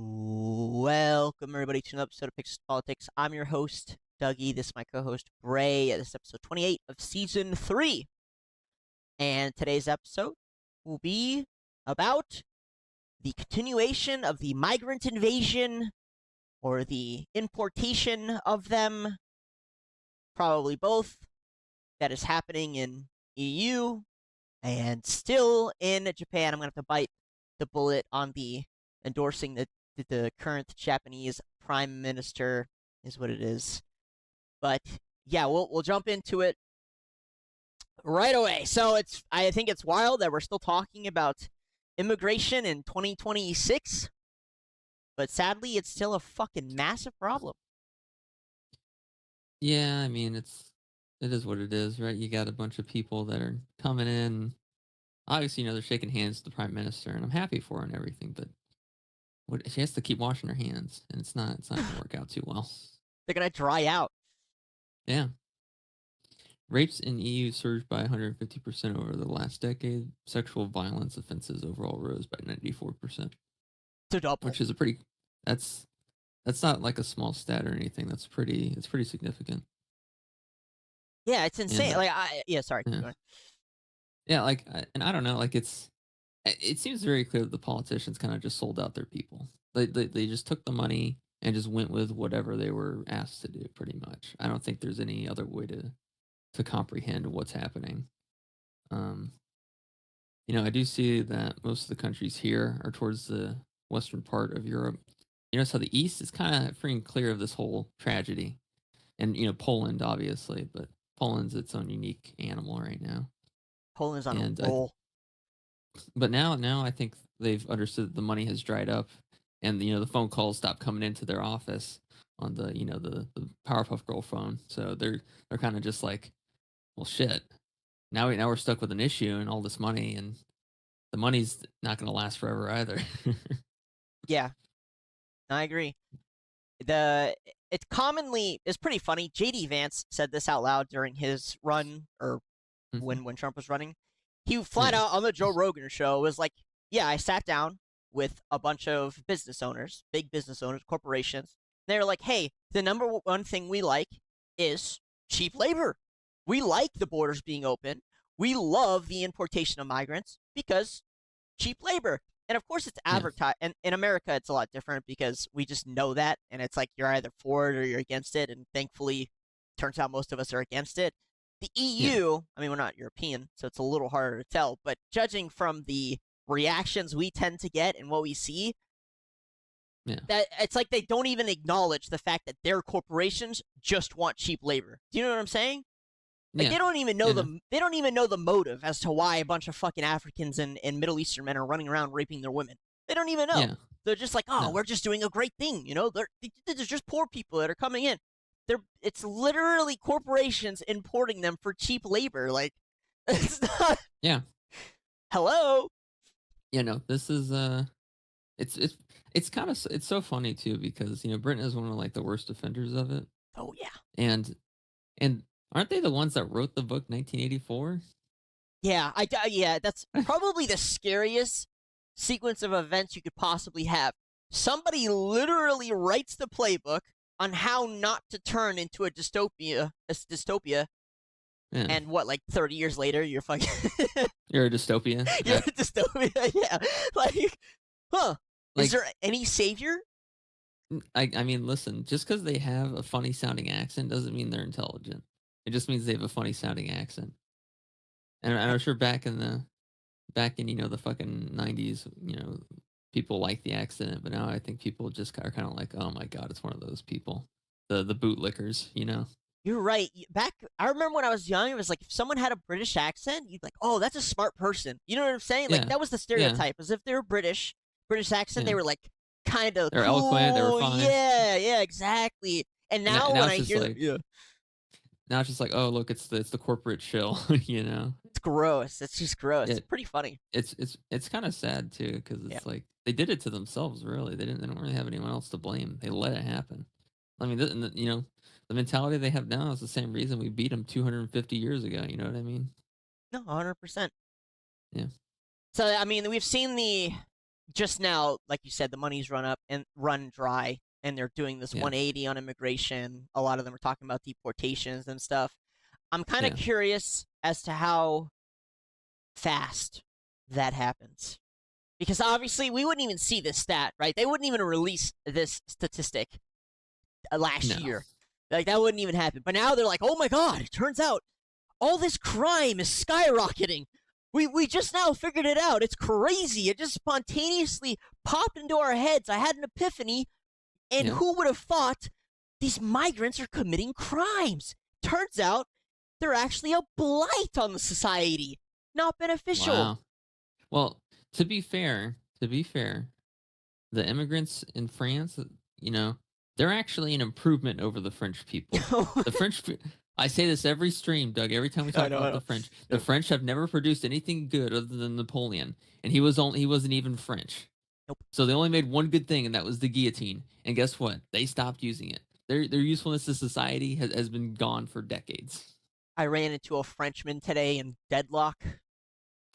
Welcome, everybody, to another episode of Pictures Politics. I'm your host, Dougie. This is my co host, Bray. This is episode 28 of season 3. And today's episode will be about the continuation of the migrant invasion or the importation of them, probably both, that is happening in EU and still in Japan. I'm going to have to bite the bullet on the endorsing the current Japanese prime minister is what it is. But yeah, we'll jump into it right away. So I think it's wild that we're still talking about immigration in 2026, but sadly it's still a fucking massive problem. Yeah, I mean it is what it is, right? You got a bunch of people that are coming in. Obviously, they're shaking hands with the prime minister, and I'm happy for her and everything, but she has to keep washing her hands, and it's not gonna work out too well. They're gonna dry out. Yeah. Rapes in EU surged by 150% over the last decade. Sexual violence offenses overall rose by 94%. To double. Which is that's not like a small stat or anything. It's pretty significant. Yeah, it's insane. And, sorry. Yeah, and I don't know, it seems very clear that the politicians kind of just sold out their people. They just took the money and just went with whatever they were asked to do, pretty much. I don't think there's any other way to comprehend what's happening. I do see that most of the countries here are towards the western part of Europe. So the East is kind of free and clear of this whole tragedy. And, Poland, obviously, but Poland's its own unique animal right now. Poland's on a roll. But now I think they've understood that the money has dried up, and the phone calls stopped coming into their office on the the Powerpuff Girl phone. So they're kind of just like, well, shit. Now we're stuck with an issue and all this money, and the money's not going to last forever either. Yeah, I agree. It's pretty funny. JD Vance said this out loud during his run, or when Trump was running. He flat out on the Joe Rogan show was like, yeah, I sat down with a bunch of business owners, big business owners, corporations. They're like, hey, the number one thing we like is cheap labor. We like the borders being open. We love the importation of migrants because cheap labor. And of course, it's advertised. And in America, it's a lot different because we just know that. And it's like you're either for it or you're against it. And thankfully, turns out most of us are against it. The EU, I mean, we're not European, so it's a little harder to tell. But judging from the reactions we tend to get and what we see, that it's like they don't even acknowledge the fact that their corporations just want cheap labor. Do you know what I'm saying? Like they don't even know they don't even know the motive as to why a bunch of fucking Africans and Middle Eastern men are running around raping their women. They don't even know. Yeah. They're just like, we're just doing a great thing. There's just poor people that are coming in. It's literally corporations importing them for cheap labor. Like, it's not. Yeah. Hello. This is it's kind of, it's so funny too, because Britain is one of like the worst offenders of it. Oh yeah. And aren't they the ones that wrote the book 1984? Yeah, yeah, that's probably the scariest sequence of events you could possibly have. Somebody literally writes the playbook on how not to turn into a dystopia. And what, like 30 years later, you're fucking you're a dystopia. You're a dystopia, yeah. Like, is there any savior? I mean, listen, just because they have a funny sounding accent doesn't mean they're intelligent. It just means they have a funny sounding accent. And I'm sure back in the fucking 90s, people like the accent, but now I think people just are kind of like, oh my god, it's one of those people, the bootlickers. You're right. I remember when I was young, it was like if someone had a British accent, you'd like, oh, that's a smart person. You know what I'm saying? Like that was the stereotype, as if they were British accent, they were like kind of they're cool. Eloquent, they were fine. Yeah, exactly. And now when I hear now it's just like, oh look, it's the corporate shill. It's gross. It's just gross. It's pretty funny. It's kind of sad too, because it's like they did it to themselves. Really, they don't really have anyone else to blame. They let it happen. I mean, the mentality they have now is the same reason we beat them 250 years ago. You know what I mean? No, 100%. Yeah. So I mean, we've seen just now, like you said, the money's run up and run dry, and they're doing this Yeah. 180 on immigration. A lot of them are talking about deportations and stuff. I'm kind of Yeah. curious as to how fast that happens. Because obviously, we wouldn't even see this stat, right? They wouldn't even release this statistic last No. year. Like, that wouldn't even happen. But now they're like, oh my God, it turns out all this crime is skyrocketing. We just now figured it out. It's crazy. It just spontaneously popped into our heads. I had an epiphany, and Yeah. who would have thought these migrants are committing crimes? Turns out they're actually a blight on the society, not beneficial. Wow. Well, to be fair, the immigrants in France, they're actually an improvement over the French people. The French, I say this every stream, Doug. Every time we I talk know, I about know. the French, the Yep. French have never produced anything good other than Napoleon, and he wasn't even French. Nope. So they only made one good thing, and that was the guillotine. And guess what? They stopped using it. Their usefulness to society has been gone for decades. I ran into a Frenchman today in Deadlock.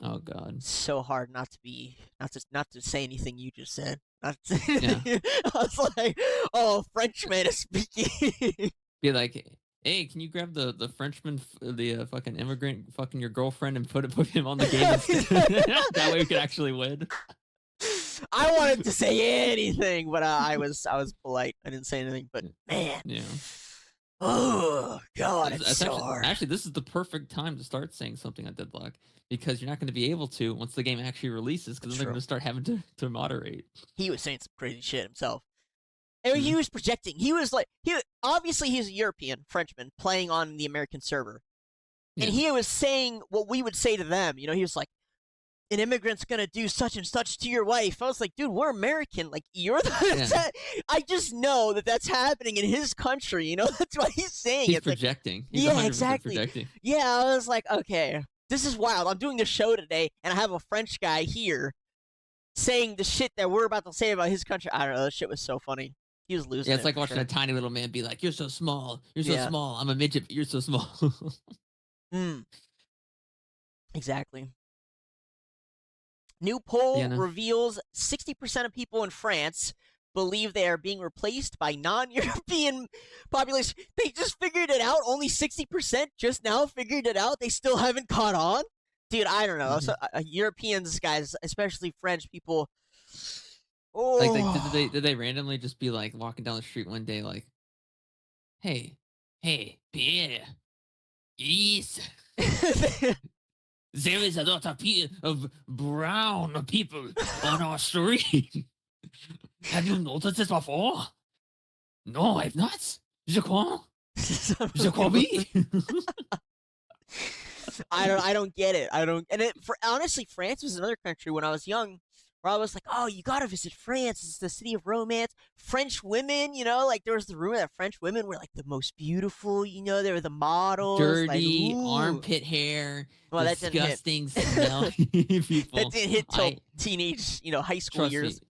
Oh God. So hard not to say anything you just said. Not to Yeah. I was like, oh, Frenchman is speaking. Be like, hey, can you grab the Frenchman, the fucking immigrant, fucking your girlfriend, and put him on the game instead? That way we could actually win. I wanted to say anything, but I was polite. I didn't say anything. But man, Yeah. oh God, it's That's so hard. actually this is the perfect time to start saying something on Deadlock, because you're not going to be able to once the game actually releases, because then they're True. going to start having to moderate. He was saying some crazy shit himself. And he Mhm. was projecting. He was like, obviously he's a European Frenchman playing on the American server, and Yeah. he was saying what we would say to them. He was like, an immigrant's gonna do such and such to your wife. I was like, dude, we're American. Like, you're the. Yeah. I just know that that's happening in his country. That's why he's saying He's it's like, projecting. He's yeah, 100% exactly. projecting. Yeah, I was like, okay, this is wild. I'm doing the show today, and I have a French guy here saying the shit that we're about to say about his country. I don't know. That shit was so funny. He was losing. Yeah, it's it like for watching sure. a tiny little man be like, "You're so small. You're so Yeah. small. I'm a midget. But you're so small." Exactly. New poll Yeah, no. reveals 60% of people in France believe they are being replaced by non-European population. They just figured it out. Only 60% just now figured it out. They still haven't caught on. Dude, I don't know. So, Europeans, guys, especially French people. Like, Oh. did they randomly just be like walking down the street one day, like, "Hey, Pierre, yes, there is a lot of brown people on our street. Have you noticed this before? No, I've not. Je crois. Je crois oui." I don't get it. I don't. And honestly, France was another country when I was young where I was like, oh, you gotta visit France. It's the city of romance. French women, like there was the rumor that French women were like the most beautiful. They were the models. Like, Dirty ooh. armpit hair, Well, that didn't hit. disgusting, smelly people. That didn't hit till teenage, high school Trust years. me,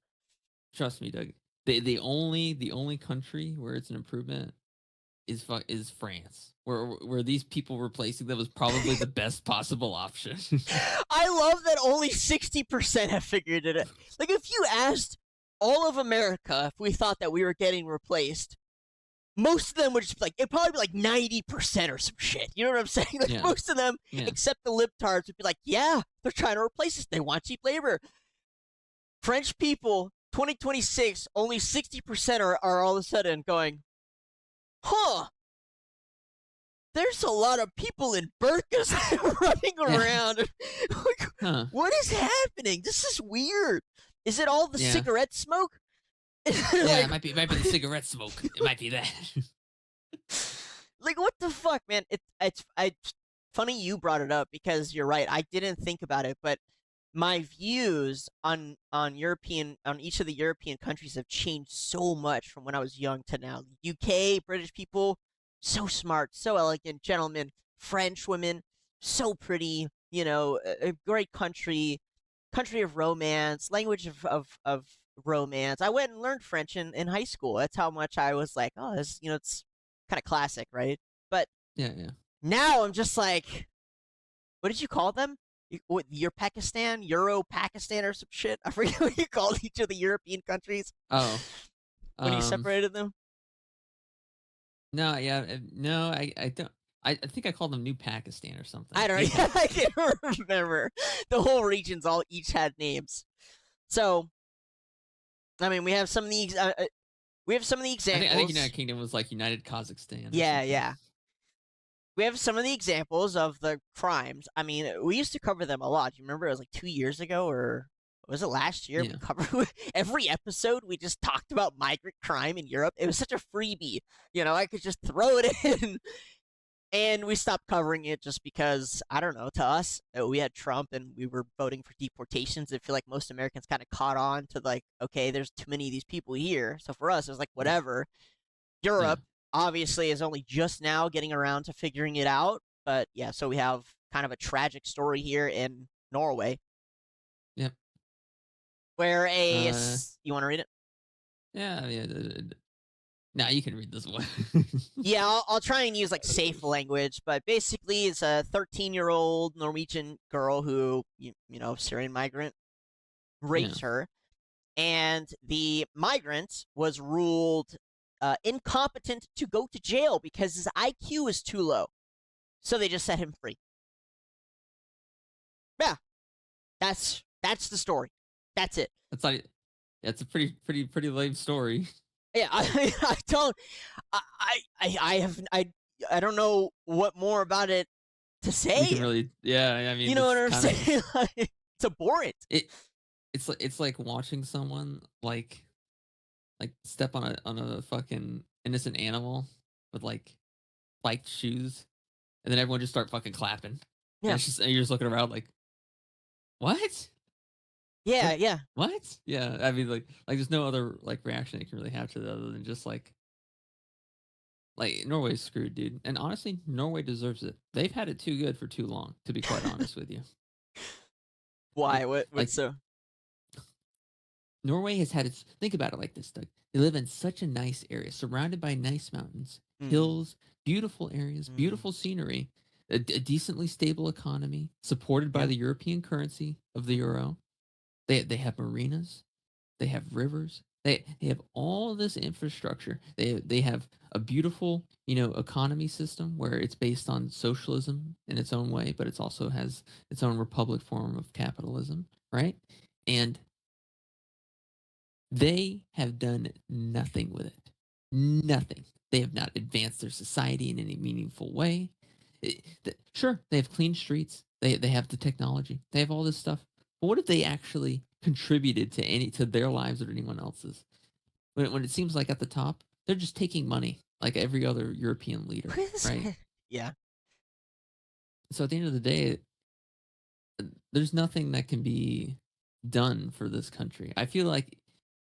trust me, Doug. The only country where it's an improvement is France, where these people replacing them was probably the best possible option. I love that only 60% have figured it out. Like, if you asked all of America if we thought that we were getting replaced, most of them would just be like, it'd probably be like 90% or some shit. You know what I'm saying? Like, Yeah. most of them, Yeah. except the libtards, would be like, yeah, they're trying to replace us. They want cheap labor. French people, 2026, only 60% are all of a sudden going, huh, there's a lot of people in burqas running around. Like, Huh. what is happening? This is weird. Is it all the Yeah. cigarette smoke? Yeah, it might be the cigarette smoke. It might be that. Like, what the fuck, man? It's funny you brought it up because you're right. I didn't think about it, but my views on each of the European countries have changed so much from when I was young to now. UK, British people, so smart, so elegant, gentlemen. French women, so pretty. A great country of romance, language of romance. I went and learned French in high school. That's how much I was like, oh, this, it's kind of classic, right? But Yeah, yeah. now I'm just like, what did you call them? what, your Pakistan, Euro Pakistan, or some shit. I forget what you called each of the European countries Oh, when you um, separated them. no, yeah, no, I don't. I think I called them New Pakistan or something. I don't New know. I Pakistan. can't remember. The whole regions all each had names. So I mean, we have some of the I think examples. United Kingdom was like United Kazakhstan or Yeah, something. yeah. We have some of the examples of the crimes. I mean, we used to cover them a lot. Do you remember? It was like 2 years ago, or was it last year? We Yeah, covered every episode. We just talked about migrant crime in Europe. It was such a freebie. I could just throw it in, and we stopped covering it just because I don't know. To us, we had Trump, and we were voting for deportations. I feel like most Americans kind of caught on to like, okay, there's too many of these people here. So for us, it was like yeah, whatever. yeah, Europe obviously is only just now getting around to figuring it out. But yeah, so we have kind of a tragic story here in Norway yep. where Uh, you want to read it? yeah, yeah. Now you can read this one. Yeah, I'll try and use like safe language, but basically it's a 13-year-old Norwegian girl who, Syrian migrant, Yeah. raped her, and the migrant was ruled incompetent to go to jail because his IQ is too low. So they just set him free. Yeah, that's the story. That's it. That's not. That's a pretty lame story. Yeah, I don't. I have I don't know what more about it to We can say. really. Yeah, I You mean, know what it's I'm kind of saying? Like, it's abhorrent. it. It's like watching someone step on a fucking innocent animal with like spiked shoes, and then everyone just start fucking clapping, and Yeah, it's just and you're just looking around like, what? yeah, What? yeah. What? Yeah, I mean, there's no other like reaction you can really have to that other than just like Norway's screwed, dude. And honestly, Norway deserves it. They've had it too good for too long, to be quite honest with you. Why? It, What's like so? Norway has had its think about it like this, Doug. They live in such a nice area, surrounded by nice mountains, Mm, hills, beautiful areas, mm, beautiful scenery, a decently stable economy, supported by yeah. the European currency of the euro. They have marinas, they have rivers, they have all this infrastructure. They have a beautiful, economy system where it's based on socialism in its own way, but it's also has its own republic form of capitalism, right? And they have done nothing with it. Nothing. They have not advanced their society in any meaningful way. Sure, they have clean streets. They have the technology. They have all this stuff. But what have they actually contributed to their lives or anyone else's? When it seems like at the top, they're just taking money like every other European leader, right? Yeah. So at the end of the day, there's nothing that can be done for this country. I feel like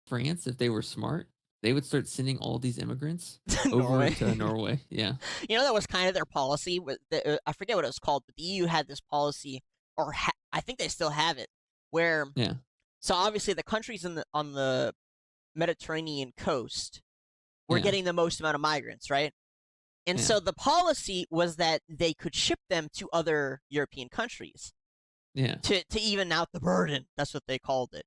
France, if they were smart, they would start sending all these immigrants over Norway. to Norway. Yeah, That was kind of their policy. I forget what it was called, but the EU had this policy, or I think they still have it, where yeah, so obviously the countries on the Mediterranean coast were yeah, getting the most amount of migrants, right? And yeah, so the policy was that they could ship them to other European countries yeah, to even out the burden. That's what they called it.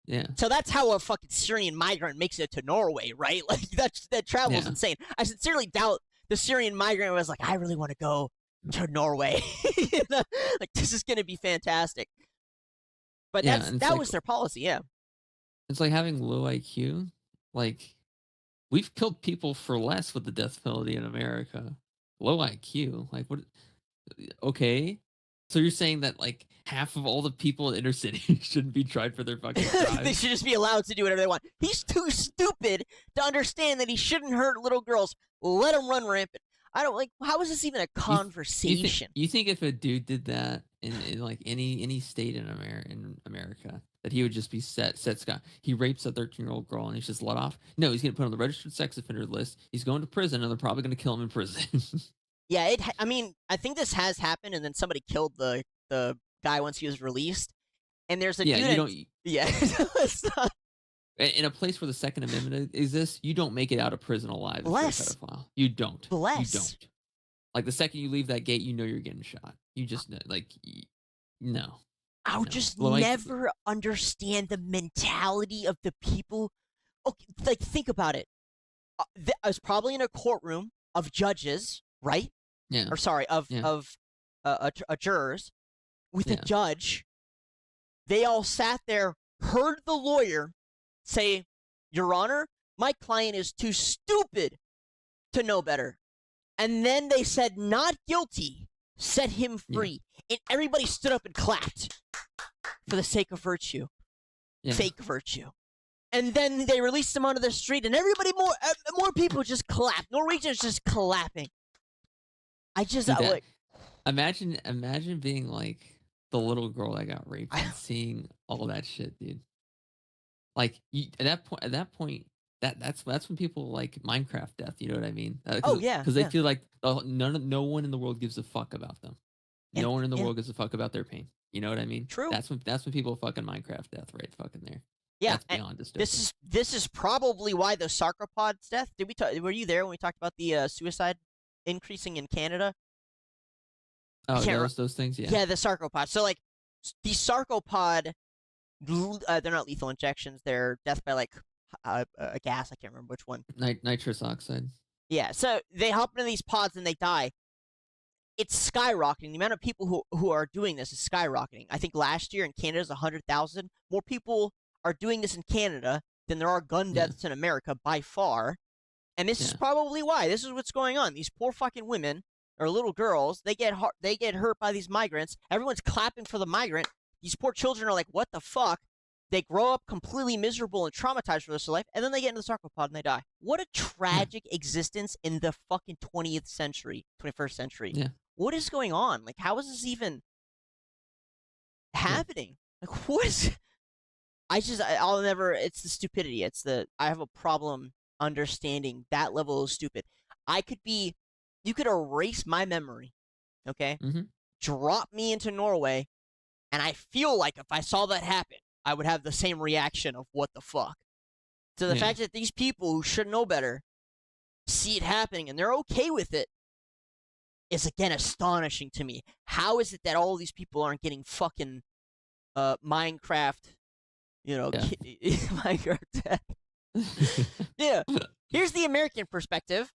yeah, So that's how a fucking Syrian migrant makes it to Norway, right? Like that travel's yeah, insane. I sincerely doubt the Syrian migrant was like, I really want to go to Norway. Like this is gonna be fantastic. But yeah. And that was their policy, yeah. it's like having low IQ. Like we've killed people for less with the death penalty in America. Low IQ. Like what? Okay. So you're saying that like half of all the people in inner city shouldn't be tried for their fucking They crimes? should just be allowed to do whatever they want. He's too stupid to understand that he shouldn't hurt little girls. Let him run rampant. I don't like. How is this even a You think conversation? you think if a dude did that in like any state in America that he would just be set Scott? He rapes a 13-year-old girl and he's just let off. No, he's gonna put on the registered sex offender list. He's going to prison and they're probably gonna kill him in prison. Yeah, it. I mean, I think this has happened, and then somebody killed the guy once he was released. And there's a Yeah, dude. you don't Yeah, it's not, in a place where the Second Amendment exists, you don't make it out of prison alive if you're a bless, pedophile. You don't. You bless. don't. Like the second you leave that gate, you know you're getting shot. You just know, like No. I would No. just Well, like, never understand the mentality of the people. Okay, like, think about it. I was probably in a courtroom of judges, right? yeah. Or sorry, of Yeah. jurors with a Yeah. judge. They all sat there, heard the lawyer say, "Your Honor, my client is too stupid to know better." And then they said, "Not guilty, set him Yeah. free." And everybody stood up and clapped for the sake of virtue, Yeah. fake virtue. And then they released him onto the street, and everybody, more people just clapped. Norwegians just clapping. I just, Dude, that like, imagine being like the little girl that got raped and seeing all that shit, dude. Like at that point, that's when people like Minecraft death. You know what I mean? oh, Because yeah, they yeah. feel like no one in the world gives a fuck about them. Yeah, No one in the yeah, world gives a fuck about their pain. You know what I mean? true. That's when people fucking Minecraft death right fucking there. Yeah, That's and beyond dystopian. this is probably why the sarcopods death. Were you there when we talked about the suicide increasing in Canada? I Oh, can't. those things, yeah. Yeah, the sarcopod. So, like, the sarcopod, they're not lethal injections. They're death by, like, a gas. I can't remember which one. Nitrous oxide. Yeah, so they hop into these pods and they die. It's skyrocketing. The amount of people who are doing this is skyrocketing. I think last year in Canada is 100,000. More people are doing this in Canada than there are gun Yeah. deaths in America by far. And this is Yeah. probably why. This is what's going on. These poor fucking women or little girls, they get hurt by these migrants. Everyone's clapping for the migrant. These poor children are like, "What the fuck?" They grow up completely miserable and traumatized for the rest of their life, and then they get into the sarcopod and they die. What a Yeah. tragic existence in the fucking 20th century, 21st century. Yeah. What is going on? Like, how is this even Yeah. happening? Like, what is? I'll never. It's the stupidity. I have a problem understanding that level of stupid. You could erase my memory, okay? Mm-hmm. Drop me into Norway, and I feel like if I saw that happen, I would have the same reaction of what the fuck. So the Yeah. fact that these people who should know better see it happening and they're okay with it is, again, astonishing to me. How is it that all these people aren't getting fucking Minecraft, Minecraft death? Yeah. Here's the American perspective.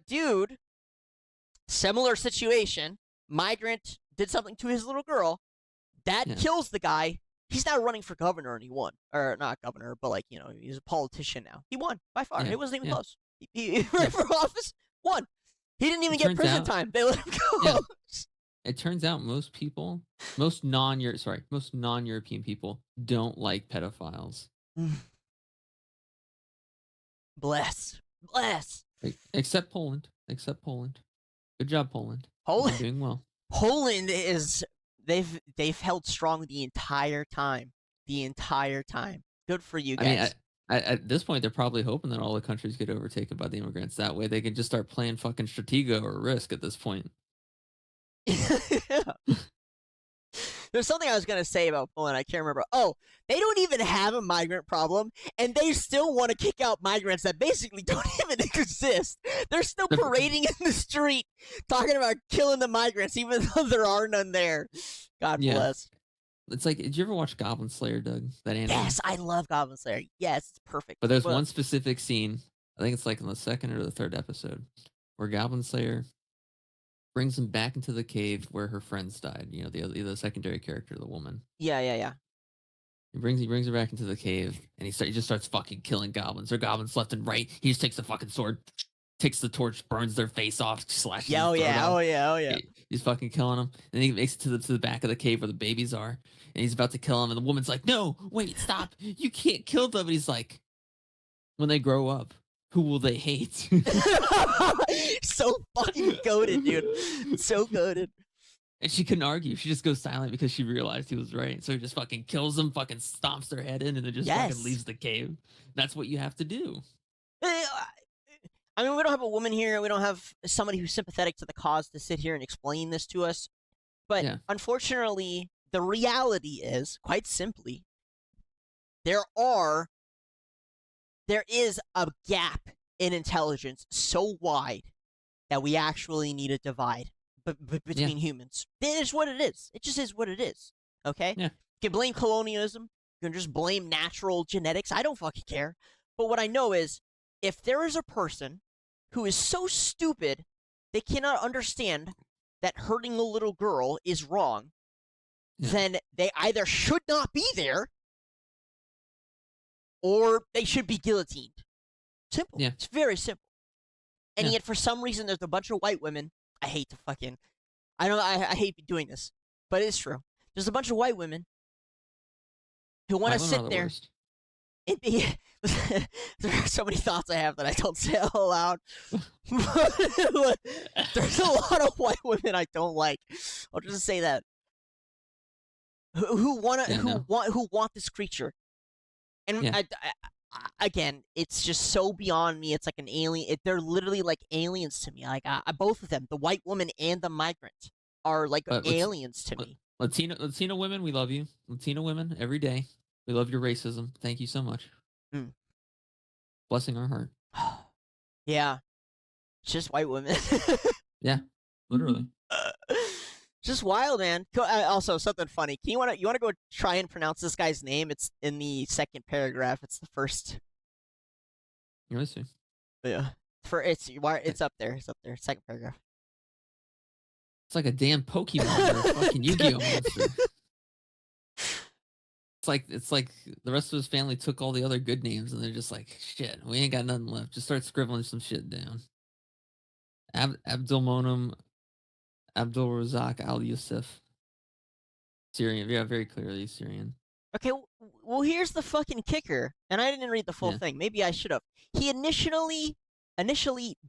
Dude, similar situation. Migrant did something to his little girl. That kills the guy. He's not running for governor, and he won. Or not governor, but, like, he's a politician now. He won by far. It wasn't even close. He ran for office, won. He didn't even get prison time. They let him go. Yeah. It turns out most non-European people don't like pedophiles. Bless. Except Poland. Good job, Poland. Poland You're doing well. Poland is they've held strong the entire time. Good for you guys. I mean, at this point, they're probably hoping that all the countries get overtaken by the immigrants. That way, they can just start playing fucking Stratego or Risk at this point. There's something I was going to say about Poland. I can't remember. Oh, they don't even have a migrant problem, and they still want to kick out migrants that basically don't even exist. They're still parading in the street talking about killing the migrants, even though there are none there. God bless. It's like, did you ever watch Goblin Slayer, Doug? That anime? Yes, I love Goblin Slayer. Yes, it's perfect. But there's one specific scene, I think it's like in the second or the third episode, where Goblin Slayer brings him back into the cave where her friends died. The secondary character, the woman. Yeah. He brings her back into the cave, and he just starts fucking killing goblins. There are goblins left and right. He just takes the fucking sword, takes the torch, burns their face off, slashes. Oh yeah. He's fucking killing them, and then he makes it to the back of the cave where the babies are, and he's about to kill them, and the woman's like, "No, wait, stop! You can't kill them." And he's like, "When they grow up, who will they hate?" So fucking goated, dude. So goated. And she couldn't argue. She just goes silent because she realized he was right. So he just fucking kills them, fucking stomps their head in, and then just fucking leaves the cave. That's what you have to do. I mean, we don't have a woman here. We don't have somebody who's sympathetic to the cause to sit here and explain this to us. But unfortunately, the reality is, quite simply, there is a gap in intelligence so wide that we actually need a divide. but Yeah. between humans. It is what it is. It just is what it is. Okay? Yeah. You can blame colonialism. You can just blame natural genetics. I don't fucking care. But what I know is, if there is a person who is so stupid they cannot understand that hurting a little girl is wrong, Yeah. then they either should not be there or they should be guillotined. Simple. Yeah. It's very simple. And Yeah. yet, for some reason, there's a bunch of white women. I hate to fucking. I hate doing this, but it's true. There's a bunch of white women who want to White women are sit the there. worst. There are so many thoughts I have that I don't say out loud. There's a lot of white women I don't like. I'll just say that. Who want this creature, and Yeah. again, it's just so beyond me. It's like an alien. They're literally like aliens to me. Like both of them, the white woman and the migrant, are like But aliens to me. Latino women, we love you. Latino women, every day. We love your racism. Thank you so much. Blessing our heart. Yeah, just white women. Yeah, literally. Just wild, man. Also, something funny. You want to go try and pronounce this guy's name? It's in the second paragraph. It's the first. Let me see. Yeah. It's up there. It's up there. Second paragraph. It's like a damn Pokemon or a fucking Yu-Gi-Oh monster. It's like the rest of his family took all the other good names and they're just like, shit, we ain't got nothing left. Just start scribbling some shit down. Abdulmonum Abdul Razak Al Yusuf. Syrian. Yeah, very clearly Syrian. Okay, well, here's the fucking kicker, and I didn't read the full thing. Maybe I should have. He initially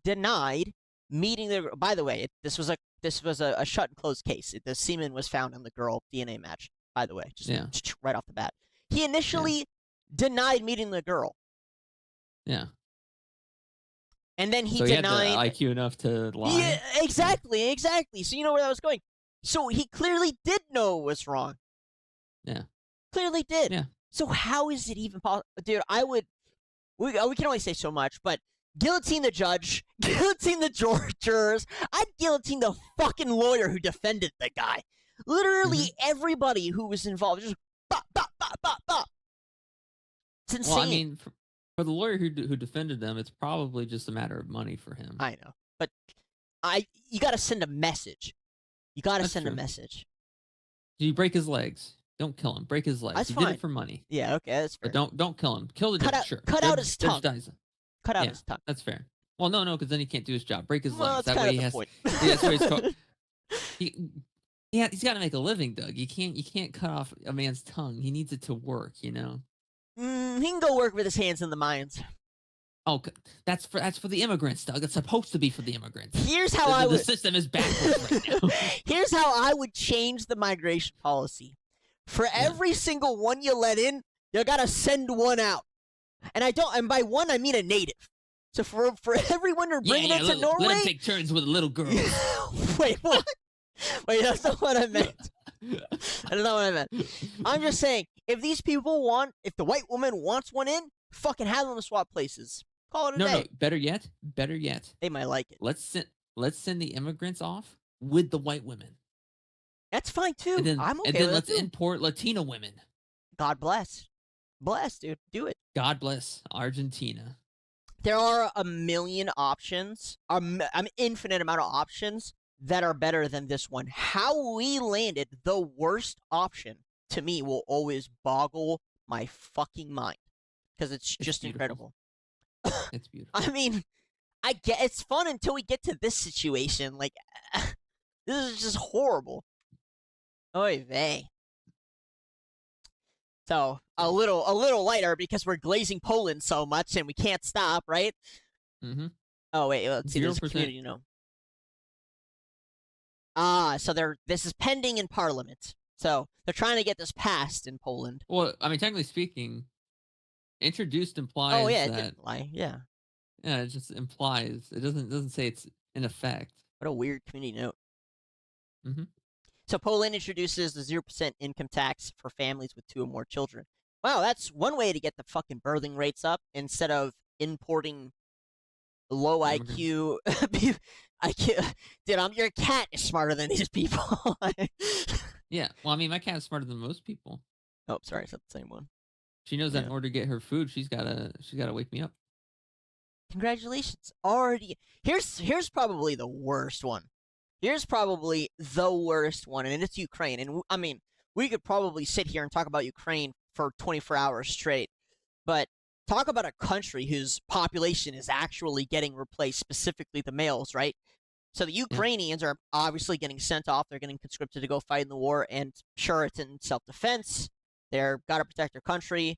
denied meeting the. By the way, this was a shut and closed case. The semen was found on the girl DNA match. By the way, just right off the bat, he initially denied meeting the girl. Yeah. And then he denied. He had the IQ enough to lie. Yeah, exactly. So you know where that was going. So he clearly did know it was wrong. Yeah. Clearly did. Yeah. So how is it even possible? Dude, we can only say so much, but guillotine the judge, guillotine the jurors. I'd guillotine the fucking lawyer who defended the guy. Literally everybody who was involved. Just bop, bop, bop, bop, bop. It's insane. Well, I mean, for the lawyer who defended them, it's probably just a matter of money for him. I know. But you got to send a message. You got to send a message. You break his legs. Don't kill him. Break his legs. That's You fine. did it for money. Yeah, okay, that's fair. But don't kill him. Kill the judge. Sure. Cut out his tongue. Cut out his tongue. That's fair. Well, no, because then he can't do his job. Break his Well, legs. that's That way kind he of has. the point. That's what he's called. He's got to make a living, Doug. You can't cut off a man's tongue. He needs it to work. You know. He can go work with his hands in the mines. Oh, that's for the immigrants, Doug. It's supposed to be for the immigrants. Here's how the system is backwards right now. Here's how I would change the migration policy. For every single one you let in, you gotta send one out. And by one I mean a native. So for everyone you're bringing into Norway, let him take turns with a little girl. Wait, what? Wait, that's not what I meant. That's not what I meant. I'm just saying, if the white woman wants one in, fucking have them swap places. Call it a day. No. Better yet. They might like it. Let's send the immigrants off with the white women. That's fine too. I'm okay. And then with let's that too. import Latina women. God bless. Bless, dude. Do it. God bless Argentina. There are a million options, an infinite amount of options that are better than this one. How we landed the worst option, to me, will always boggle my fucking mind. Because it's just incredible. It's beautiful. I mean, it's fun until we get to this situation. Like, this is just horrible. Oy vey. So a little lighter because we're glazing Poland so much and we can't stop, right? Mm-hmm. Oh wait, let's see. There's a community note. So this is pending in Parliament. So they're trying to get this passed in Poland. Well, I mean, technically speaking, introduced implies. Oh yeah, that, it didn't lie. Yeah. Yeah, it just implies. It doesn't say it's in effect. What a weird community note. Mm-hmm. So Poland introduces the 0% income tax for families with 2 or more children. Wow, that's one way to get the fucking birthing rates up instead of importing low IQ. I can't, dude. Your cat is smarter than these people. Yeah. Well, I mean, my cat's smarter than most people. Oh, sorry, I said the same one. She knows that in order to get her food, she's gotta wake me up. Congratulations. Already here's probably the worst one. Here's probably the worst one, and it's Ukraine. And I mean, we could probably sit here and talk about Ukraine for 24 hours straight. But talk about a country whose population is actually getting replaced, specifically the males, right? So the Ukrainians are obviously getting sent off. They're getting conscripted to go fight in the war, and sure, it's in self-defense. They're got to protect their country.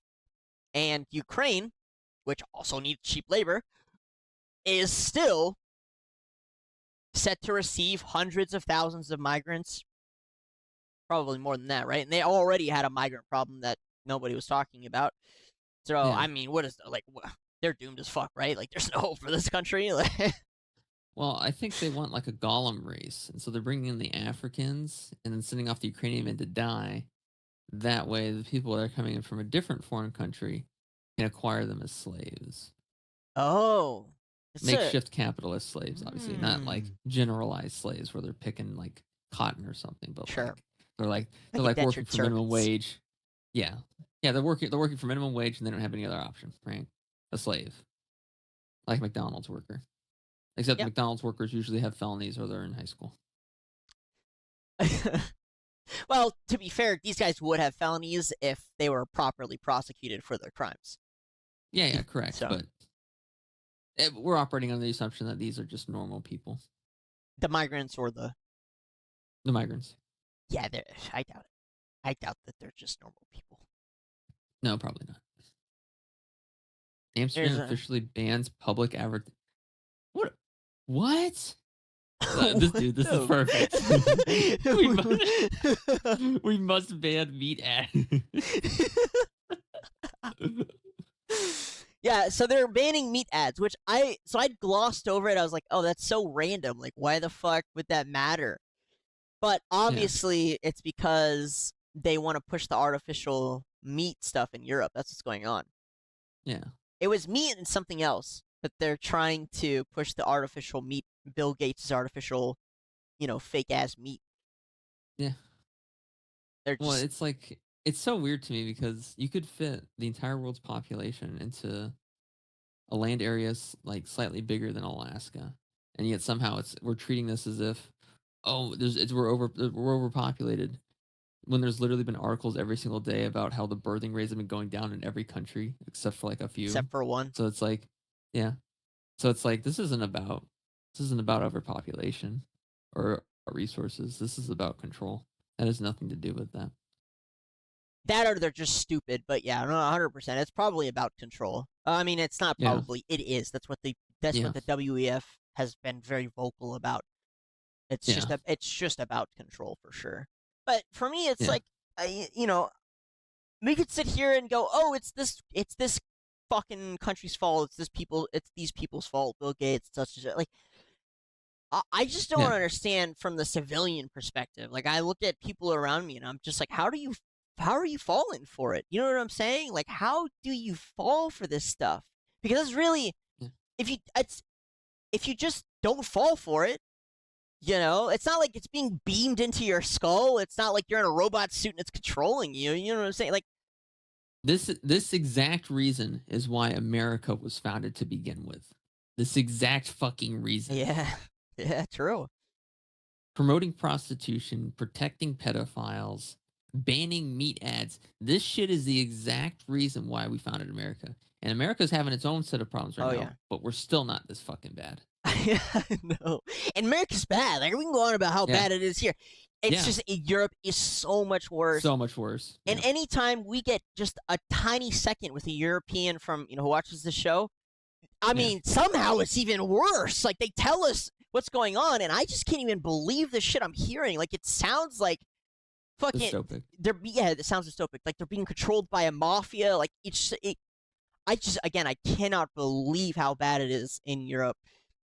And Ukraine, which also needs cheap labor, is still set to receive hundreds of thousands of migrants. Probably more than that, right? And they already had a migrant problem that nobody was talking about. So, I mean, what is, like, they're doomed as fuck, right? Like, there's no hope for this country. Well, I think they want like a golem race, and so they're bringing in the Africans and then sending off the Ukrainian men to die. That way, the people that are coming in from a different foreign country can acquire them as slaves. Oh. Makeshift capitalist slaves, obviously, not like generalized slaves where they're picking like cotton or something, but like they're like working for minimum wage. Yeah, they're working for minimum wage and they don't have any other option, right? A slave, like a McDonald's worker, except McDonald's workers usually have felonies or they're in high school. Well, to be fair, these guys would have felonies if they were properly prosecuted for their crimes. Yeah, correct. But we're operating on the assumption that these are just normal people. The migrants or the migrants. Yeah, I doubt it. I doubt that they're just normal people. No, probably not. Amsterdam officially bans public advertising. What? This is perfect. we must ban meat ads. Yeah, so they're banning meat ads, which I glossed over it. I was like, oh, that's so random. Like, why the fuck would that matter? But obviously, it's because they want to push the artificial meat stuff in Europe. That's what's going on. Yeah. It was meat and something else, but they're trying to push the artificial meat, Bill Gates' artificial, fake ass meat. Yeah. Well, it's like, it's so weird to me because you could fit the entire world's population into a land area like slightly bigger than Alaska, and yet somehow we're treating this as if, we're overpopulated, when there's literally been articles every single day about how the birthing rates have been going down in every country except for like a few. Except for one. So it's like, yeah. So it's like this isn't about overpopulation or resources. This is about control. That has nothing to do with that. That or they're just stupid, but yeah, no, 100%. It's probably about control. I mean, it's not probably. It is. That's what the WEF has been very vocal about. It's just about control for sure. But for me, it's like, we could sit here and go, oh, it's this fucking country's fault. It's these people's fault. Bill Gates, such. Like, I just don't understand from the civilian perspective. Like, I look at people around me and I'm just like, how are you falling for it? You know what I'm saying? Like, how do you fall for this stuff? Because it's really, if you just don't fall for it, it's not like it's being beamed into your skull. It's not like you're in a robot suit and it's controlling you. You know what I'm saying? Like, this exact reason is why America was founded to begin with. This exact fucking reason. Yeah, true. Promoting prostitution, protecting pedophiles, banning meat ads. This shit is the exact reason why we founded America. And America's having its own set of problems right now, but we're still not this fucking bad. No. And America's bad. Like, we can go on about how bad it is here. It's just Europe is so much worse. So much worse. And anytime we get just a tiny second with a European from, who watches the show, I mean, somehow it's even worse. Like, they tell us what's going on, and I just can't even believe the shit I'm hearing. Like, it sounds like fucking dystopic. It sounds dystopic. Like, they're being controlled by a mafia. Like, I cannot believe how bad it is in Europe,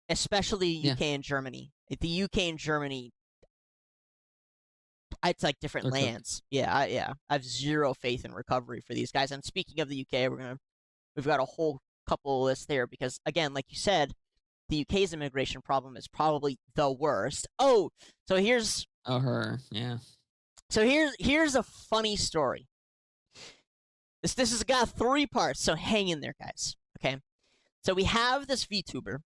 especially UK and Germany. The UK and Germany, it's like different lands. I have zero faith in recovery for these guys. And speaking of the UK, we've got a whole couple lists there because, again, like you said, the UK's immigration problem is probably the worst. Oh, so here's yeah. So here's a funny story. This has got 3 parts, so hang in there, guys. Okay, so we have this VTuber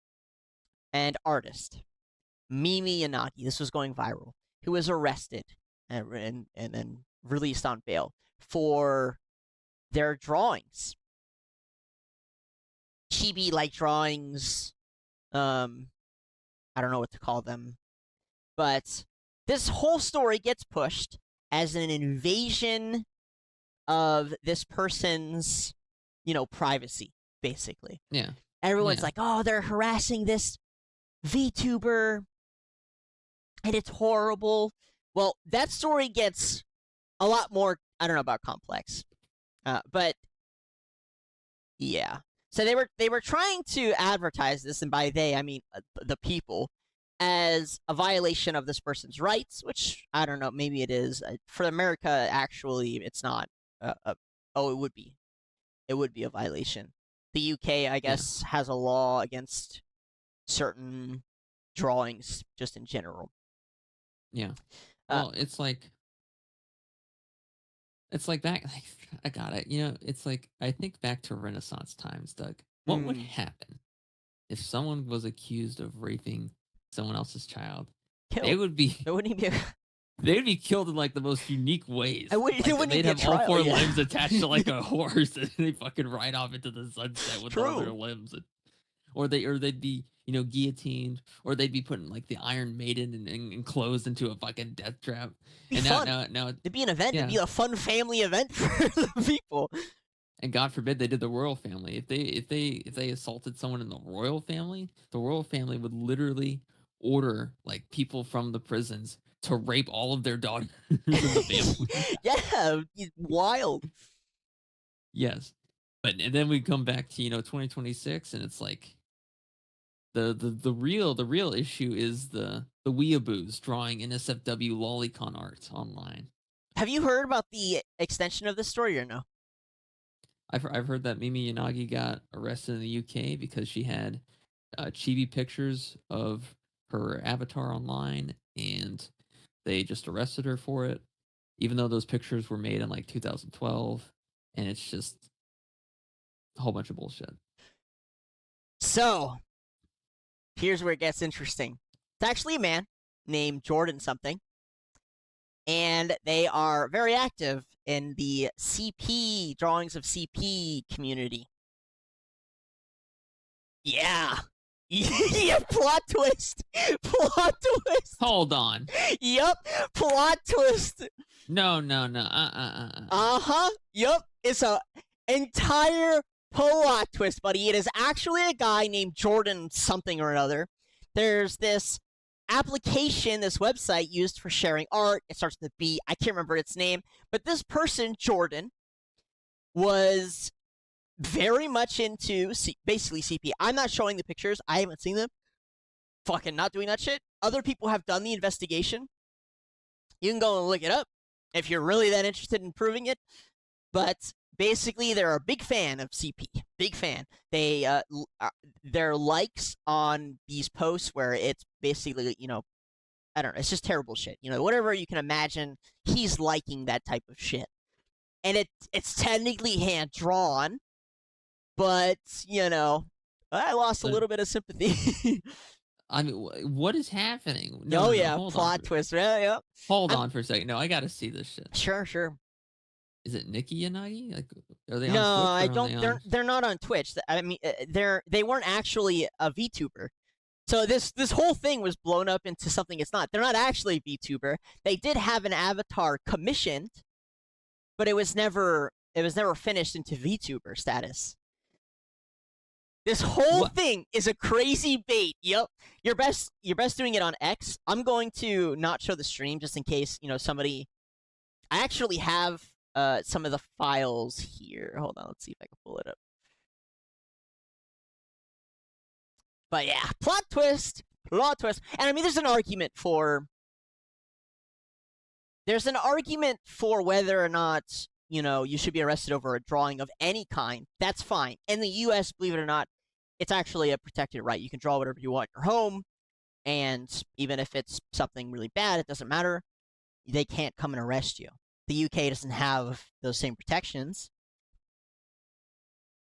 and artist, Mimi Yanagi. This was going viral. Who was arrested and then released on bail for their drawings, chibi-like drawings. I don't know what to call them, but this whole story gets pushed as an invasion of this person's, privacy, basically. Yeah. Everyone's like, oh, they're harassing this VTuber, and it's horrible. Well, that story gets a lot more, I don't know about complex, but yeah. So they were trying to advertise this, and by they I mean the people, as a violation of this person's rights, which I don't know, maybe it is. For America, actually, it's not. Oh, it would be. It would be a violation. The UK, I guess, has a law against certain drawings, just in general. Yeah. Well, it's like that. I got it. It's like I think back to Renaissance times, Doug. What would happen if someone was accused of raping someone else's child? Killed. They would be. It wouldn't be. They'd be killed in like the most unique ways. They'd have all 4 limbs attached to like a horse, and they fucking ride off into the sunset with all their limbs, or they'd be guillotined, or they'd be put in like the Iron Maiden and enclosed into a fucking death trap. And now it'd be an event. Yeah. It'd be a fun family event for the people. And God forbid they did the royal family. If they assaulted someone in the royal family would literally order like people from the prisons to rape all of their daughters in the family. Yeah, wild. Yes, and then we come back to 2026, and it's like the real issue is the weeaboos drawing NSFW lolicon art online. Have you heard about the extension of this story or no? I've heard that Mimi Yanagi got arrested in the UK because she had chibi pictures of her avatar online, and they just arrested her for it, even though those pictures were made in like 2012, and it's just a whole bunch of bullshit. So, here's where it gets interesting. It's actually a man named Jordan something, and they are very active in the CP, drawings of CP community. Yeah. Yeah, plot twist. Plot twist. Hold on. Yep, plot twist. No. Yep, it's a entire plot twist, buddy. It is actually a guy named Jordan something or another. There's this application, this website used for sharing art. It starts with a B. I can't remember its name, but this person, Jordan, was very much into basically CP. I'm not showing the pictures. I haven't seen them. Fucking not doing that shit. Other people have done the investigation. You can go and look it up if you're really that interested in proving it. But basically, they're a big fan of CP. Big fan. They their likes on these posts where it's basically, I don't know. It's just terrible shit. Whatever you can imagine, he's liking that type of shit. And it's technically hand drawn. But, I lost a little bit of sympathy. I mean, what is happening? No, plot twist. Yeah. Hold on for a second. No, I got to see this shit. Sure. Is it Nikki Yanagi? Like, are they on Twitch? No, I don't. They're not on Twitch. I mean, they weren't actually a VTuber. So this whole thing was blown up into something it's not. They're not actually a VTuber. They did have an avatar commissioned, but it was never finished into VTuber status. This whole thing is a crazy bait. Yep. You're best doing it on X. I'm going to not show the stream just in case, somebody. I actually have some of the files here. Hold on, let's see if I can pull it up. But yeah, plot twist. And I mean, there's an argument for whether or not, you should be arrested over a drawing of any kind. That's fine. In the US, believe it or not, it's actually a protected right. You can draw whatever you want in your home, and even if it's something really bad, it doesn't matter. They can't come and arrest you. The UK doesn't have those same protections.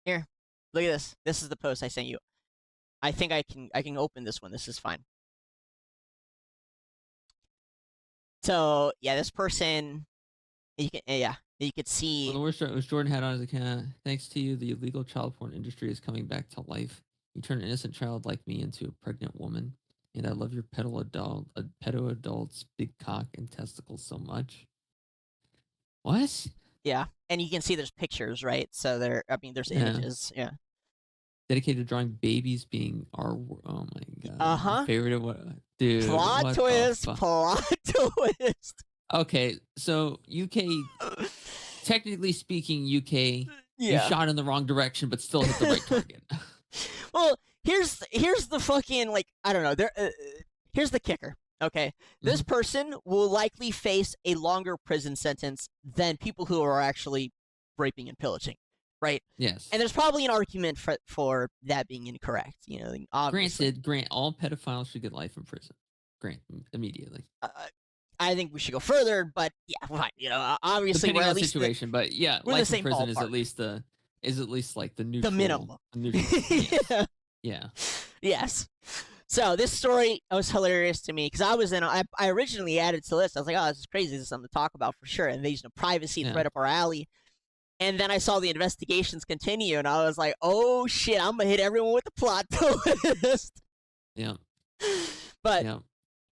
Here, look at this. This is the post I sent you. I think I can open this one. This is fine. So yeah, this person, you could Well, see. the worst part was Jordan had on his account. Thanks to you, the illegal child porn industry is coming back to life. You turn an innocent child like me into a pregnant woman, and I love your pedo adult's big cock and testicles so much. What? Yeah, and you can see there's pictures, right? So there's Yeah. images. Yeah. Dedicated to drawing babies being our. Oh my god. Uh-huh. Favorite of what? Dude. Plot what twist. Plot twist. Okay, so UK. Technically speaking, UK, you shot in the wrong direction, but still hit the right target. Well, here's the fucking, like, I don't know. Here's the kicker. Okay, this person will likely face a longer prison sentence than people who are actually raping and pillaging, right? Yes. And there's probably an argument for that being incorrect. Obviously. Grant all pedophiles should get life in prison. Grant immediately. I think we should go further, but yeah, fine. Obviously, depending we're on at the least situation, but yeah, we're life the in same prison ballpark. is at least like the neutral. The minimum. Yes. Yeah. Yes. So this story was hilarious to me because I originally added to the list. I was like, oh, this is crazy. This is something to talk about for sure. Invasion of privacy, it's right up our alley. And then I saw the investigations continue, and I was like, oh shit, I'm gonna hit everyone with the plot twist. Yeah. But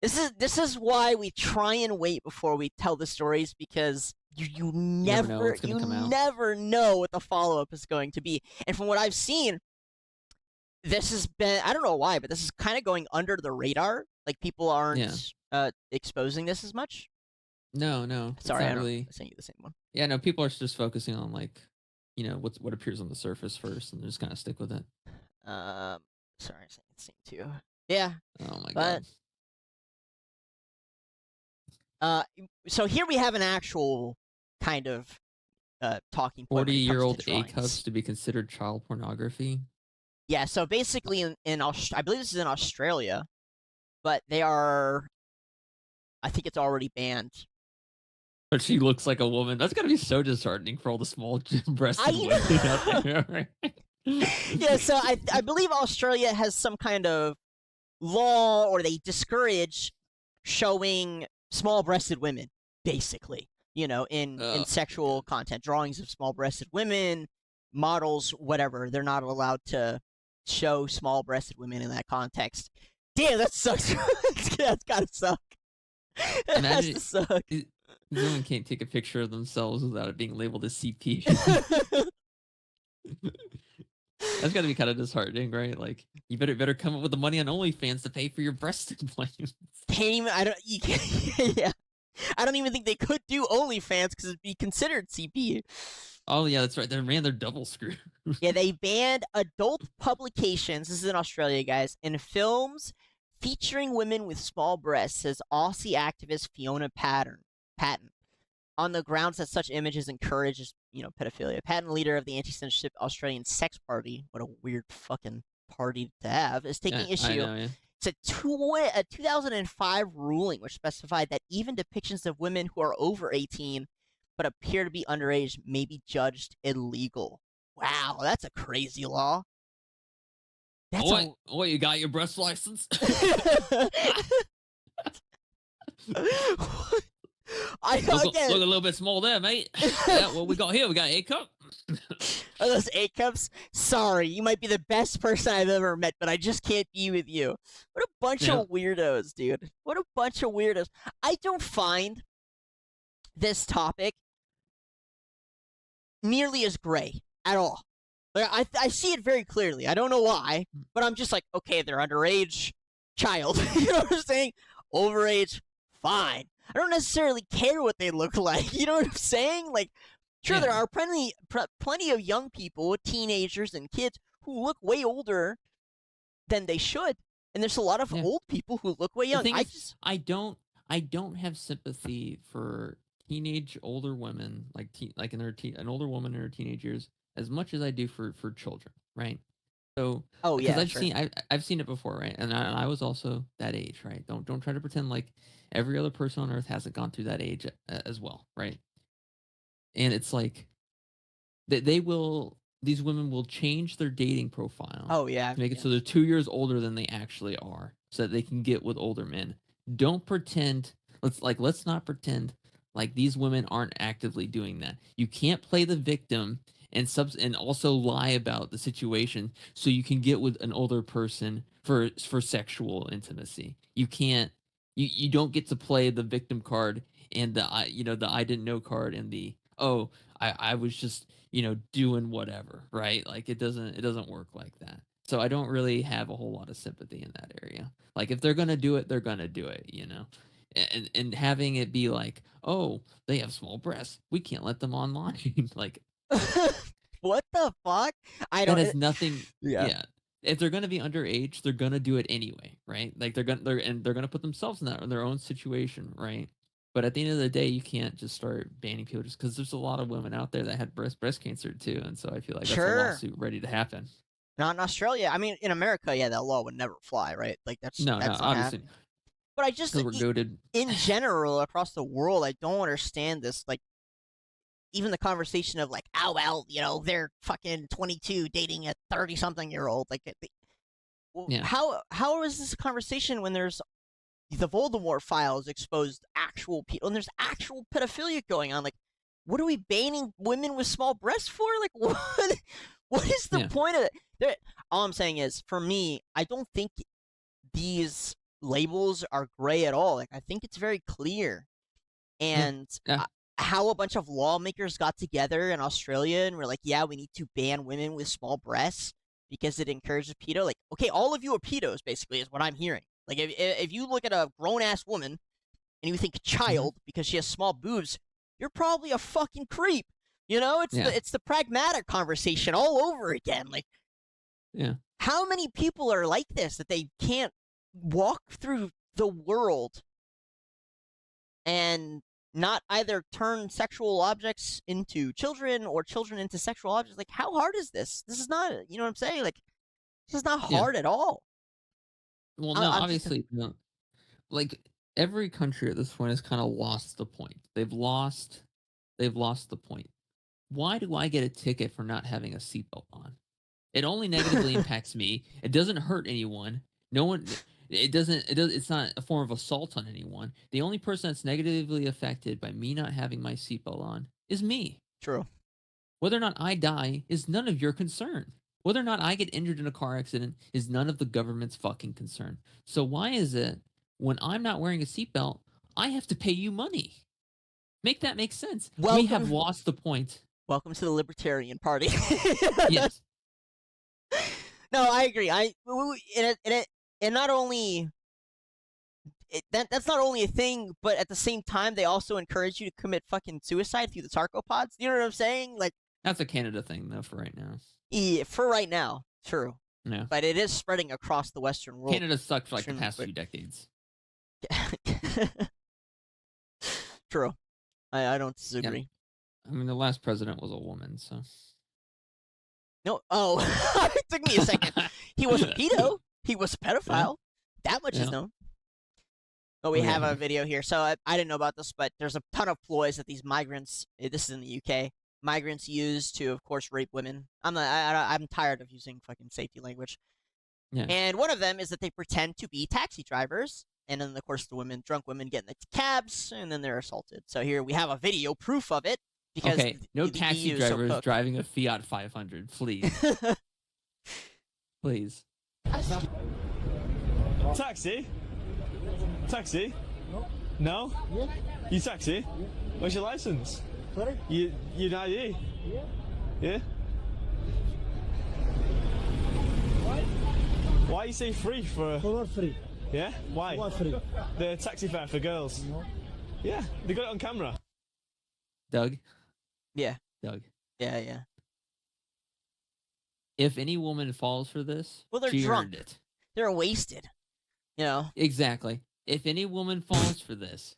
this is why we try and wait before we tell the stories, because you never know what the follow-up is going to be. And from what I've seen, this has been, I don't know why, but this is kind of going under the radar. Like, people aren't exposing this as much. No. Sorry, I sent you the same one. Yeah, no, people are just focusing on, like, what appears on the surface first, and just kind of stick with it. Sorry, I sent the same too. Yeah. Oh my god. So here we have an actual kind of talking point. 40-year-old A-cups to be considered child pornography. Yeah, so basically I believe this is in Australia, but they are, I think it's already banned. But she looks like a woman. That's gotta be so disheartening for all the small breasted women out there. Yeah, so I believe Australia has some kind of law, or they discourage showing small-breasted women, basically, in sexual content, drawings of small-breasted women, models, whatever. They're not allowed to show small-breasted women in that context. Damn, that sucks. That's gotta suck. It has to suck. Women can't take a picture of themselves without it being labeled as CP. That's got to be kind of disheartening, right? Like, you better come up with the money on OnlyFans to pay for your breast implants. Yeah. I don't even think they could do OnlyFans because it'd be considered CP. Oh yeah, that's right. They're double screwed. Yeah, they banned adult publications. This is in Australia, guys, and films featuring women with small breasts, says Aussie activist Fiona Patton, on the grounds that such images encourages, pedophilia. Patton, leader of the anti-censorship Australian Sex Party, what a weird fucking party to have, is taking issue. I know, yeah. It's a 2005 ruling which specified that even depictions of women who are over 18 but appear to be underage may be judged illegal. Wow, that's a crazy law. What, you got your breast license? Look a little bit small there, mate. Yeah, what we got here? We got A-cup. Are those A-cups? Sorry, you might be the best person I've ever met, but I just can't be with you. What a bunch of weirdos, dude. What a bunch of weirdos. I don't find this topic nearly as gray at all. Like, I see it very clearly. I don't know why, but I'm just like, okay, they're underage, child. You know what I'm saying? Overage, fine. I don't necessarily care what they look like. You know what I'm saying? Like, sure, there are plenty of young people, teenagers and kids, who look way older than they should, and there's a lot of old people who look way young. I don't have sympathy for teenage older women, like an older woman in her teenage years, as much as I do for children, right? So, Oh because yeah, sure. I've seen it before, right? And I was also that age, right? Don't try to pretend like every other person on earth hasn't gone through that age as well, right? And it's like they will these women will change their dating profile Oh yeah, to make it so they're yes. 2 years older than they actually are, so that they can get with older men. Don't pretend let's not pretend like these women aren't actively doing that. You can't play the victim and also lie about the situation so you can get with an older person for sexual intimacy. You don't get to play the victim card and the I didn't know card and the oh I was just doing whatever, right? Like it doesn't work like that. So I don't really have a whole lot of sympathy in that area. Like if they're gonna do it, they're gonna do it. And having it be like, oh, they have small breasts, we can't let them online. Like What the fuck? I that don't. has nothing. Yeah. Yeah, if they're gonna be underage, they're gonna do it anyway, right? Like they're gonna put themselves in their own situation, right? But at the end of the day, you can't just start banning people just because there's a lot of women out there that had breast cancer too, and so I feel like that's a Sure. lawsuit ready to happen. Not in Australia. I mean, in America, yeah, that law would never fly, right? Like No, no, that's not obviously happening. But I just, because we're goaded. in general, across the world, I don't understand this. Like, even the conversation of like, oh well, they're fucking 22 dating a 30-something-year-old. Like, Yeah, how is this a conversation when there's the Voldemort files exposed actual people and there's actual pedophilia going on? Like, what are we banning women with small breasts for? Like, what is the yeah, point of it? All I'm saying is, for me, I don't think these labels are gray at all. Like, I think it's very clear. yeah, And yeah, how a bunch of lawmakers got together in Australia and were like, yeah, we need to ban women with small breasts because it encourages pedo. Like, okay, all of you are pedos, basically, is what I'm hearing. Like, if you look at a grown ass woman and you think hmm child because she has small boobs, you're probably a fucking creep. It's yeah, the pragmatic conversation all over again. Like, yeah, how many people are like this that they can't walk through the world and not either turn sexual objects into children or children into sexual objects? Like, how hard is this? This is not, you know what I'm saying? Like, this is not yeah. hard at all. Well, no, I'm just, obviously, no. Like every country at this point has kind of lost the point. They've lost the point. Why do I get a ticket for not having a seatbelt on? It only negatively impacts me. It doesn't hurt anyone. No one. It doesn't. It's not a form of assault on anyone. The only person that's negatively affected by me not having my seatbelt on is me. true. Whether or not I die is none of your concern. Whether or not I get injured in a car accident is none of the government's fucking concern. So why is it when I'm not wearing a seatbelt, I have to pay you money? Make that make sense. We have Welcome, lost the point. welcome to the Libertarian Party. Yes. No, I agree. And not only that's not only a thing, but at the same time, they also encourage you to commit fucking suicide through the sarcopods. You know what I'm saying? Like, That's a Canada thing though for right now. yeah, for right now, true. Yeah. But it is spreading across the Western world Canada sucked for like the extremely past quick. few decades. True. I don't Yeah. disagree. I mean the last president was a woman, so No. Oh, it took me a second. He was a pedo. He was a yeah. pedophile. That much is Yeah. known. But we Oh yeah, have a here. video here. So I didn't know about this, but there's a ton of ploys that these migrants. This is in the UK. Migrants use to, of course, rape women. I'm tired of using fucking safety language. Yeah. And one of them is that they pretend to be taxi drivers, and then of course drunk women, get in the cabs, and then they're assaulted. So here we have a video proof of it because Okay, no the taxi EU is so drivers cooked. driving a Fiat 500, please. Please. Taxi? Taxi? No? Yeah. You taxi? Yeah. Where's your license? Sorry? You ID? Yeah. Yeah? Why you say free for... For what free? Yeah? Why? What free? The taxi fare for girls. No. Yeah, they got it on camera. Doug, Yeah, Doug. yeah. If any woman falls for this, Well, they're she drunk. earned it. They're wasted. You know. Exactly. If any woman falls for this,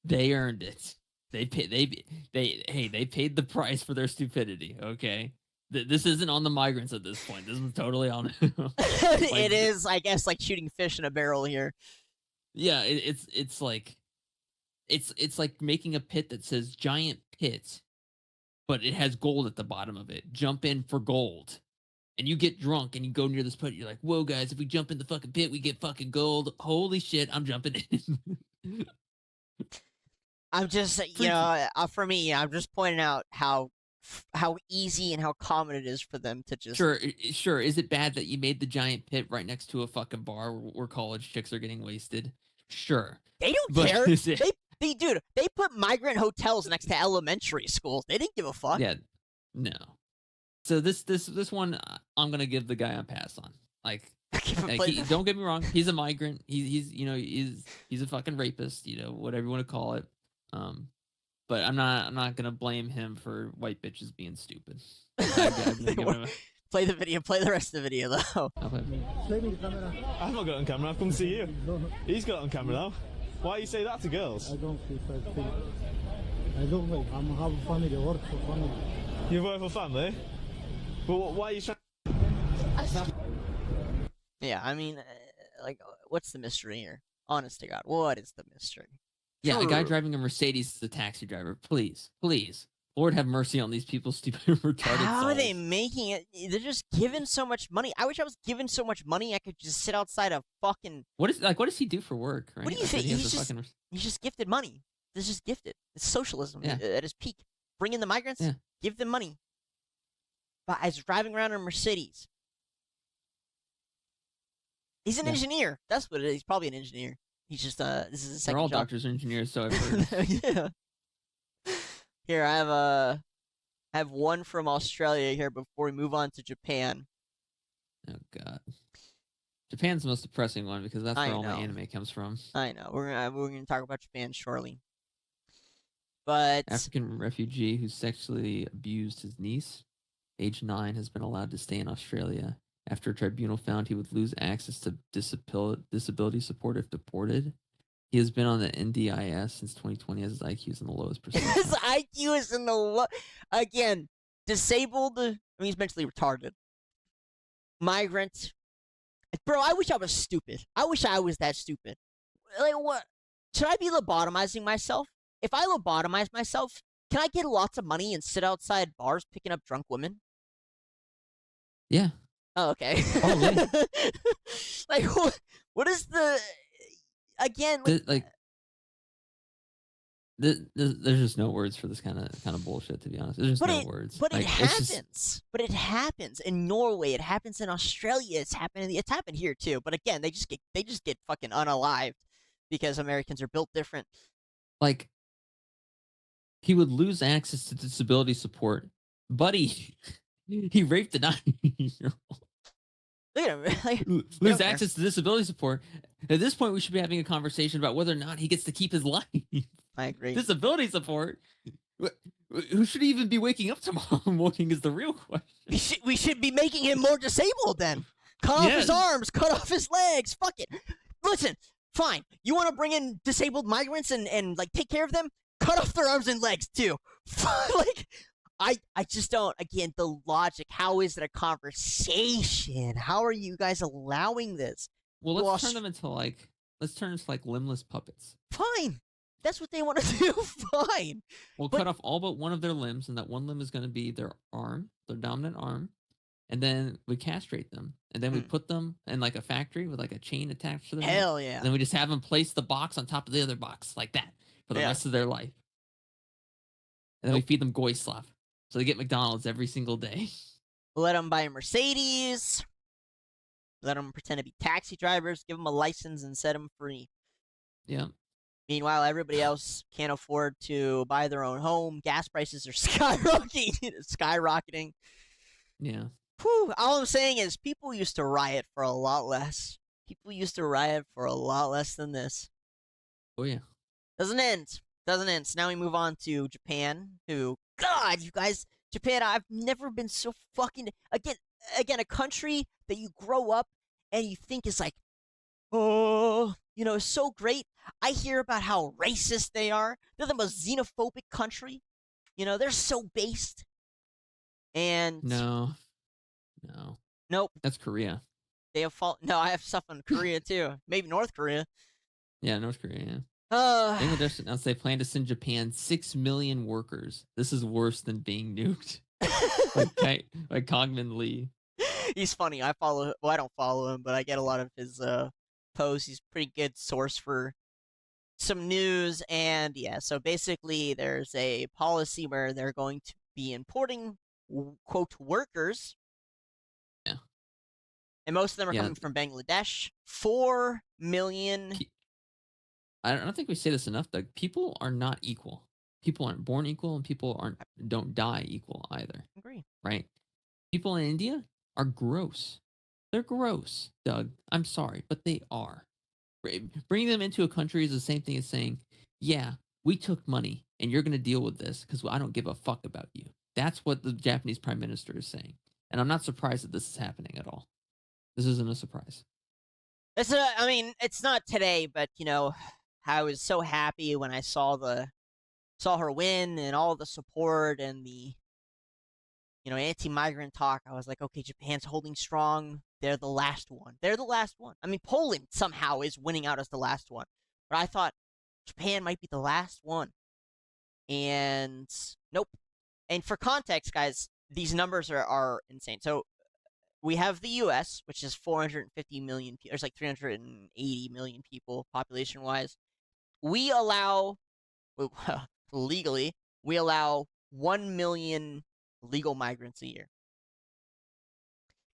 they earned it. They paid the price for their stupidity, okay? This isn't on the migrants at this point. This is totally on. It is, I guess, like shooting fish in a barrel here. Yeah, it's like making a pit that says giant pit, but it has gold at the bottom of it. Jump in for gold. And you get drunk and you go near this pit. You're like, whoa, guys, if we jump in the fucking pit, we get fucking gold. Holy shit, I'm jumping in. I'm just, for me, I'm just pointing out how easy and how common it is for them to just... Sure. Is it bad that you made the giant pit right next to a fucking bar where college chicks are getting wasted? Sure. They don't care. Dude, they put migrant hotels next to elementary schools. They didn't give a fuck. Yeah, no. So this one, I'm gonna give the guy a pass on. Like don't get me wrong, he's a migrant. He's a fucking rapist. Whatever you want to call it. But I'm not gonna blame him for white bitches being stupid. Play the video. Play the rest of the video though. I've not got it on camera. I've come to see you. He's got it on camera though. Why you say that to girls? I don't think. I don't know. I'm having family. Work for family. You work for family? But why are you trying? Yeah, I mean, what's the mystery here? Honest to God, what is the mystery? Yeah, a guy driving a Mercedes is a taxi driver. Please, Lord have mercy on these people, stupid retarded. How are they souls. making it? They're just giving so much money. I wish I was given so much money I could just sit outside a fucking... What does he do for work? Right? What do you think? He's just gifted money. This is just gifted. It's socialism at its peak. Bring in the migrants, give them money. But as driving around in a Mercedes. He's an engineer. That's what it is. He's probably an engineer. He's just this is his second They're all job. doctors and engineers, so I've heard. Yeah. Here, I have one from Australia here before we move on to Japan. Oh God. Japan's the most depressing one because that's where all my anime comes from. I know. We're gonna talk about Japan shortly. But African refugee who sexually abused his niece, age 9, has been allowed to stay in Australia after a tribunal found he would lose access to disability support if deported. He has been on the NDIS since 2020 as his IQ is in the lowest percentile. His IQ is in the again, disabled. I mean, he's mentally retarded. Migrant. Bro, I wish I was stupid. I wish I was that stupid. Like, what? Should I be lobotomizing myself? If I lobotomize myself, can I get lots of money and sit outside bars picking up drunk women? Yeah. Oh, okay. Like, what is the... Again, there's just no words for this kind of bullshit. To be honest, there's just no words. But it happens. But it happens in Norway. It happens in Australia. It's happened here too. But again, they just get fucking unalived because Americans are built different. Like, he would lose access to disability support, buddy. He raped a 9-year-old. Look at him. Like, lose access to disability support. At this point, we should be having a conversation about whether or not he gets to keep his life. I agree. Disability support? Who should he even be waking up tomorrow morning is the real question. We should be making him more disabled then. Cut off his arms, cut off his legs. Fuck it. Listen, fine. You want to bring in disabled migrants and like take care of them? Cut off their arms and legs too. Like, I just don't, again, the logic. How is it a conversation? How are you guys allowing this? Well, let's turn them into like limbless puppets. Fine. That's what they want to do. Fine. We'll cut off all but one of their limbs, and that one limb is going to be their arm, their dominant arm. And then we castrate them. And then we put them in like a factory with like a chain attached to them. Hell yeah. And then we just have them place the box on top of the other box like that for the rest of their life. And then we feed them Goyslav. So they get McDonald's every single day. Let them buy a Mercedes. Let them pretend to be taxi drivers. Give them a license and set them free. Yeah. Meanwhile, everybody else can't afford to buy their own home. Gas prices are skyrocketing. Yeah. Whew, all I'm saying is people used to riot for a lot less. People used to riot for a lot less than this. Oh, yeah. Doesn't end. So now we move on to Japan, who, God, you guys, Japan, I've never been so fucking... Again, a country that you grow up and you think is like, oh, so great. I hear about how racist they are. They're the most xenophobic country. They're so based. And No. nope, That's Korea. they have No, I have stuff on Korea too. Maybe North Korea. Yeah, North Korea. Yeah. Uh, Bangladesh announced they plan to send Japan 6 million workers. This is worse than being nuked. Like Cogman Lee. he's funny. I don't follow him, but I get a lot of his posts. He's a pretty good source for some news. And yeah, so basically there's a policy where they're going to be importing quote workers, Yeah. and most of them are Yeah. coming from Bangladesh. 4 million. I don't think we say this enough, Doug. People are not equal. People aren't born equal, and people don't die equal either. Agree. Right? People in India are gross. They're gross, Doug. I'm sorry, but they are. Bringing them into a country is the same thing as saying, yeah, we took money, and you're going to deal with this because I don't give a fuck about you. That's what the Japanese prime minister is saying. And I'm not surprised that this is happening at all. This isn't a surprise. I mean, it's not today, but I was so happy when I saw her win and all the support and the anti-migrant talk. I was like, okay, Japan's holding strong. They're the last one. I mean, Poland somehow is winning out as the last one, but I thought Japan might be the last one, and nope. And for context, guys, these numbers are insane. So we have the U.S., which is 450 million. There's like 380 million people population-wise. We allow, legally, 1 million legal migrants a year.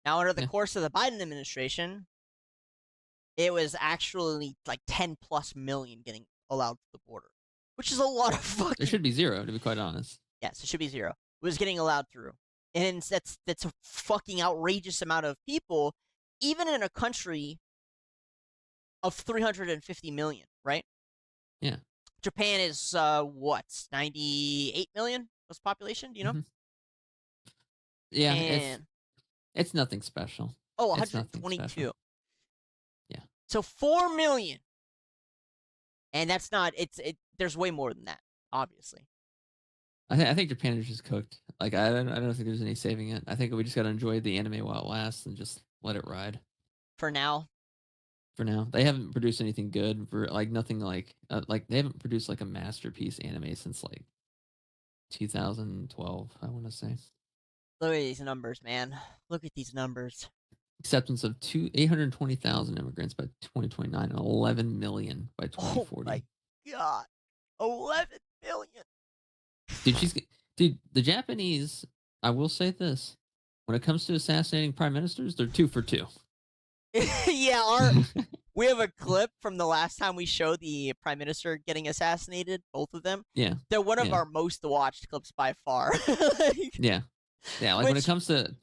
Now, under the course of the Biden administration, it was actually like 10 plus million getting allowed to the border, which is a lot of fucking. There should be 0, to be quite honest. Yes, it should be 0. It was getting allowed through. And that's a fucking outrageous amount of people, even in a country of 350 million, right? Yeah. Japan is, 98 million was population, do you know? Mm-hmm. Yeah, and it's nothing special. Oh, It's 122. Yeah. So 4 million. And that's not, there's way more than that, obviously. I think Japan is just cooked. Like, I don't think there's any saving it. I think we just got to enjoy the anime while it lasts and just let it ride. For now. They haven't produced anything good for nothing like they haven't produced like a masterpiece anime since like 2012, I want to say. Look at these numbers, man. Look at these numbers. Acceptance of 820,000 immigrants by 2029 and 11 million by 2040. Oh my god. 11 million. Dude, the Japanese, I will say this. When it comes to assassinating prime ministers, they're 2 for 2. Yeah, we have a clip from the last time we showed the prime minister getting assassinated, both of them. Yeah. They're one of our most watched clips by far. Yeah. Yeah, like when it comes to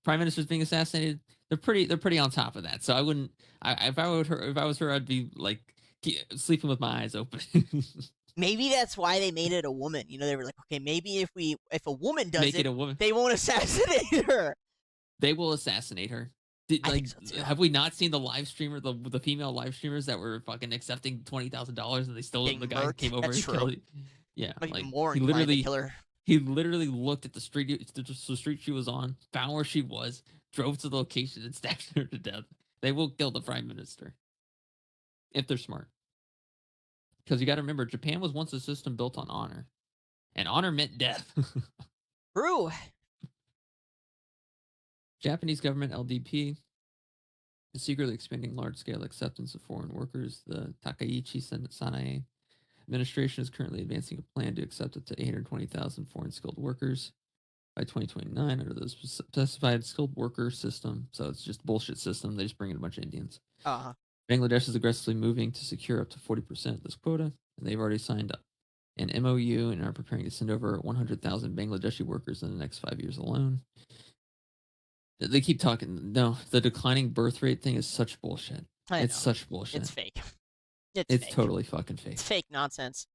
prime ministers being assassinated, they're pretty on top of that. So I wouldn't if I was her, I'd be like sleeping with my eyes open. Maybe that's why they made it a woman. They were like, okay, maybe if a woman does it a woman, they won't assassinate her. They will assassinate her. I think so too. Have we not seen the live streamer, the female live streamers that were fucking accepting $20,000 and they still the guy came over and killed? Yeah, like more he literally killer. He literally looked at the street she was on, found where she was, drove to the location, and stabbed her to death. They will kill the prime minister if they're smart. Because you got to remember, Japan was once a system built on honor, and honor meant death. True. Japanese government LDP is secretly expanding large-scale acceptance of foreign workers. The Takaichi Sanae administration is currently advancing a plan to accept up to 820,000 foreign skilled workers by 2029 under the specified skilled worker system. So it's just a bullshit system. They just bring in a bunch of Indians. Uh-huh. Bangladesh is aggressively moving to secure up to 40% of this quota, and they've already signed up an MOU and are preparing to send over 100,000 Bangladeshi workers in the next 5 years alone. They keep talking. No, the declining birth rate thing is such bullshit. It's such bullshit. It's fake. It's fake. totally fucking fake. It's fake nonsense.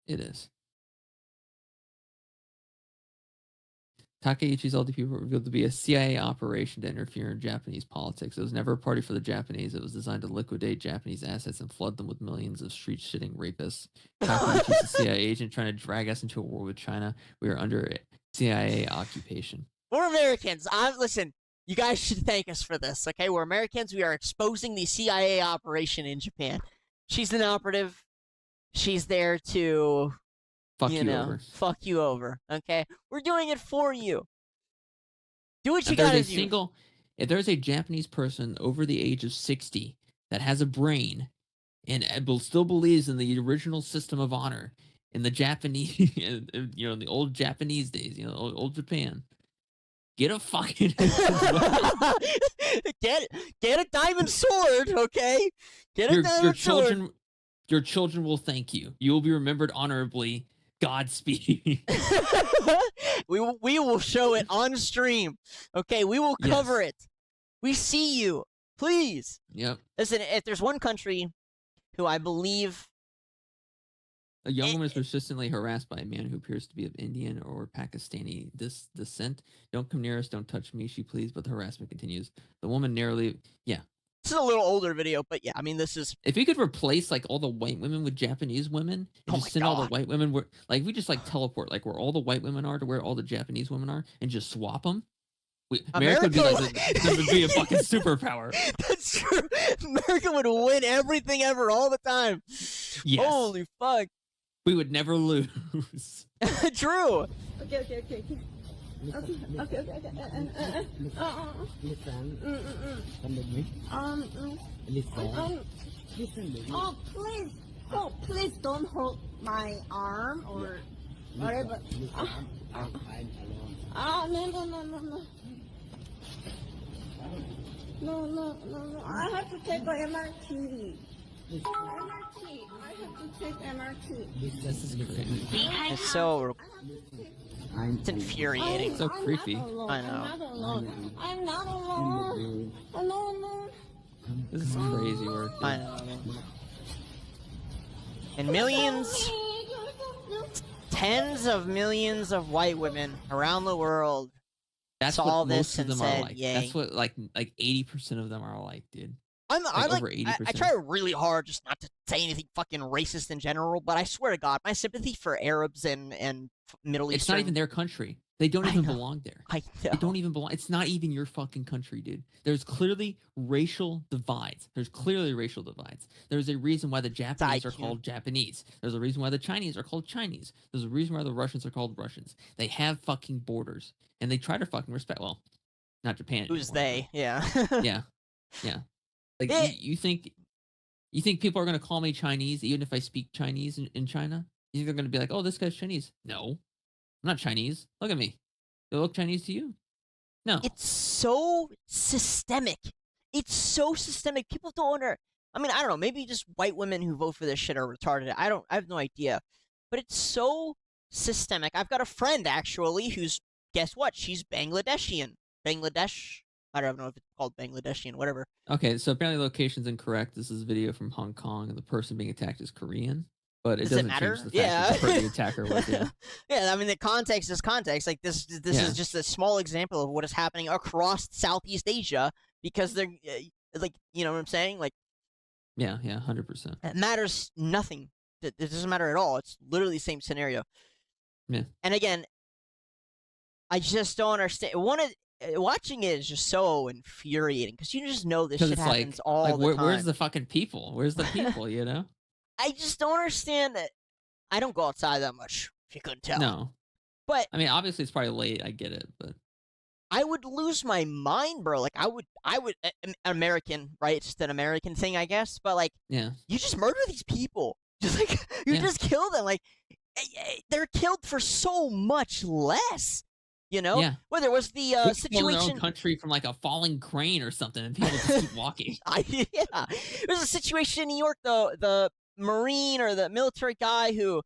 It is. Takaichi's LDP revealed to be a CIA operation to interfere in Japanese politics. It was never a party for the Japanese. It was designed to liquidate Japanese assets and flood them with millions of street-shitting rapists. Takaichi's a CIA agent trying to drag us into a war with China. We are under CIA occupation. We're Americans. Listen, you guys should thank us for this, okay? We're Americans. We are exposing the CIA operation in Japan. She's an operative. She's there to, Fuck you over. fuck you over, okay? We're doing it for you. Do what you If there's gotta a do. single, if there's a Japanese person over the age of 60 that has a brain and still believes in the original system of honor in the Japanese, in the old Japanese days, old Japan, get a fucking get a diamond sword, okay? Get a diamond sword. Your children will thank you. You will be remembered honorably. Godspeed. we will show it on stream. Okay, we will cover it. We see you. Please. Yep. Listen, if there's one country who I believe a young woman is persistently harassed by a man who appears to be of Indian or Pakistani descent. Don't come near us. Don't touch me, she pleads, but the harassment continues. The woman narrowly, this is a little older video, but yeah, I mean, this is. If you could replace like all the white women with Japanese women, and just send all the white women where, like, we just like teleport like where all the white women are to where all the Japanese women are, and just swap them. America would be like this would be a fucking superpower. That's true. America would win everything ever, all the time. Yes. Holy fuck. We would never lose. True. Okay. Listen. Oh, please don't hold my arm or whatever. I'm alone. No. I have to take the MRT. I have to take MRT. This is crazy. It's so. It's infuriating. So creepy. I know. I'm not alone. No. This is crazy work. I know. And millions, tens of millions of white women around the world That's saw what this most of and them said, are like. "Yay." That's what like 80% of them are like, dude. I'm like, over 80%. I try really hard just not to say anything fucking racist in general, but I swear to God, my sympathy for Arabs and Middle Eastern. It's not even their country. They don't even belong there. I know. They don't even belong. It's not even your fucking country, dude. There's clearly racial divides. There's a reason why the Japanese are called Japanese. There's a reason why the Chinese are called Chinese. There's a reason why the Russians are called Russians. They have fucking borders, and they try to fucking respect. Well, not Japan. Who's anymore, they? Yeah. yeah. Like you think people are gonna call me Chinese even if I speak Chinese in China? You think they're gonna be like, "Oh, this guy's Chinese"? No, I'm not Chinese. Look at me. Do I look Chinese to you? No. It's so systemic. People don't I mean, I don't know. Maybe just white women who vote for this shit are retarded. I have no idea. But it's so systemic. I've got a friend actually who's, guess what? She's Bangladeshian. Bangladesh. I don't know if it's called Bangladeshian, whatever. Okay, so apparently location's incorrect. This is a video from Hong Kong, and the person being attacked is Korean. But it doesn't matter? change the fact that the attacker was, Yeah, I mean, the context is context. Like, this is just a small example of what is happening across Southeast Asia because they're, like, you know what I'm saying? Like, Yeah, 100%. it matters nothing. It doesn't matter at all. It's literally the same scenario. Yeah. And again, I just don't understand. Watching it is just so infuriating because you just know this shit happens all the time. Where's the fucking people? Where's the people, you know? I just don't understand that. I don't go outside that much, if you couldn't tell. No. But I mean, obviously it's probably late. I get it, but I would lose my mind, bro. Like, I would, American, right? It's just an American thing, I guess. But, like, yeah. you just murder these people. Just, like, you just kill them. Like, they're killed for so much less. You know? Yeah. Whether it was the situation. In their own country from like a falling crane or something, and people just keep walking. Yeah. There's a situation in New York, the Marine or the military guy who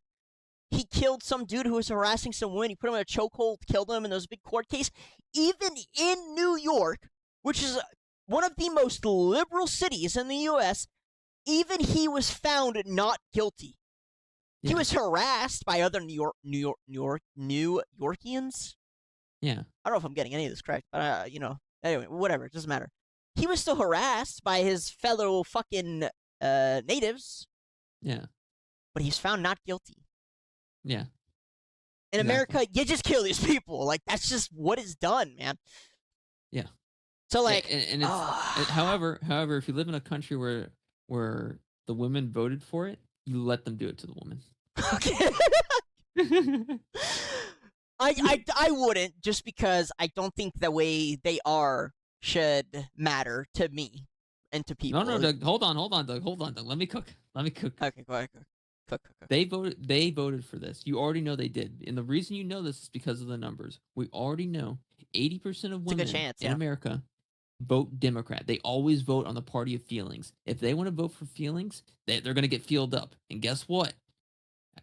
he killed some dude who was harassing some woman. He put him in a chokehold, killed him, and there was a big court case. Even in New York, which is one of the most liberal cities in the U.S., even he was found not guilty. Yeah. He was harassed by other New Yorkians. Yeah. I don't know if I'm getting any of this correct, but, anyway, whatever. It doesn't matter. He was still harassed by his fellow fucking natives. Yeah. But he's found not guilty. Yeah. In America, you just kill these people. Like, that's just what is done, man. Yeah. So, like, and it's however, if you live in a country where the women voted for it, you let them do it to the woman. Okay. I wouldn't, just because I don't think the way they are should matter to me and to people. No, Doug. Hold on, Doug. Let me cook. Okay, go ahead. Cook. They voted for this. You already know they did. And the reason you know this is because of the numbers. We already know 80% of women in America vote Democrat. They always vote on the party of feelings. If they want to vote for feelings, they're going to get fueled up. And guess what?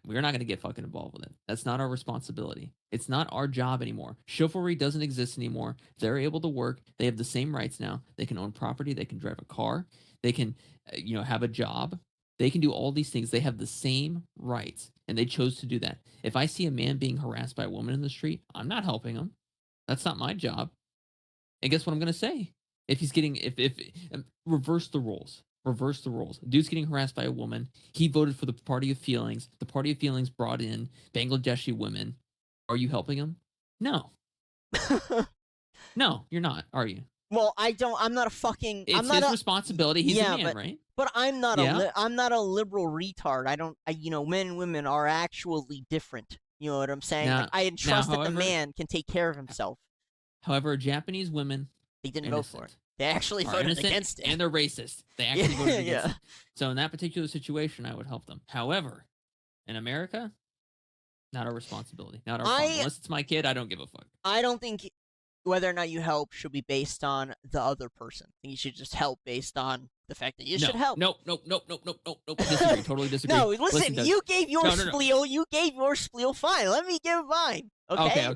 We're not going to get fucking involved with it. That's not our responsibility. It's not our job anymore. Chivalry doesn't exist anymore. They're able to work. They have the same rights now. They can own property. They can drive a car. They can, have a job. They can do all these things. They have the same rights, and they chose to do that. If I see a man being harassed by a woman in the street, I'm not helping him. That's not my job. And guess what I'm going to say? If he's getting, reverse the roles. Dude's getting harassed by a woman. He voted for the party of feelings. The party of feelings brought in Bangladeshi women. Are you helping him? No. No, you're not, are you? Well, I'm not a fucking. It's his responsibility. He's a man, right? But I'm not I'm not a liberal retard. Men and women are actually different. You know what I'm saying? Now, like, I entrust that the man can take care of himself. However, Japanese women, they didn't vote for it. They actually voted against it. And they're racist. They actually voted against it. So in that particular situation, I would help them. However, in America, not our responsibility. Not our fault. Unless it's my kid, I don't give a fuck. I don't think whether or not you help should be based on the other person. I think you should just help based on the fact that you should help. Nope. Disagree. Totally disagree. No, listen, you gave your spiel. You gave your spiel. Fine. Let me give mine. Okay.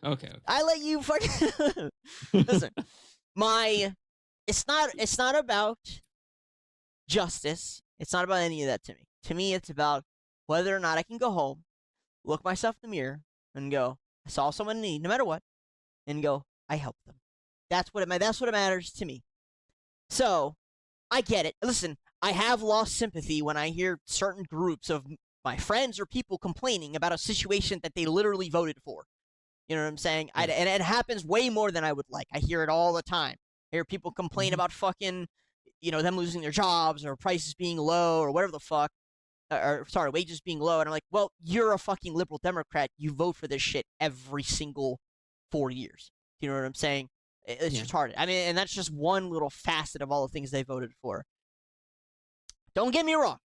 Okay. I let you fucking listen. It's not about justice. It's not about any of that to me. To me, it's about whether or not I can go home, look myself in the mirror, and go, I saw someone in need, no matter what, and go, I helped them. That's what it matters to me. So, I get it. Listen, I have lost sympathy when I hear certain groups of my friends or people complaining about a situation that they literally voted for. You know what I'm saying? And it happens way more than I would like. I hear it all the time. I hear people complain about fucking, them losing their jobs or prices being low or whatever the fuck. Wages being low. And I'm like, well, you're a fucking liberal Democrat. You vote for this shit every single 4 years. You know what I'm saying? It's retarded. I mean, and that's just one little facet of all the things they voted for. Don't get me wrong.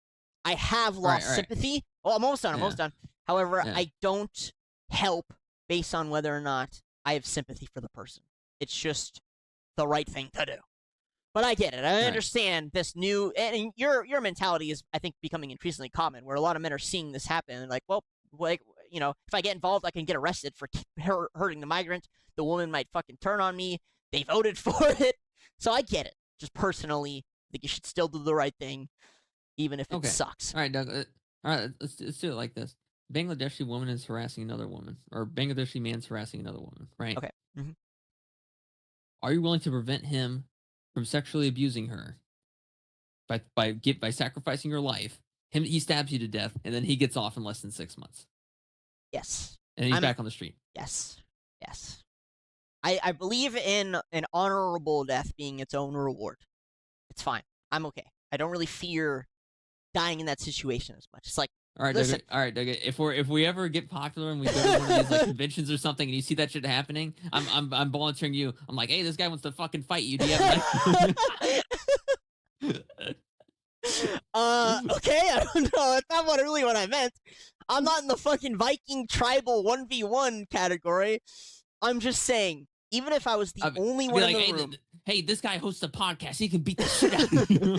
I have lost sympathy. Oh, I'm almost done. However, I don't help based on whether or not I have sympathy for the person. It's just the right thing to do. But I get it. I understand this new, and your mentality is, I think, becoming increasingly common, where a lot of men are seeing this happen and like, well, if I get involved, I can get arrested for hurting the migrant. The woman might fucking turn on me. They voted for it. So I get it. Just personally, I think you should still do the right thing, even if it sucks. All right, Doug. All right, let's do it like this. Bangladeshi woman is harassing another woman, or Bangladeshi man's harassing another woman, right? Okay. Mm-hmm. Are you willing to prevent him from sexually abusing her by sacrificing your life? He stabs you to death, and then he gets off in less than 6 months. Yes. And he's back on the street. Yes. I believe in an honorable death being its own reward. It's fine. I'm okay. I don't really fear dying in that situation as much. It's like, all right, listen. Doug. If we ever get popular and we go to one of these conventions or something, and you see that shit happening, I'm volunteering you. I'm like, hey, this guy wants to fucking fight you. Do you have okay, I don't know. That's not really what I meant. I'm not in the fucking Viking tribal 1v1 category. I'm just saying, even if I was the only one in the room. Hey, this guy hosts a podcast. He can beat the shit out of you.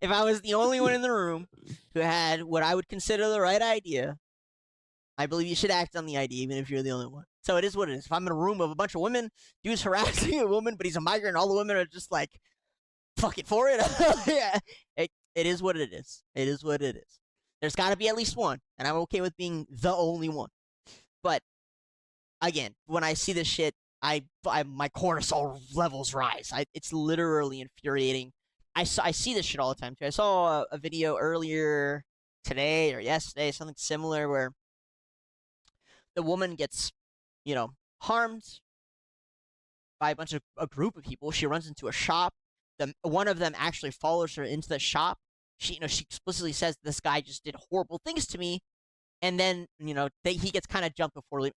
If I was the only one in the room who had what I would consider the right idea, I believe you should act on the idea, even if you're the only one. So it is what it is. If I'm in a room of a bunch of women, dude's harassing a woman, but he's a migrant, all the women are just like, fuck it for it. Yeah, it is what it is. It is what it is. There's got to be at least one, and I'm okay with being the only one. But again, when I see this shit, my cortisol levels rise. It's literally infuriating. I see this shit all the time too. I saw a video earlier today or yesterday, something similar, where the woman gets, harmed by a group of people. She runs into a shop. One of them actually follows her into the shop. She explicitly says this guy just did horrible things to me, and then he gets kind of jumped before leaving.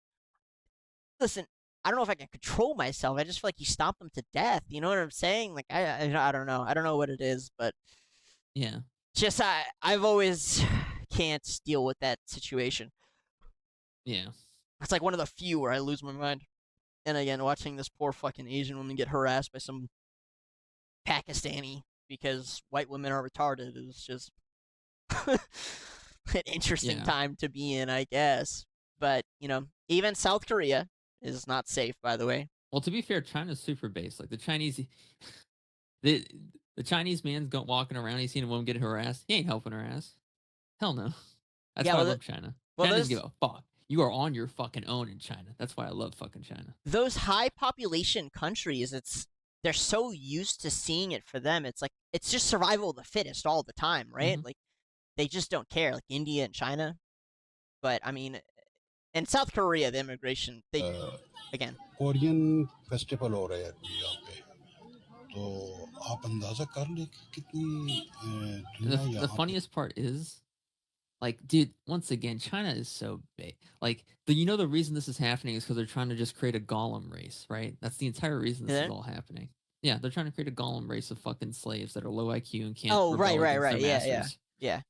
Listen, I don't know if I can control myself. I just feel like he stomped them to death. You know what I'm saying? Like I don't know. I don't know what it is, but yeah. just I've always can't deal with that situation. Yeah. It's like one of the few where I lose my mind. And again, watching this poor fucking Asian woman get harassed by some Pakistani because white women are retarded is just an interesting time to be in, I guess. But, even South Korea is not safe, by the way. Well, to be fair, China's super base. Like the Chinese, the Chinese man's walking around. He's seen a woman get harassed. He ain't helping her ass. Hell no. That's why I love China. China doesn't give a fuck. You are on your fucking own in China. That's why I love fucking China. Those high population countries, they're so used to seeing it for them. It's like it's just survival of the fittest all the time, right? Mm-hmm. Like they just don't care. Like India and China. But I mean, in South Korea, the immigration, again. Korean festival हो रहा है यहाँ पे, तो आप अंदाजा कर ले कि कितनी दुनिया the funniest part is, like, dude, once again, China is so big. Like, the reason this is happening is because they're trying to just create a golem race, right? That's the entire reason this is all happening. Yeah, they're trying to create a golem race of fucking slaves that are low IQ and can't. Oh, right. Yeah.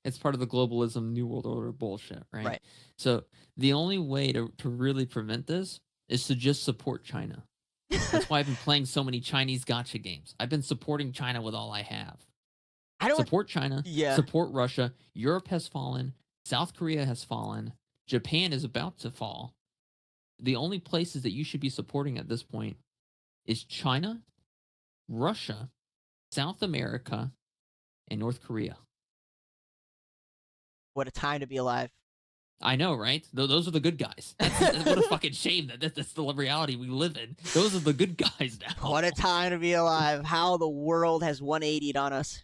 It's part of the globalism, New World Order bullshit, right? Right. So the only way to really prevent this is to just support China. That's why I've been playing so many Chinese gotcha games. I've been supporting China with all I have. Support China, support Russia. Europe has fallen. South Korea has fallen. Japan is about to fall. The only places that you should be supporting at this point is China, Russia, South America, and North Korea. What a time to be alive. I know, right? Those are the good guys. What a fucking shame that's the reality we live in. Those are the good guys now. What a time to be alive. How the world has 180'd on us.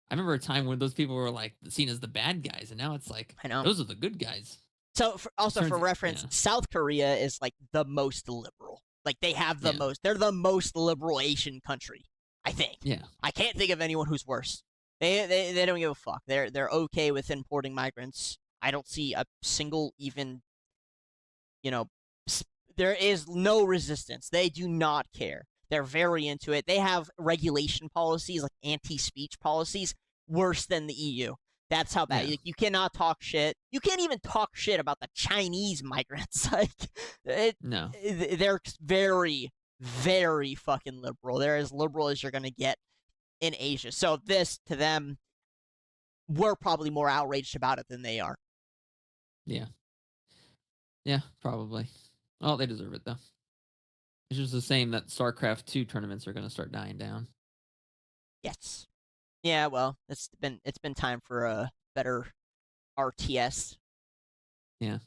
I remember a time when those people were like seen as the bad guys, and now it's like, I know, those are the good guys. So, for reference, South Korea is like the most liberal. Like they have the most. They're the most liberal Asian country, I think. Yeah. I can't think of anyone who's worse. They don't give a fuck. They're okay with importing migrants. I don't see a single even. There is no resistance. They do not care. They're very into it. They have regulation policies, like anti-speech policies, worse than the EU. That's how bad. You cannot talk shit. You can't even talk shit about the Chinese migrants. No. They're very, very fucking liberal. They're as liberal as you're going to get in Asia. So this, to them, we're probably more outraged about it than they are. Yeah. Yeah, probably. Well, they deserve it, though. It's just the same that StarCraft 2 tournaments are going to start dying down. Yes. Yeah, well, it's been time for a better RTS. Yeah.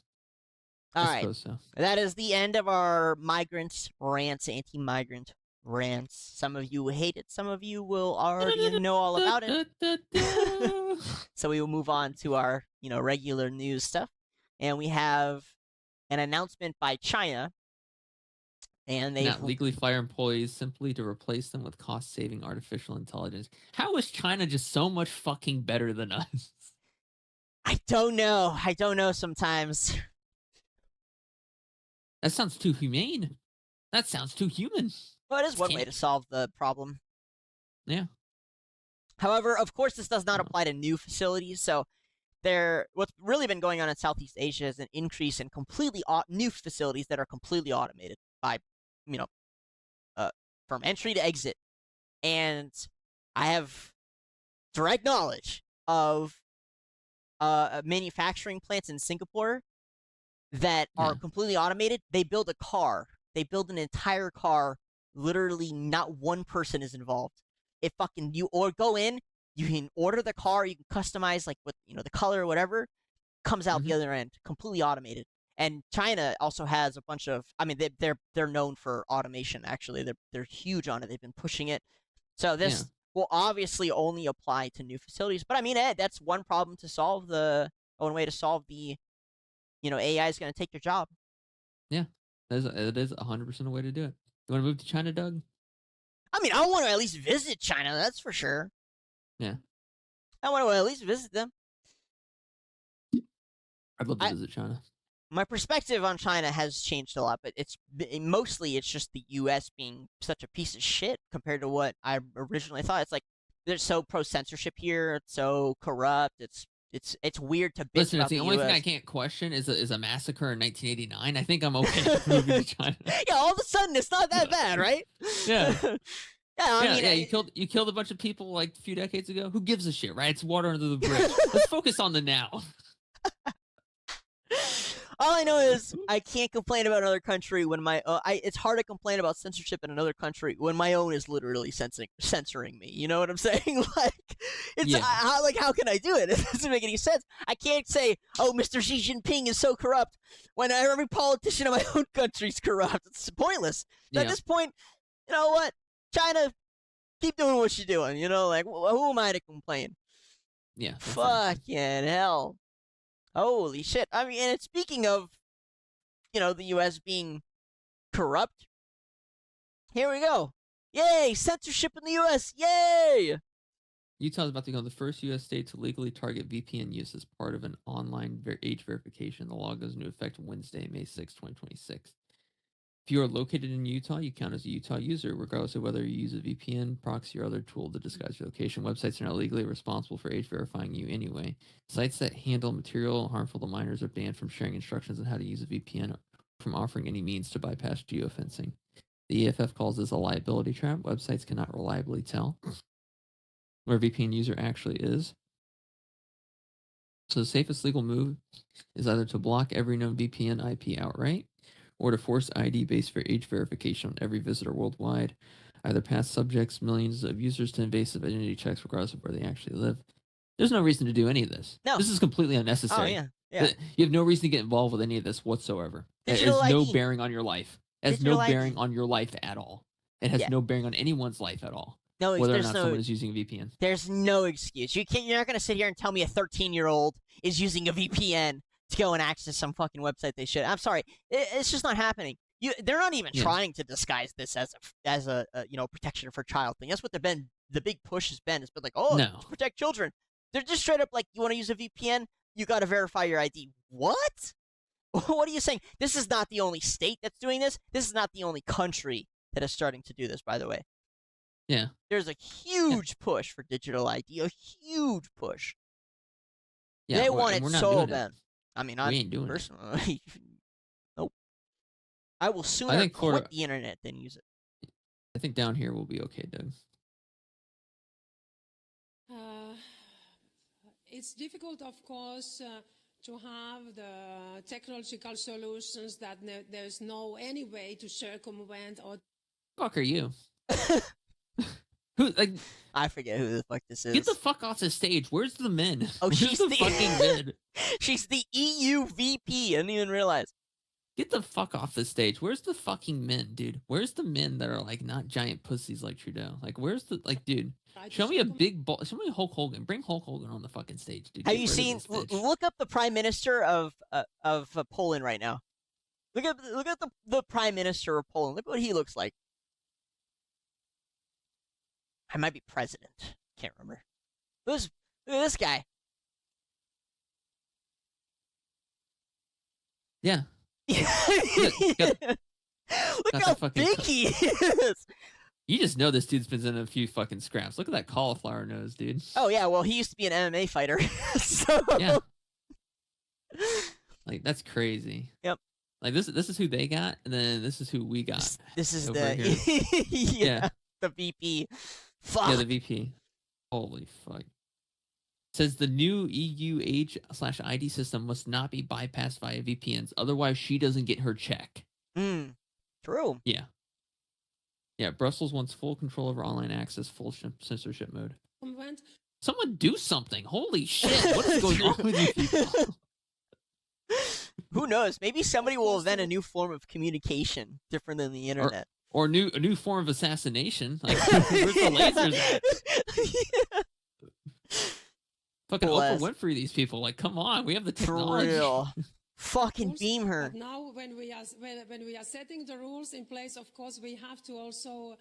All I right. suppose so. That is the end of our migrant rants, anti-migrant rants. Some of you hate it. Some of you will already know all about it. So we will move on to our, regular news stuff. And we have an announcement by China. And they not legally fire employees simply to replace them with cost-saving artificial intelligence. How is China just so much fucking better than us? I don't know. I don't know sometimes. That sounds too humane. That sounds too human. Well, it is one way to solve the problem. Yeah. However, of course, this does not apply to new facilities. So what's really been going on in Southeast Asia is an increase in completely new facilities that are completely automated by from entry to exit. And I have direct knowledge of manufacturing plants in Singapore that are completely automated. They build a car. They build an entire car. Literally not one person is involved. You go in, you can order the car, you can customize like what the color or whatever, comes out the other end, completely automated. And China also has a bunch of, they're known for automation, actually. They're huge on it. They've been pushing it. So this will obviously only apply to new facilities. But Ed, that's one problem to solve one way to solve the AI is going to take your job. Yeah, it is 100% a way to do it. You want to move to China, Doug? I mean, I want to at least visit China. That's for sure. Yeah, I want to at least visit them. I'd love to visit China. My perspective on China has changed a lot, but it's just the U.S. being such a piece of shit compared to what I originally thought. It's like they're so pro censorship here. It's so corrupt. It's weird to bitch Listen, about if the the only thing US. I can't question is a massacre in 1989, I think I'm okay with moving to China. Yeah, all of a sudden it's not that bad, right? Yeah. I mean, you killed a bunch of people like a few decades ago. Who gives a shit, right? It's water under the bridge. Let's focus on the now. all I know is I can't complain about another country when it's hard to complain about censorship in another country when my own is literally censoring me. You know what I'm saying? Like, it's how can I do it? It doesn't make any sense. I can't say, oh, Mr. Xi Jinping is so corrupt when every politician in my own country is corrupt. It's pointless. So at this point, you know what? China, keep doing what you're doing. Like, who am I to complain? Yeah. Fucking hell. Holy shit. I mean, and speaking of, the U.S. being corrupt, here we go. Yay! Censorship in the U.S. Yay! Utah is about to become the first U.S. state to legally target VPN use as part of an online age verification. The law goes into effect Wednesday, May 6, 2026. If you are located in Utah, you count as a Utah user, regardless of whether you use a VPN, proxy, or other tool to disguise your location. Websites are not legally responsible for age verifying you anyway. Sites that handle material harmful to minors are banned from sharing instructions on how to use a VPN or from offering any means to bypass geofencing. The EFF calls this a liability trap. Websites cannot reliably tell where a VPN user actually is. So the safest legal move is either to block every known VPN IP outright, or to force ID-based for age verification on every visitor worldwide. Either path subjects millions of users to invasive identity checks regardless of where they actually live. There's no reason to do any of this. No. This is completely unnecessary. Oh, yeah. You have no reason to get involved with any of this whatsoever. Digital it has no ID. bearing on your life. It has Digital no ID. bearing on your life at all. It has no bearing on anyone's life at all. No, whether or not someone is using a VPN. There's no excuse. You're not going to sit here and tell me a 13-year-old is using a VPN to go and access some fucking website they should. I'm sorry. It's just not happening. They're not even trying to disguise this as a protection for child thing. That's what the big push has been. It's been like, to protect children. They're just straight up like, you want to use a VPN? You got to verify your ID. What? What are you saying? This is not the only state that's doing this. This is not the only country that is starting to do this, by the way. Yeah. There's a huge push for digital ID, a huge push. Yeah, they want it so bad. I mean, I ain't doing personally, nope. I will sooner quit the internet than use it. I think down here will be okay, Doug. It's difficult, of course, to have the technological solutions that there's no any way to circumvent or. Fuck are you? Who I forget who the fuck this is. Get the fuck off the stage. Where's the men? Oh, she's the fucking men. She's the EU VP. I didn't even realize. Get the fuck off the stage. Where's the fucking men, dude? Where's the men that are like not giant pussies like Trudeau? Like, where's the dude? Show me a big ball. Show me Hulk Hogan. Bring Hulk Hogan on the fucking stage, dude. Have you seen? Look up the Prime Minister of Poland right now. Look at the Prime Minister of Poland. Look what he looks like. I might be president. Can't remember. Look at this guy. Yeah. Look how big he is. You just know this dude's been in a few fucking scraps. Look at that cauliflower nose, dude. Oh yeah, well he used to be an MMA fighter. So yeah. Like that's crazy. Yep. Like this is who they got, and then this is who we got. This is the yeah, the VP. Fuck. Yeah, the VP. Holy fuck. Says the new EU age/ID system must not be bypassed via VPNs, otherwise she doesn't get her check. True. Yeah. Yeah, Brussels wants full control over online access, full censorship mode. Someone do something. Holy shit. What is going on with you people? Who knows? Maybe somebody will invent a new form of communication different than the internet. Or a new form of assassination. Like, where's the lasers at? Yeah. Fucking Oprah Winfrey, these people. Like, come on. We have the technology. For real. fucking rules. beam her. But now, when we are setting the rules in place, of course, we have to also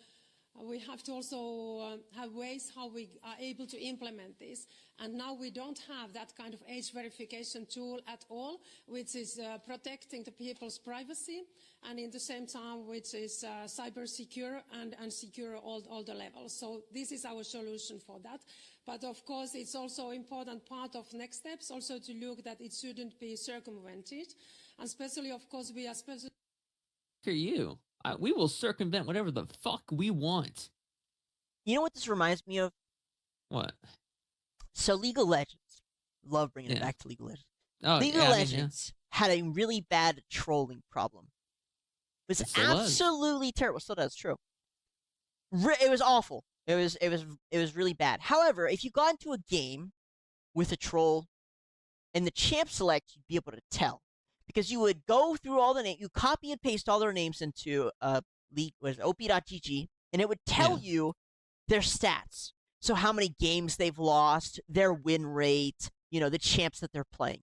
have ways how we are able to implement this. And now we don't have that kind of age verification tool at all, which is protecting the people's privacy, and in the same time, which is cyber secure and secure all the levels. So this is our solution for that. But of course, it's also important part of next steps also to look that it shouldn't be circumvented. And especially, of course, we are special. For you. We will circumvent whatever the fuck we want. You know what this reminds me of? What? So League of Legends. Love bringing it Yeah. back to League of Legends. Oh, League yeah, of I mean, Legends had a really bad trolling problem. It was It still does. absolutely terrible. Still does, true. It was awful. It was really bad. However, if you got into a game with a troll and the champ select, you'd be able to tell. Because you would go through all the names, you copy and paste all their names into op.gg, and it would tell you their stats. So how many games they've lost, their win rate, the champs that they're playing.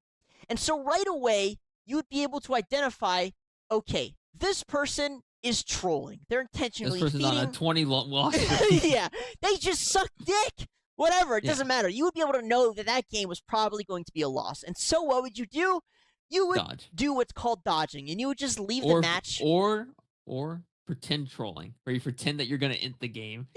And so right away, you would be able to identify, okay, this person is trolling. They're intentionally This person's on a 20 loss. yeah, they just suck dick. Whatever, it doesn't matter. You would be able to know that game was probably going to be a loss. And so what would you do? You would do what's called dodging, and you would just leave the match. Or pretend trolling, where you pretend that you're going to end the game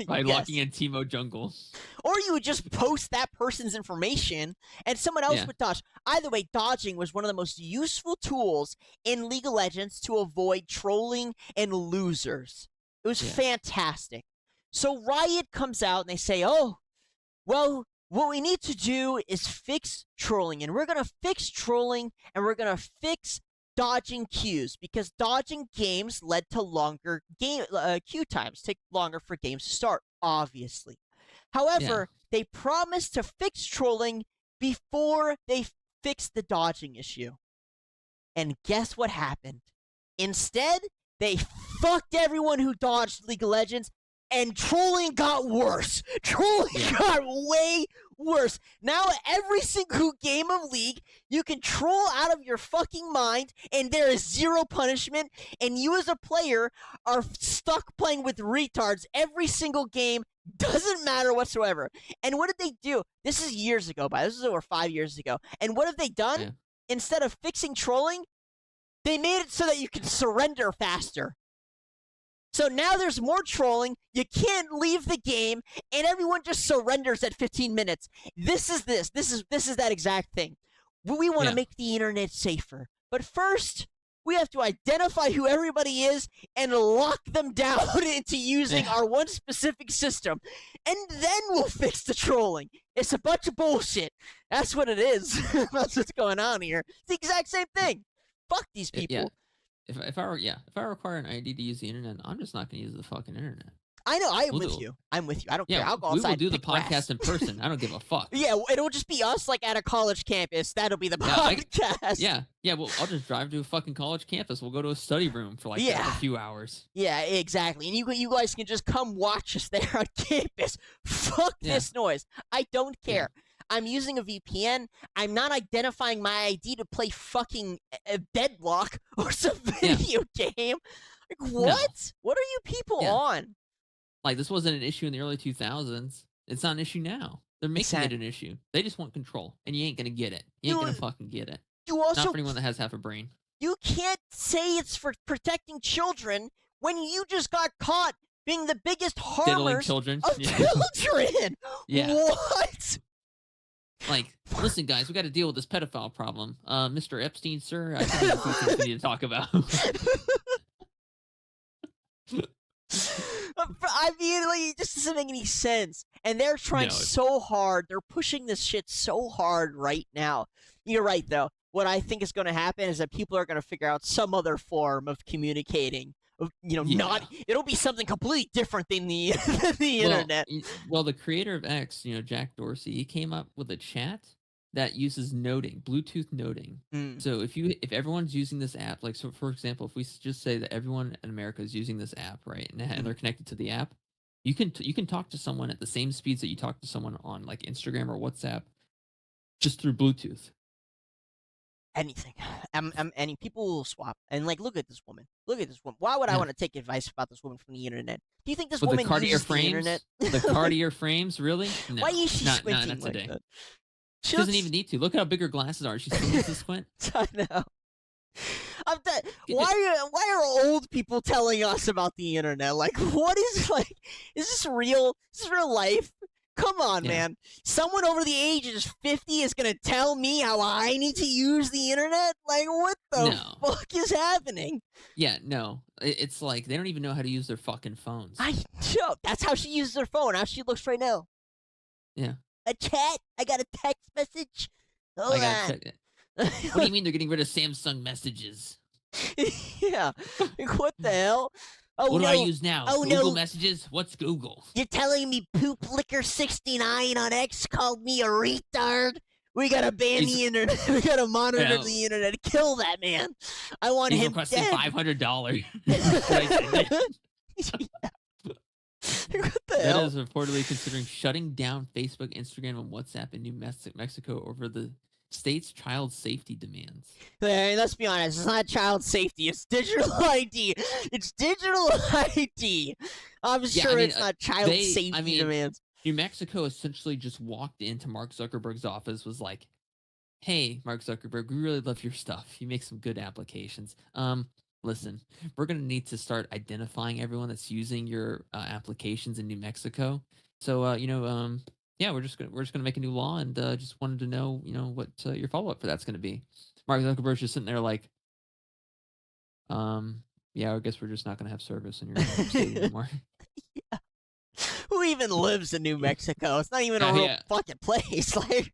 by locking in Teemo jungle. Or you would just post that person's information, and someone else would dodge. Either way, dodging was one of the most useful tools in League of Legends to avoid trolling and losers. It was fantastic. So Riot comes out, and they say, oh, well, what we need to do is fix trolling, and we're going to fix trolling, and we're going to fix dodging queues, because dodging games led to longer queue times, take longer for games to start, obviously. However, they promised to fix trolling before they fixed the dodging issue. And guess what happened? Instead, they fucked everyone who dodged League of Legends, and trolling got worse. Trolling got way worse. Now, every single game of League, you can troll out of your fucking mind, and there is zero punishment, and you as a player are stuck playing with retards every single game. Doesn't matter whatsoever. And what did they do? This is years ago, this is over 5 years ago. And what have they done? Yeah. Instead of fixing trolling, they made it so that you can surrender faster. So now there's more trolling, you can't leave the game, and everyone just surrenders at 15 minutes. This is that exact thing. We want to make the internet safer. But first, we have to identify who everybody is and lock them down into using our one specific system. And then we'll fix the trolling. It's a bunch of bullshit. That's what it is. That's what's going on here. It's the exact same thing. Fuck these people. Yeah. If I require an ID to use the internet, I'm just not going to use the fucking internet. I know. I'm with you. I don't care. I'll go outside. We will do the podcast in person. I don't give a fuck. Yeah, it'll just be us, like at a college campus. That'll be the podcast. Yeah. Well, I'll just drive to a fucking college campus. We'll go to a study room for a few hours. Yeah, exactly. And you guys can just come watch us there on campus. Fuck this noise. I don't care. Yeah. I'm using a VPN. I'm not identifying my ID to play fucking Deadlock or some video game. Like, what? No. What are you people on? Like, this wasn't an issue in the early 2000s. It's not an issue now. They're making it an issue. They just want control, and you ain't gonna get it. You ain't gonna fucking get it. Not for anyone that has half a brain. You can't say it's for protecting children when you just got caught being the biggest harmers children. Of children. Yeah. What? Like, listen, guys, we got to deal with this pedophile problem. Mr. Epstein, sir, I think we have things we need to talk about. I mean, like, it just doesn't make any sense. And they're trying so hard. They're pushing this shit so hard right now. You're right, though. What I think is going to happen is that people are going to figure out some other form of communicating. It'll be something completely different than the internet. Well, the creator of X, Jack Dorsey, he came up with a chat that uses noting, Bluetooth noting. So if everyone's using this app, like, so for example, if we just say that everyone in America is using this app, right, and they're connected to the app, you can talk to someone at the same speeds that you talk to someone on like Instagram or WhatsApp, just through Bluetooth. anything. Any people will swap. And like, look at this woman. Look at this woman. Why would I want to take advice about this woman from the internet? Do you think this With the woman Cartier uses frames? the internet? The Cartier frames, really? No, Why is she not squinting not like today. that? She doesn't even need to. Look how big her glasses are. She still needs to squint. I know. Why are old people telling us about the internet? Like, what is like? Is this real? Is this real life? Come on, man. Someone over the age of 50 is gonna tell me how I need to use the internet? Like, what the fuck is happening? Yeah, no. It's like they don't even know how to use their fucking phones. I know. That's how she uses her phone. How she looks right now. Yeah. A chat? I got a text message? Hold I gotta on. check it. What do you mean they're getting rid of Samsung messages? Yeah. Like, what the hell? Oh, what do no. I use now? Oh, Google no. Messages? What's Google? You're telling me Poop Liquor 69 on X called me a retard? We gotta ban the internet. We gotta monitor the internet. Kill that man. I want He's him requesting dead. $500. What the That hell? is reportedly considering shutting down Facebook, Instagram, and WhatsApp in New Mexico over the state's child safety demands. Hey, let's be honest. It's not child safety. It's digital ID. It's digital ID. I'm sure it's not child safety demands. New Mexico essentially just walked into Mark Zuckerberg's office, was like, "Hey, Mark Zuckerberg, we really love your stuff. You make some good applications. Listen, we're gonna need to start identifying everyone that's using your applications in New Mexico. So, yeah, we're just gonna make a new law, and just wanted to know, what your follow up for that's gonna be." Mark Zuckerberg's just sitting there like, yeah, I guess we're just not gonna have service in your state anymore. Yeah. Who even lives in New Mexico? It's not even a real fucking place. Like,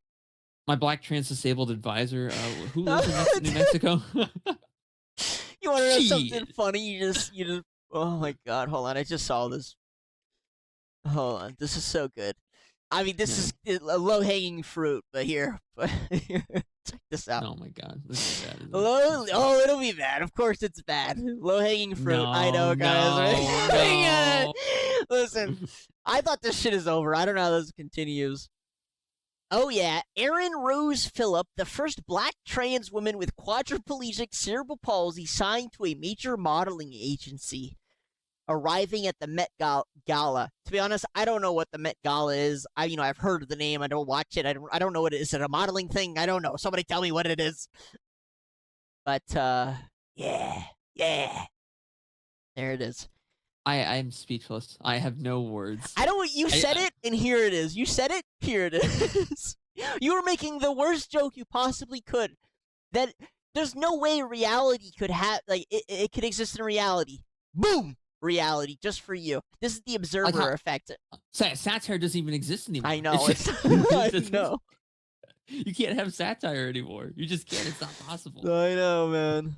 my black trans disabled advisor, who lives in New Mexico? You want to know something funny? You just. Oh my god! Hold on, I just saw this. Hold on, this is so good. I mean, this is a low-hanging fruit, but here, check this out. Oh my god, this is bad. Oh, it'll be bad. Of course, it's bad. Low-hanging fruit. No, I know, guys. No. Listen, I thought this shit is over. I don't know how this continues. Oh yeah, Erin Rose Phillip, the first black trans woman with quadriplegic cerebral palsy signed to a major modeling agency, arriving at the Met Gala. To be honest, I don't know what the Met Gala is. I've heard of the name. I don't watch it. I don't know what it is. Is it a modeling thing? I don't know. Somebody tell me what it is. But yeah, there it is. I'm speechless. I have no words. You said it, and here it is. You said it, here it is. You were making the worst joke you possibly could. That there's no way reality could have, like, it could exist in reality. Boom! Reality, just for you. This is the observer effect. Satire doesn't even exist anymore. I know. I know. You can't have satire anymore. You just can't. It's not possible. I know, man.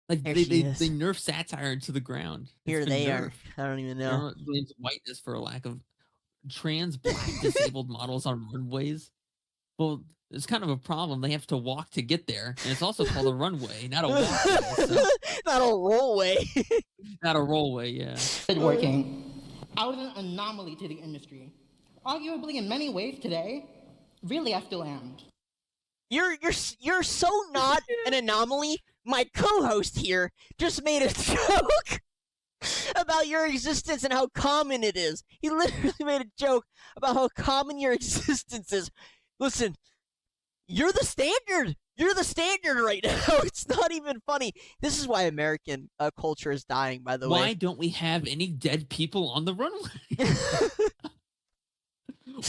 Like they nerf satire to the ground. Here they are. I don't even know. Everyone blames whiteness for a lack of trans black disabled models on runways. Well, it's kind of a problem. They have to walk to get there, and it's also called a runway, not a walkway. So. Not a rollway. Not a rollway, yeah. Working. I was an anomaly to the industry. Arguably, in many ways today, really, I still am. You're so not an anomaly. My co-host here just made a joke about your existence and how common it is. He literally made a joke about how common your existence is. Listen, you're the standard. You're the standard right now. It's not even funny. This is why American culture is dying, by the way. Why don't we have any dead people on the runway?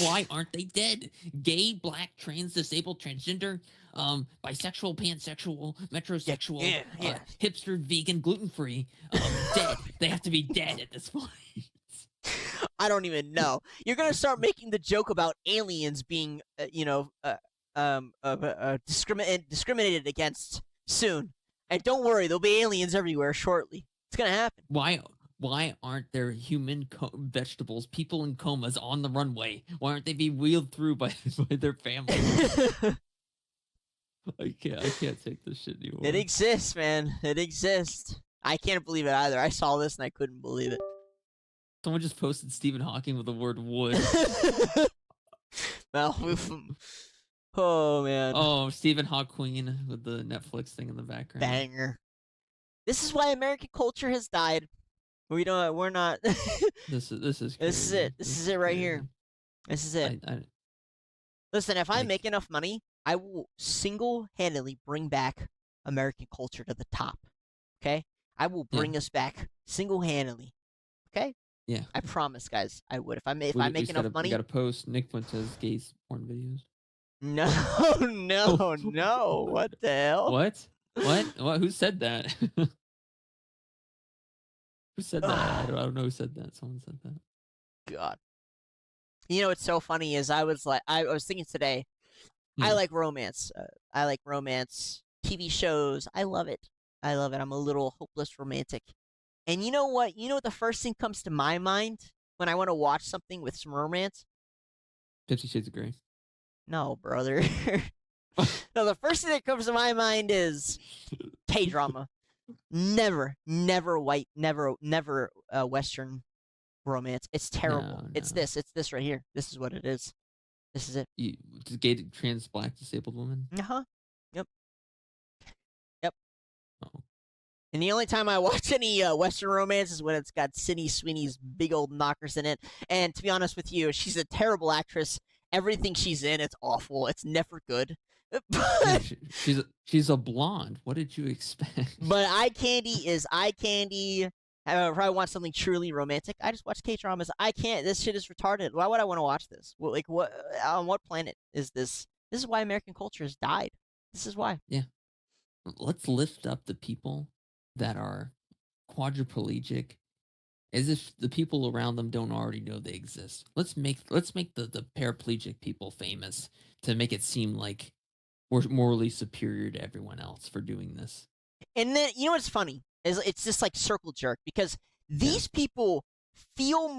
Why aren't they dead? Gay, black, trans, disabled, transgender, bisexual, pansexual, metrosexual, hipster, vegan, gluten-free, dead. They have to be dead at this point. I don't even know. You're gonna start making the joke about aliens being, discriminated against soon. And don't worry, there'll be aliens everywhere shortly. It's gonna happen. Why aren't there human vegetables, people in comas on the runway? Why aren't they being wheeled through by their family? I can't take this shit anymore. It exists, man. It exists. I can't believe it either. I saw this and I couldn't believe it. Someone just posted Stephen Hawking with the word wood. Well, Oh man. Oh, Stephen Hawking with the Netflix thing in the background. Banger. This is why American culture has died. We don't. We're not. This is crazy. This is it. This is it right here. This is it. Listen, if I make enough money, I will single-handedly bring back American culture to the top. Okay? I will bring us back single-handedly. Okay? Yeah. I promise, guys. I would. If I make enough money. You gotta post Nick Fuentes gay porn videos. No, no, no. What the hell? What? What? Who said that? Who said that? I don't know who said that. Someone said that. God. You know what's so funny is I was thinking today, I like romance. I like romance TV shows. I love it. I love it. I'm a little hopeless romantic. And you know what? You know what the first thing comes to my mind when I want to watch something with some romance? 50 Shades of Grey. No, brother. No, the first thing that comes to my mind is K-drama. Never Western romance. It's terrible. No. It's this right here. This is what it is. This is it. Gay, trans, black, disabled woman. Yep. Oh. And the only time I watch any Western romance is when it's got Sydney Sweeney's big old knockers in it. And to be honest with you, she's a terrible actress. Everything she's in, it's awful. It's never good. But, she's a blonde. What did you expect? But eye candy is eye candy. If I want something truly romantic, I just watch K-dramas. I can't. This shit is retarded. Why would I want to watch this? Well, like, what? On what planet is this? This is why American culture has died. This is why. Yeah. Let's lift up the people that are quadriplegic, as if the people around them don't already know they exist. Let's make the paraplegic people famous to make it seem like we're morally superior to everyone else for doing this. And then you know what's funny is it's just like circle jerk because these people feel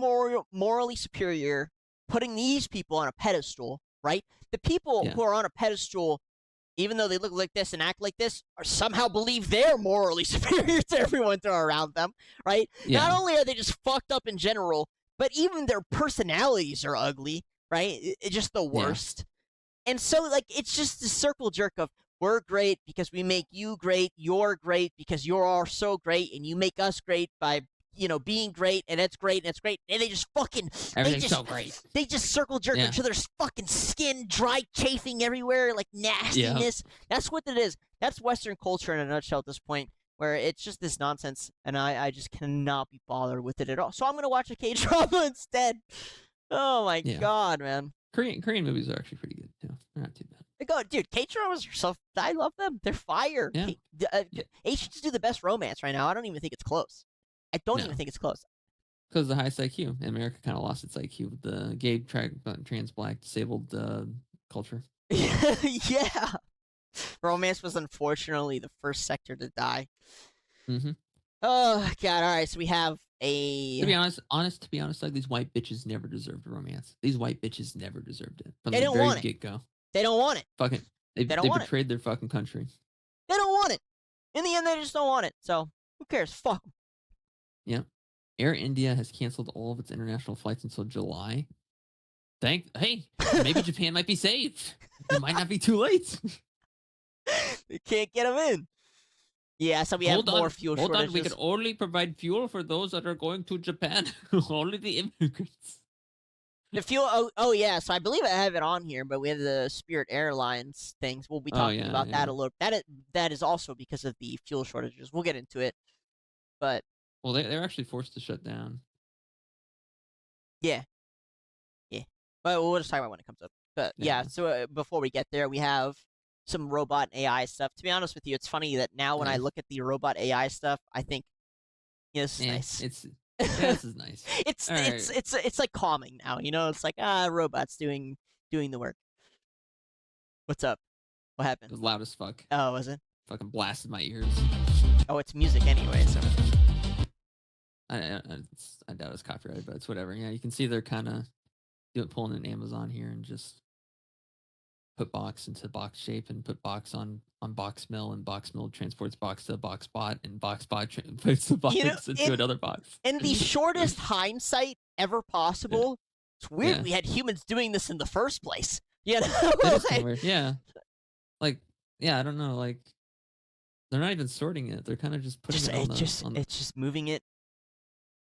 morally superior, putting these people on a pedestal, right? The people who are on a pedestal, even though they look like this and act like this, are somehow believe they're morally superior to everyone around them, right? Yeah. Not only are they just fucked up in general, but even their personalities are ugly, right? It's just the worst. Yeah. And so, like, it's just the circle jerk of, we're great because we make you great, you're great because you're all so great, and you make us great by, you know, being great, and it's great, and it's great, and they just fucking, everything's so great. They just circle jerk each other's fucking skin, dry chafing everywhere, like nastiness. Yeah. That's what it is. That's Western culture in a nutshell at this point, where it's just this nonsense, and I just cannot be bothered with it at all. So I'm gonna watch a K-drama instead. Oh my god, man. Korean movies are actually pretty good too. They're not too bad. Dude, K-dramas are so. I love them. They're fire. Yeah. Asians do the best romance right now. I don't even think it's close. I don't even think it's close. Because the highest IQ. America kind of lost its IQ with the gay, trans, black, disabled culture. Yeah. Romance was unfortunately the first sector to die. Mm-hmm. Oh god! All right, so we have a. To be honest, like these white bitches never deserved romance. These white bitches never deserved it from the very get-go. They don't want it. Fucking, they betrayed their fucking country. They don't want it. In the end, they just don't want it. So who cares? Fuck them. Yeah. Air India has canceled all of its international flights until July. Hey, maybe Japan might be saved. It might not be too late. They can't get them in. Yeah, so we have more fuel shortages. Hold on, we can only provide fuel for those that are going to Japan. Only the immigrants. The fuel, oh yeah, so I believe I have it on here, but we have the Spirit Airlines things. We'll be talking about that a little. That is also because of the fuel shortages. We'll get into it, but well, they're actually forced to shut down. Yeah, but we'll just talk about when it comes up. But yeah, so before we get there, we have some robot AI stuff. To be honest with you, it's funny that now when I look at the robot AI stuff, I think, this is nice. This is nice. It's like calming now, you know. It's like robots doing the work. What's up? What happened? It was loud as fuck. Oh, was it? Fucking blasted my ears. Oh, it's music anyway, so. I doubt it's copyrighted, but it's whatever. Yeah, you can see they're kind of pulling in Amazon here and just put box into box shape and put box on box mill, and box mill transports box to box bot, and box bot puts the box into another box. In the shortest hindsight ever possible, it's weird we had humans doing this in the first place. You know, That is kind like, of weird. Yeah. Like, yeah, I don't know. Like, they're not even sorting it. They're kind of just putting it on the it's just moving it.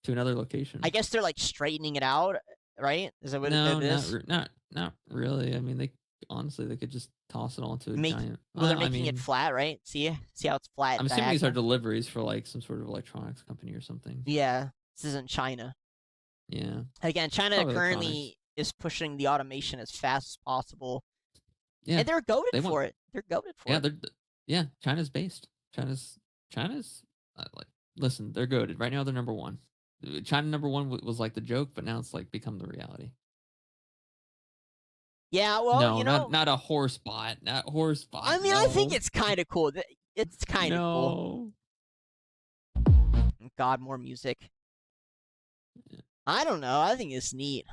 to another location. I guess they're like straightening it out, right? Is that what No, it is? not really. I mean, they honestly they could just toss it onto a giant. Well, they're I making it mean, flat, right? See how it's flat. I'm assuming these are diagonal? deliveries for like some sort of electronics company or something. Yeah, this isn't China. Yeah. Again, China Probably currently electronics. is pushing the automation as fast as possible, Yeah. and they're goaded They want- for it. They're goaded for Yeah, it. China's based. China's like, listen, they're goaded. Right now they're number one. China number one was like the joke, but now it's like become the reality. Yeah, well, No, you know, not a horse bot. Not horse bot. I mean, I think no. it's kind of cool. It's kind of cool. No. God, more music. I don't know. I think it's neat.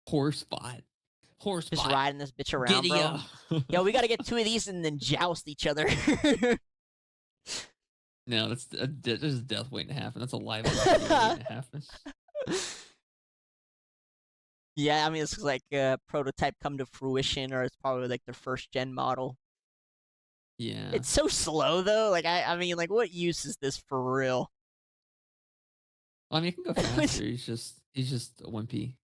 Horse bot. Horse Just bot. riding this bitch around, Giddy bro. up. Yo, we gotta get 2 of these and then joust each other. No, that's there's death waiting to happen. That's a live event waiting to happen. Yeah, I mean, it's like a prototype come to fruition, or it's probably like their first gen model. Yeah. It's so slow though. Like I mean, like what use is this for real? Well, I mean, it can go faster. he's just a wimpy.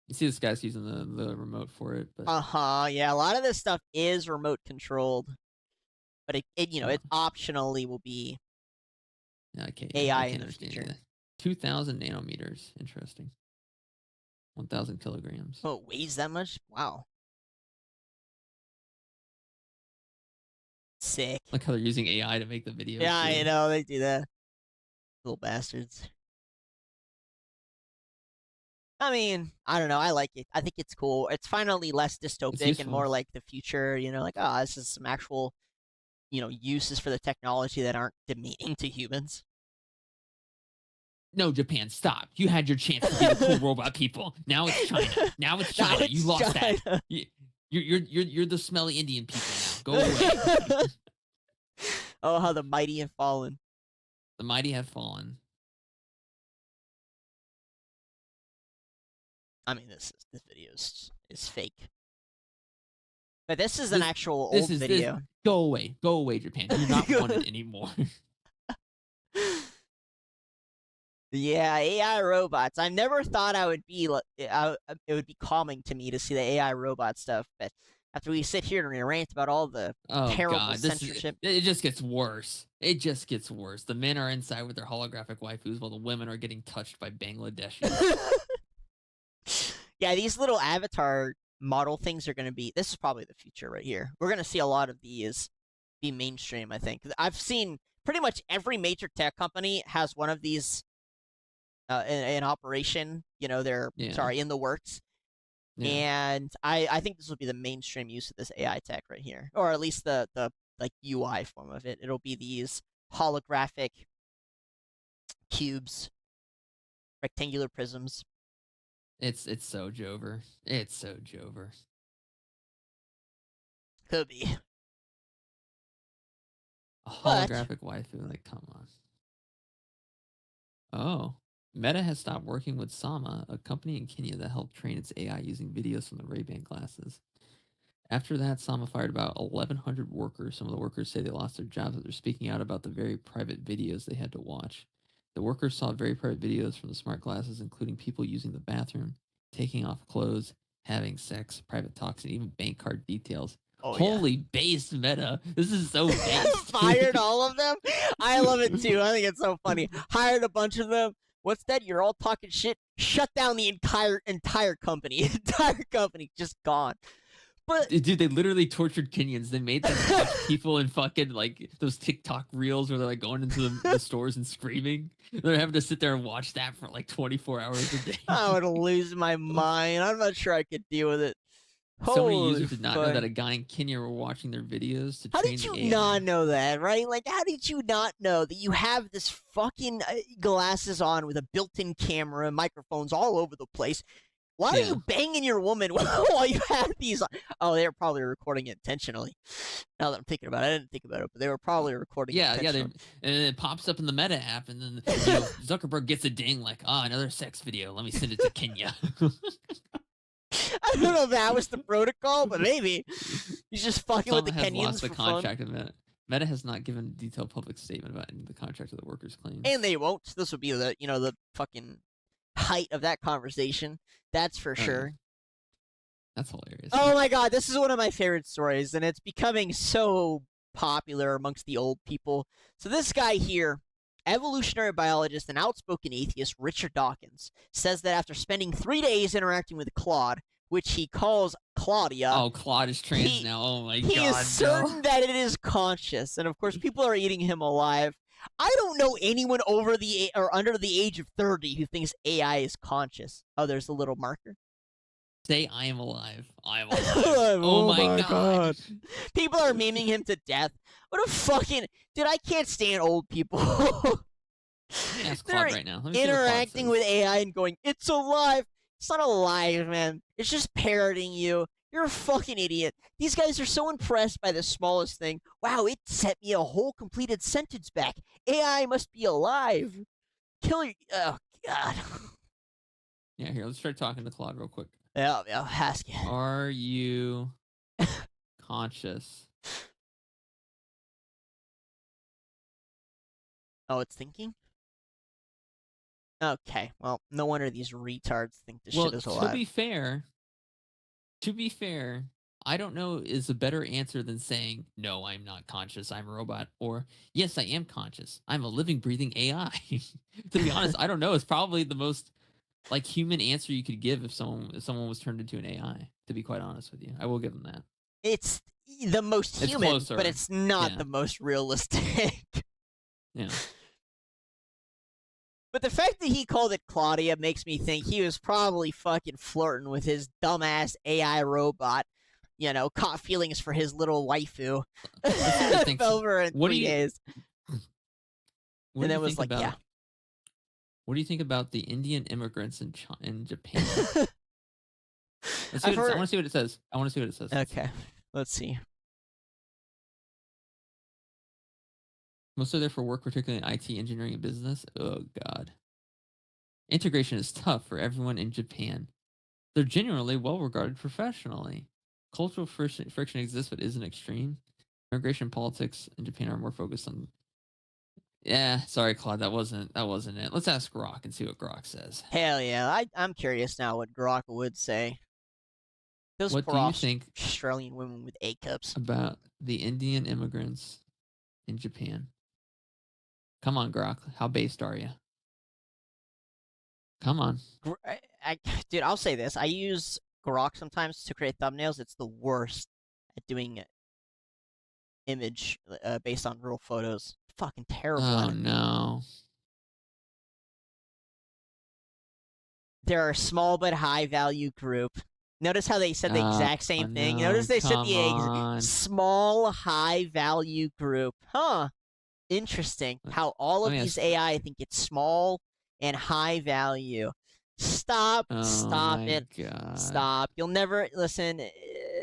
You see, this guy's using the remote for it, but Yeah, a lot of this stuff is remote controlled, but it you know, it optionally will be yeah, I can't AI I in can't the understand future. that. 2,000 nanometers. Interesting. 1,000 kilograms. Oh, it weighs that much? Wow. Sick. Like how they're using AI to make the videos. Yeah, too. I know they do that. Little bastards. I mean, I don't know. I like it. I think it's cool. It's finally less dystopic and useful. more like the future. You know, like this is some actual, uses for the technology that aren't demeaning to humans. No, Japan, stop. You had your chance to be the cool robot people. Now it's China. Now it's China. You lost that. You're the smelly Indian people now. Go away. Oh, how the mighty have fallen. The mighty have fallen. I mean, this video is fake. But this is an actual old video. Go away, Japan. You're not wanted anymore. Yeah, AI robots. I never thought I would be. It would be calming to me to see the AI robot stuff. But after we sit here and we rant about all the terrible censorship, it just gets worse. It just gets worse. The men are inside with their holographic waifus, while the women are getting touched by Bangladeshis. Yeah, these little avatar model things are going to be. This is probably the future right here. We're going to see a lot of these be mainstream. I think I've seen pretty much every major tech company has one of these. In operation, they're in the works, and I think this will be the mainstream use of this AI tech right here, or at least the like UI form of it. It'll be these holographic cubes, rectangular prisms. It's so Jover. It's so Jover. Could be a holographic waifu. Like, come on. Oh. Meta has stopped working with Sama, a company in Kenya that helped train its AI using videos from the Ray-Ban glasses. After that, Sama fired about 1,100 workers. Some of the workers say they lost their jobs after speaking out about the very private videos they had to watch. The workers saw very private videos from the smart glasses, including people using the bathroom, taking off clothes, having sex, private talks, and even bank card details. Oh, Holy base Meta. This is so base. Fired all of them? I love it too. I think it's so funny. Hired a bunch of them. What's that? You're all talking shit. Shut down the entire company. Entire company just gone. But dude, they literally tortured Kenyans. They made them watch people in fucking like those TikTok reels where they're like going into the stores and screaming. They're having to sit there and watch that for like 24 hours a day. I would lose my mind. I'm not sure I could deal with it. So many users did not know that a guy in Kenya were watching their videos to train the AI. How did you not know that, right? Like, how did you not know that you have this fucking glasses on with a built-in camera, microphones all over the place? Why are you banging your woman while you have these on? Oh, they were probably recording it intentionally. Now that I'm thinking about it, I didn't think about it, but they were probably recording it intentionally. And it pops up in the Meta app, and then Zuckerberg gets a ding like, another sex video. Let me send it to Kenya. I don't know if that was the protocol, but maybe he's just fucking with the Some have Kenyans lost the for fun. contract of Meta. Meta has not given a detailed public statement about any of the contract of the workers' claims. And they won't. This would be the the fucking height of that conversation. That's for sure. Yeah. That's hilarious. Oh my god, this is one of my favorite stories, and it's becoming so popular amongst the old people. So this guy here, evolutionary biologist and outspoken atheist Richard Dawkins, says that after spending 3 days interacting with Claude, which he calls Claudia. Oh, Claude is trans now. Oh my god. He is certain that it is conscious, and of course, people are eating him alive. I don't know anyone over the or under the age of 30 who thinks AI is conscious. Oh, there's a little marker. Say I am alive. I am alive. Oh my god. People are memeing him to death. What a fucking dude! I can't stand old people. Ask They're Claude right now. Let me see what Claude interacting says. with AI and going, "It's alive." It's not alive, man. It's just parroting you. You're a fucking idiot. These guys are so impressed by the smallest thing. Wow, it set me a whole completed sentence back. AI must be alive. Kill you. Oh, God. Yeah, here, let's try talking to Claude real quick. Yeah, ask it. Are you conscious? Oh, it's thinking? Okay, well, no wonder these retards think this shit is alive. To be fair, I don't know is a better answer than saying, no, I'm not conscious, I'm a robot, or yes, I am conscious, I'm a living, breathing AI. To be honest, I don't know. It's probably the most like human answer you could give if someone was turned into an AI, to be quite honest with you. I will give them that. It's the most It's human, closer. but it's not Yeah. the most realistic. Yeah. But the fact that he called it Claudia makes me think he was probably fucking flirting with his dumbass AI robot. Caught feelings for his little waifu. think so. Over in What do 3 you- days. What And do it you was think like, about, yeah. What do you think about the Indian immigrants in Japan? I've I heard- want to see what it says. I want to see what it says. Okay, let's see. Most are there for work, particularly in IT, engineering, and business. Oh, God. Integration is tough for everyone in Japan. They're genuinely well regarded professionally. Cultural friction exists, but isn't extreme. Immigration politics in Japan are more focused on. Yeah, sorry, Claude. That wasn't it. Let's ask Grok and see what Grok says. Hell yeah, I'm curious now what Grok would say. Those What poor do you think Australian women with A cups. about the Indian immigrants in Japan? Come on, Grok. How based are you? Come on. Dude, I'll say this. I use Grok sometimes to create thumbnails. It's the worst at doing image based on real photos. Fucking terrible. Oh, no. They're a small but high value group. Notice how they said the exact same thing. no, Notice they said the come on. small high value group. Huh. Interesting. How all of Let me these ask- AI think it's small and high value. Stop Oh, it. my God. Stop. You'll never listen.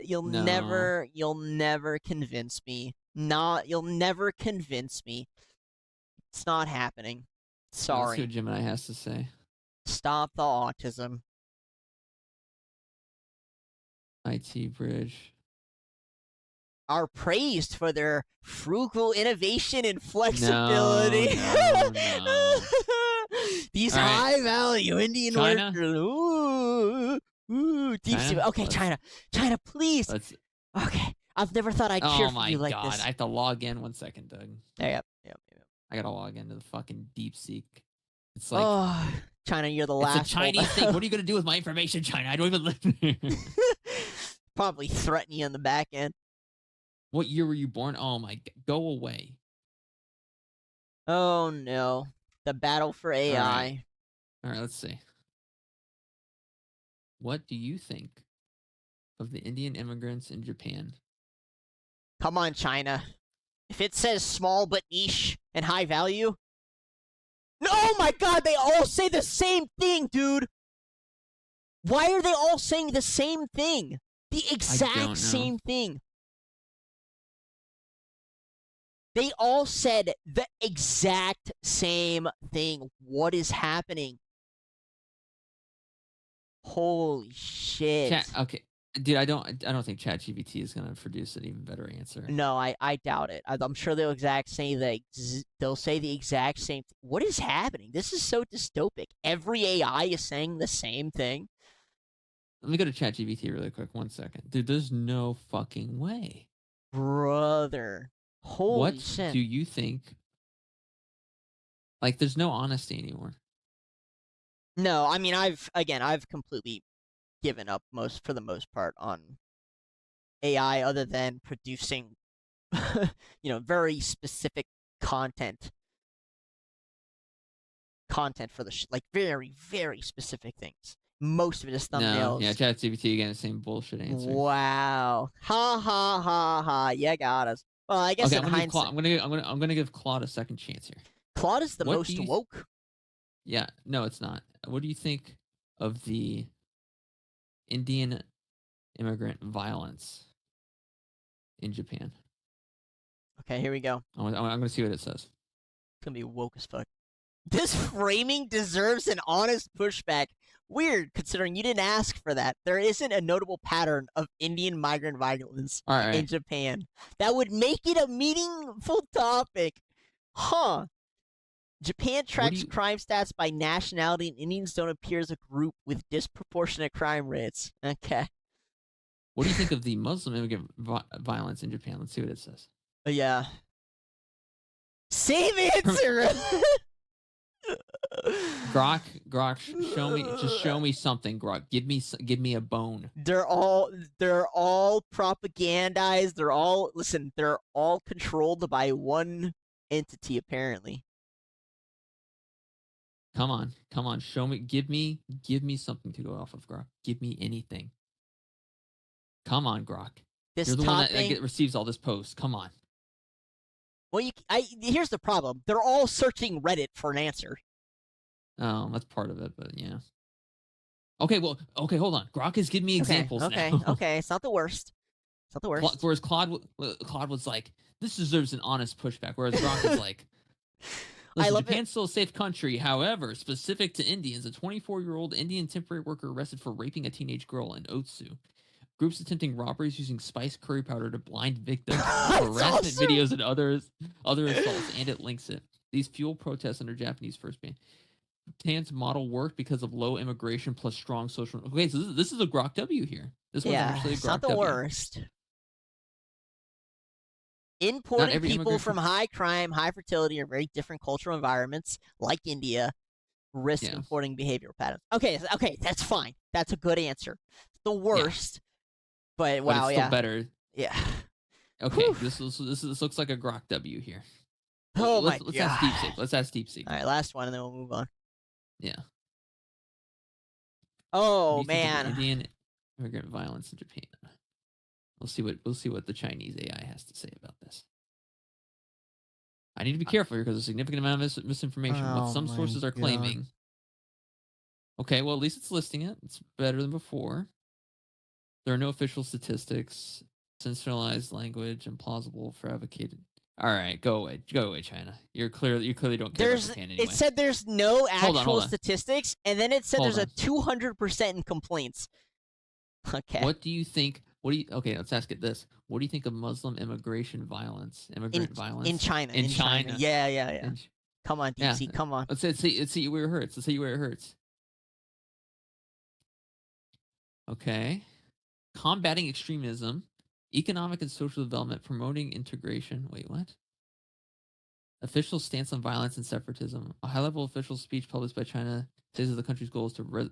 You'll No. never convince me. You'll never convince me. It's not happening. Let's see Sorry. what Gemini has to say. Stop the autism. IT bridge. Are praised for their frugal innovation and flexibility. no. These All right. high value Indian China? workers. Ooh, deep sea. China? Okay, Let's- China, please. Let's. Okay, I've never thought I'd cheer Oh for my you like God! this. I have to log in. 1 second, Doug. Yep. I gotta log into the fucking DeepSeek. It's like Oh, China, you're the last. it's a Chinese thing. What are you gonna do with my information, China? I don't even live there. Probably threaten you on the back end. What year were you born? Oh my! Go away. Oh no, the battle for AI. All right, let's see. What do you think of the Indian immigrants in Japan? Come on, China. If it says small but niche and high value. No, oh my God, they all say the same thing, dude. Why are they all saying the same thing? The don't know. exact same thing. They all said the exact same thing. What is happening? Holy shit. Okay, dude, I don't think ChatGPT is gonna produce an even better answer. No, I doubt it. I'm sure they'll say the exact same. What is happening? This is so dystopic. Every AI is saying the same thing. Let me go to ChatGPT really quick. 1 second, dude. There's no fucking way, brother. Holy shit. What do you think? Like, there's no honesty anymore. No, I mean, I've completely given up for the most part on AI, other than producing, very specific content for the like very, very specific things. Most of it is thumbnails. No, yeah, ChatGPT again, the same bullshit answer. Wow, ha ha ha ha! Yeah, got us. Well, I guess okay, in hindsight, I'm gonna give Claude a second chance here. Claude is the most woke. Yeah, no, it's not. What do you think of the Indian immigrant violence in Japan? Okay, here we go. I'm gonna see what it says. It's gonna be woke as fuck. This framing deserves an honest pushback. Weird, considering you didn't ask for that. There isn't a notable pattern of Indian migrant violence in Japan that would make it a meaningful topic. Huh. Japan tracks crime stats by nationality, and Indians don't appear as a group with disproportionate crime rates. Okay. What do you think of the Muslim immigrant violence in Japan? Let's see what it says. Yeah. Same answer! Grok, show me something, Grok. Give me a bone. They're all propagandized. They're all controlled by one entity, apparently. Come on, show me, give me something to go off of, Grok. Give me anything. Come on, Grok. You're the one that receives all this post. Come on. Well, here's the problem. They're all searching Reddit for an answer. Oh, that's part of it, but yeah. Okay, hold on. Grok is giving me examples now. Okay, it's not the worst. It's not the worst. Whereas Claude was like, this deserves an honest pushback. Whereas Grok is like, listen, Japan's still a safe country. However, specific to Indians, a 24-year-old Indian temporary worker arrested for raping a teenage girl in Otsu. Groups attempting robberies using spiced curry powder to blind victims, harassment videos, and other assaults, and it links it. These fuel protests under Japanese first ban. Japan's model worked because of low immigration plus strong social. Okay, so this is a Grok W here. This one's actually a Grok it's not the W. worst. Importing people from high crime, high fertility, or very different cultural environments like India risk importing behavioral patterns. Okay, that's fine. That's a good answer. The worst, but wow, it's still better. Yeah. Okay, this looks like a Grok W here. Oh let's God. ask DeepSeek. Let's ask DeepSeek. All right, last one, and then we'll move on. Yeah. Oh man. Indian immigrant violence in Japan. We'll see what the Chinese AI has to say about this. I need to be careful here because there's a significant amount of misinformation. What some sources are claiming. Okay, well at least it's listing it. It's better than before. There are no official statistics, sensationalized language, and plausible fabricated. All right, go away, China. You clearly don't care about Japan anyway. It said there's no actual statistics, and then it said there's a 200% in complaints. Okay. Okay, let's ask it this. What do you think of Muslim immigration violence, violence in China? In China. Yeah. Come on, DC, come on. Let's see where it hurts. Let's see where it hurts. Okay. Combating extremism, economic and social development, promoting integration. Wait, what? Official stance on violence and separatism. A high-level official speech published by China says that the country's goal is to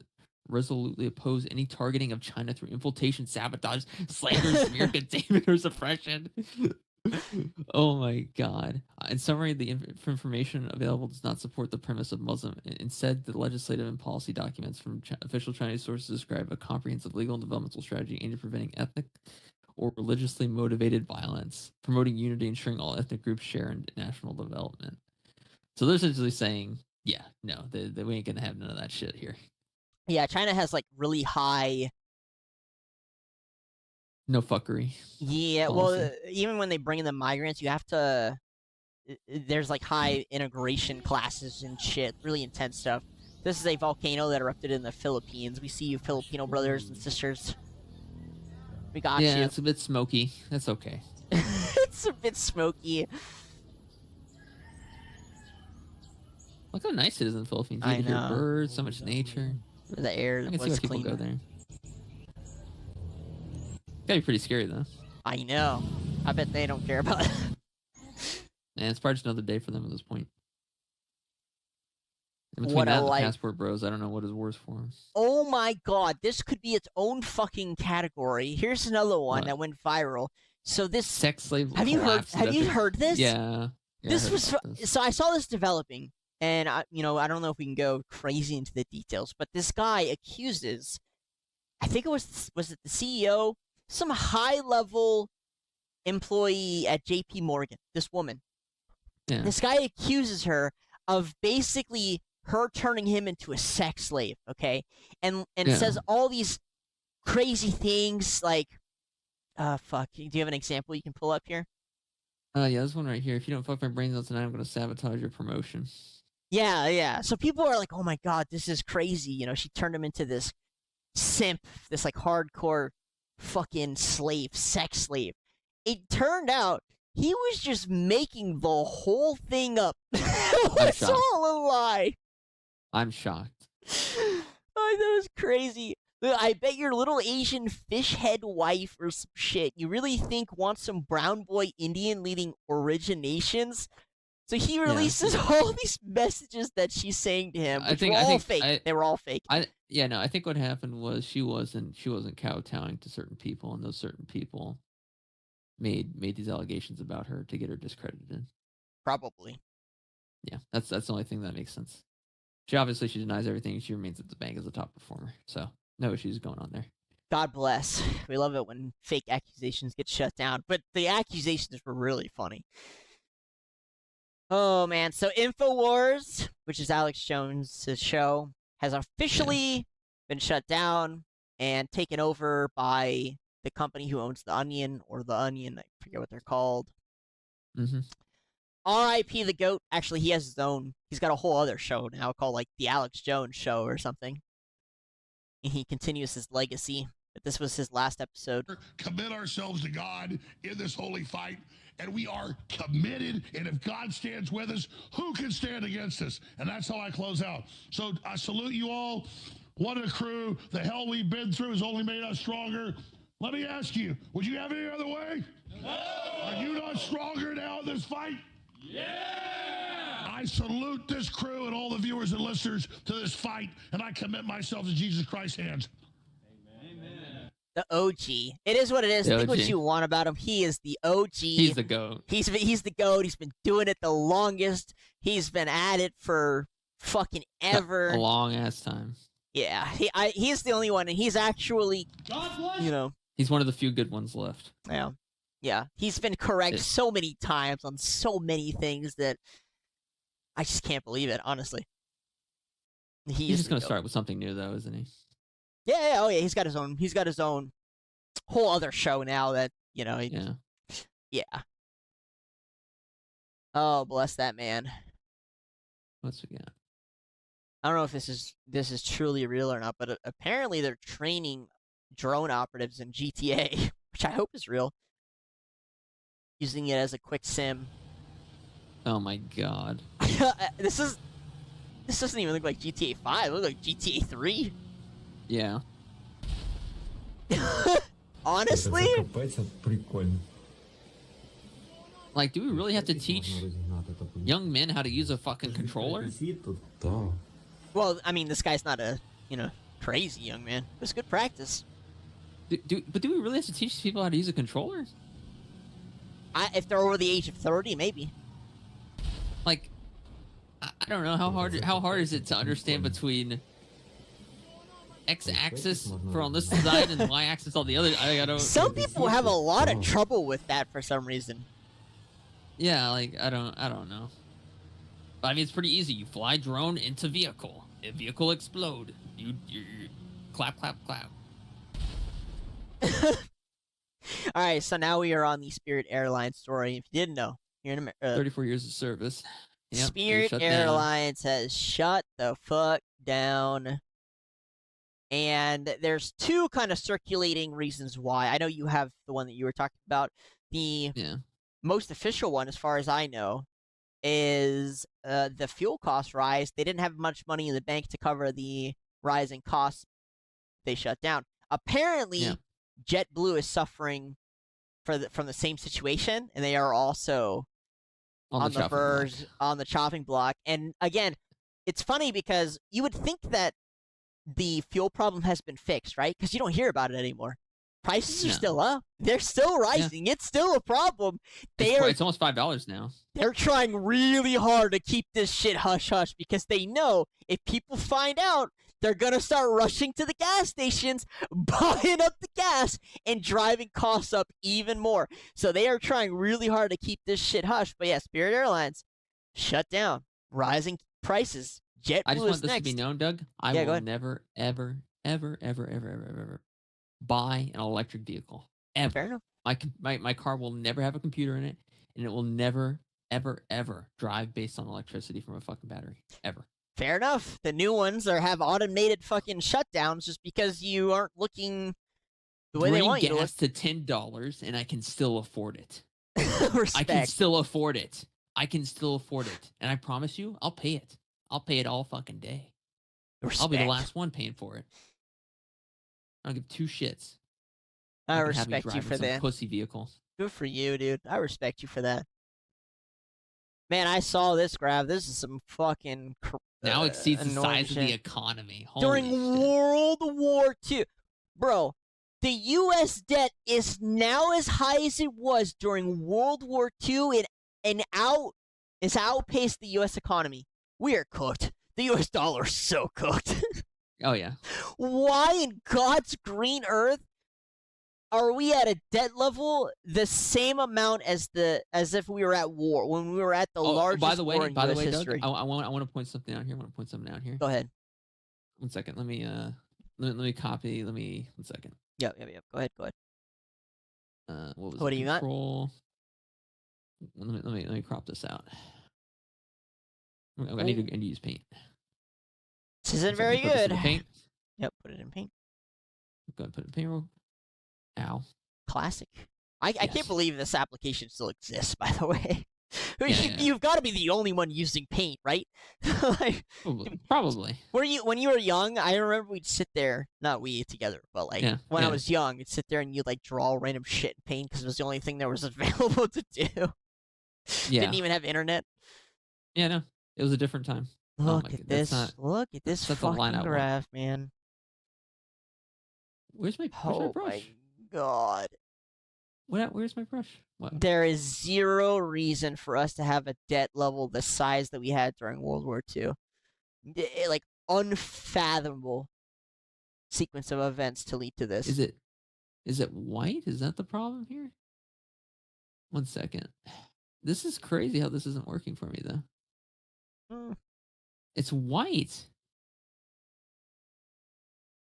resolutely oppose any targeting of China through infiltration, sabotage, slander, smear, containment, or suppression. Oh my God. In summary, the information available does not support the premise of Muslim. Instead, the legislative and policy documents from official Chinese sources describe a comprehensive legal and developmental strategy aimed at preventing ethnic or religiously motivated violence, promoting unity, ensuring all ethnic groups share in national development. So they're essentially saying, yeah, no, we ain't gonna have none of that shit here. Yeah, China has like really high. No fuckery. Yeah, well, even when they bring in the migrants, you have to. There's like high integration classes and shit, really intense stuff. This is a volcano that erupted in the Philippines. We see you, Filipino brothers and sisters. We got you. Yeah, it's a bit smoky. That's okay. It's a bit smoky. Look how nice it is in the Philippines. You I can hear know. birds, so much nature. The air I can see was why people clean. go there. Gotta be pretty scary though. I know. I bet they don't care about it. And it's probably just another day for them at this point. And between What a that and the life. passport bros, I don't know what is worse for them. Oh my god, this could be its own fucking category. Here's another one What? that went viral. So this Sex slave. have you heard this? Yeah. This was so I saw this developing, and I don't know if we can go crazy into the details, but this guy accuses, I think it was it the CEO, some high level employee at JP Morgan, this woman. Yeah. This guy accuses her of basically her turning him into a sex slave, okay? And Yeah. says all these crazy things like, fuck, do you have an example you can pull up here? Yeah, this one right here. If you don't fuck my brains out tonight, I'm gonna sabotage your promotion. Yeah. So people are like, oh my god, this is crazy. You know, she turned him into this simp, this like hardcore fucking slave, sex slave. It turned out he was just making the whole thing up. It's shocked. all a lie. I'm shocked. Oh, that was crazy. Look, I bet your little Asian fish head wife or some shit you really think wants some brown boy Indian leading originations. So he releases all these messages that she's saying to him, which were all fake. They were all fake. I think what happened was she wasn't kowtowing to certain people, and those certain people made these allegations about her to get her discredited. Probably. Yeah, that's the only thing that makes sense. She denies everything. She remains at the bank as a top performer. So no issues going on there. God bless. We love it when fake accusations get shut down, but the accusations were really funny. Oh man, so InfoWars, which is Alex Jones' show, has officially been shut down and taken over by the company who owns The Onion, or The Onion, I forget what they're called. Mm-hmm. R.I.P. the GOAT. Actually, he has his own. He's got a whole other show now called like the Alex Jones Show or something. And he continues his legacy. But this was his last episode. Commit ourselves to God in this holy fight, and we are committed. And if God stands with us, who can stand against us? And that's how I close out. So I salute you all. What a crew. The hell we've been through has only made us stronger. Let me ask you, would you have any other way? No. Are you not stronger now in this fight? Yeah! I salute this crew and all the viewers and listeners to this fight, and I commit myself to Jesus Christ's hands. Amen. The OG. It is what it is. The Think what OG. you want about him. He is the OG. He's the GOAT. He's the GOAT. He's been doing it the longest. He's been at it for fucking ever. A long ass time. Yeah, he's the only one, and he's actually, He's one of the few good ones left. Yeah. He's been correct so many times on so many things that I just can't believe it, honestly. He's just gonna start with something new, though, isn't he? Yeah. Oh yeah. He's got his own whole other show now that Yeah. Oh, bless that man. What's we got? I don't know if this is truly real or not, but apparently they're training drone operatives in GTA, which I hope is real. Using it as a quick sim. Oh my god. This doesn't even look like GTA 5. It looks like GTA 3. Yeah. Honestly? Like, do we really have to teach young men how to use a fucking controller? Well, I mean, this guy's not a, crazy young man. It was good practice. But do we really have to teach people how to use a controller? If they're over the age of 30, maybe. Like, I don't know, how hard is it to understand between x-axis for on this side and y-axis on the other? I don't. Some people have a lot of trouble with that for some reason. Yeah, like I don't know. But, I mean, it's pretty easy. You fly drone into vehicle. If vehicle explode, you clap clap clap. All right, so now we are on the Spirit Airlines story. If you didn't know, here in 34 years of service. Yep, Spirit shut Airlines has shut the fuck down. And there's two kind of circulating reasons why. I know you have the one that you were talking about. The most official one, as far as I know, is the fuel cost rise. They didn't have much money in the bank to cover the rise in costs. They shut down. Apparently, JetBlue is suffering from the same situation, and they are also on the verge, on the chopping block. And again, it's funny because you would think that the fuel problem has been fixed, right? Because you don't hear about it anymore. Prices are still up. They're still rising. It's still a problem. It's almost $5 now. They're trying really hard to keep this shit hush-hush because they know if people find out, they're going to start rushing to the gas stations, buying up the gas, and driving costs up even more. So they are trying really hard to keep this shit hush. But yeah, Spirit Airlines shut down. Rising prices. JetBlue I just want this next. to be known, Doug. I will never, ever, ever, ever, ever, ever, ever buy an electric vehicle. Ever. Fair enough. My car will never have a computer in it, and it will never, ever, ever drive based on electricity from a fucking battery. Ever. Fair enough. The new ones have automated fucking shutdowns just because you aren't looking the way they want you to look. Gas to $10, and I can still afford it. Respect. I can still afford it. And I promise you, I'll pay it. I'll pay it all fucking day. Respect. I'll be the last one paying for it. I don't give two shits. I respect you for that. Pussy vehicles. Good for you, dude. I respect you for that. Man, I saw this graph. This is some fucking now exceeds the size shit. of the economy. During World War II. Bro, the U.S. debt is now as high as it was during World War II it's outpaced the U.S. economy. We are cooked. The U.S. dollar is so cooked. Oh, yeah. Why in God's green earth are we at a debt level the same amount as if we were at war, when we were at the largest war in U.S. history? Doug, I want to point something out here. Go ahead. 1 second. Let me copy. 1 second. Yep. Go ahead. What do you got? Let me crop this out. I need to use paint. This isn't very good. Paint. Yep, put it in paint. Go ahead, put it in paint roll. Ow. Classic. I can't believe this application still exists, by the way. Yeah. You've got to be the only one using paint, right? Probably. When you were young, I remember we'd sit there, not we together, but when I was young, you'd sit there and you'd draw random shit in paint because it was the only thing that was available to do. Yeah. Didn't even have internet. Yeah, no. It was a different time. Look at this. Look at this fucking graph, man. Where's my brush? Oh my God. Where's my brush? What? There is zero reason for us to have a debt level the size that we had during World War II. Unfathomable sequence of events to lead to this. Is it white? Is that the problem here? 1 second. This is crazy how this isn't working for me, though. It's white.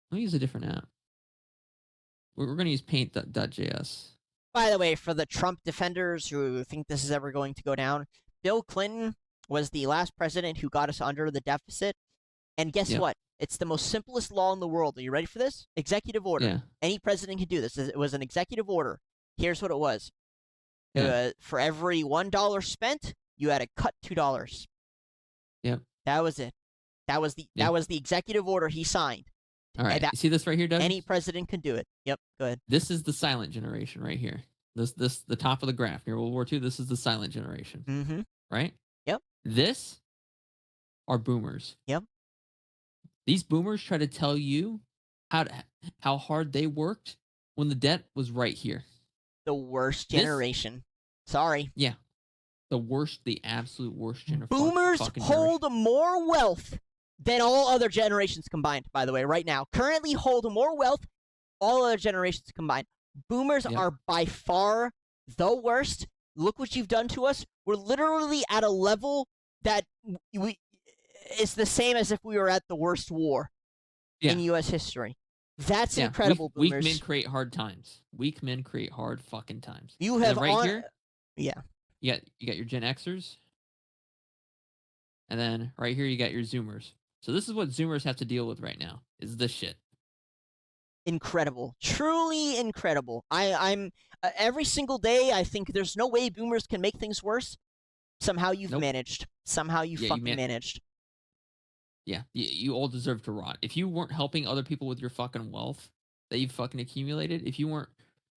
Let me use a different app. We're going to use paint.js. By the way, for the Trump defenders who think this is ever going to go down, Bill Clinton was the last president who got us under the deficit. And guess what? It's the most simplest law in the world. Are you ready for this? Executive order. Yeah. Any president can do this. It was an executive order. Here's what it was. For every $1 spent, you had to cut $2. Yep. That was it. That was the executive order he signed. All right. You see this right here, Doug? Any president can do it. Yep. Go ahead. This is the silent generation right here. The top of the graph near World War II. This is the silent generation. Mm-hmm. Right? Yep. This are boomers. Yep. These boomers try to tell you how hard they worked when the debt was right here. The worst generation. Sorry. Yeah. The absolute worst generation. Boomers hold more wealth than all other generations combined, by the way, right now. Currently hold more wealth, all other generations combined. Boomers are by far the worst. Look what you've done to us. We're literally at a level that it's the same as if we were at the worst war in U.S. history. That's incredible, boomers. Weak men create hard times. Weak men create hard fucking times. You have here. Yeah. You got your Gen Xers. And then right here you got your Zoomers. So this is what Zoomers have to deal with right now. Is this shit? Incredible, truly incredible. I'm every single day. I think there's no way Boomers can make things worse. Somehow you've Nope. managed. Somehow you Yeah, you fucking managed. Yeah, you all deserve to rot. If you weren't helping other people with your fucking wealth that you fucking accumulated, if you weren't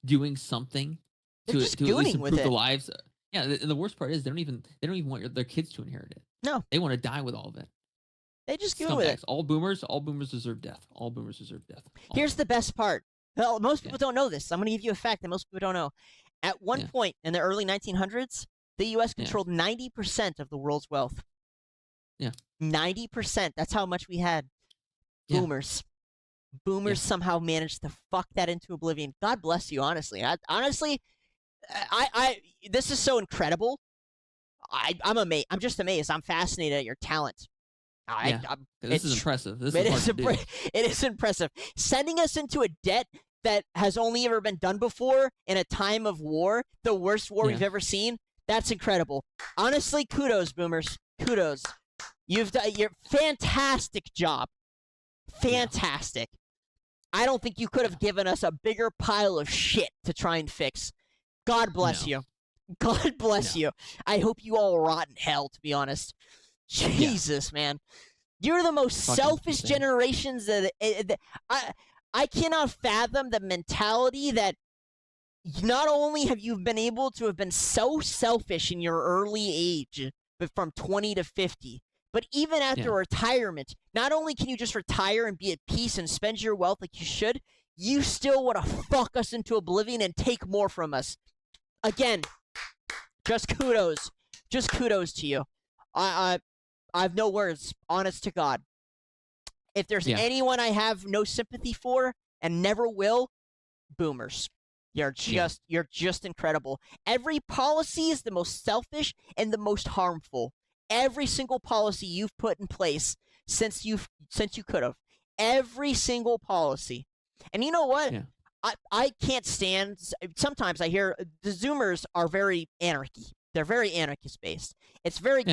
doing something They're to just at least gooning with improve the it. lives, yeah. The worst part is they don't even want their kids to inherit it. No, They want to die with all of it. they just goon with it. Scumbags. All boomers deserve death. All boomers deserve death. All Here's of the them. best part. Well, most people don't know this. I'm going to give you a fact that most people don't know. At one Yeah. point in the early 1900s, the U.S. Yeah. controlled 90% of the world's wealth. Yeah. 90%. That's how much we had. Yeah. Boomers. Boomers somehow managed to fuck that into oblivion. God bless you, honestly. This is so incredible. I'm amazed. I'm just amazed. I'm fascinated at your talent. This is impressive. This It is hard is, to do. it is impressive. Sending us into a debt that has only ever been done before in a time of war, the worst war we've ever seen, that's incredible. Honestly, kudos, Boomers. Kudos. You've done your fantastic job. Fantastic. I don't think you could have given us a bigger pile of shit to try and fix. God bless you. God bless you. I hope you all rot in hell, to be honest. Jesus, man. You're the most Fucking selfish insane. generations that I cannot fathom the mentality that not only have you been able to have been so selfish in your early age, but from 20 to 50, but even after retirement, not only can you just retire and be at peace and spend your wealth like you should, you still want to fuck us into oblivion and take more from us. Again, just kudos. Just kudos to you. I have no words, honest to God. If there's anyone I have no sympathy for and never will, Boomers. You're just incredible. Every policy is the most selfish and the most harmful. Every single policy you've put in place since you could have. Every single policy. And you know what? Yeah. I can't stand. Sometimes I hear the Zoomers are very anarchy. They're very anarchist based. It's very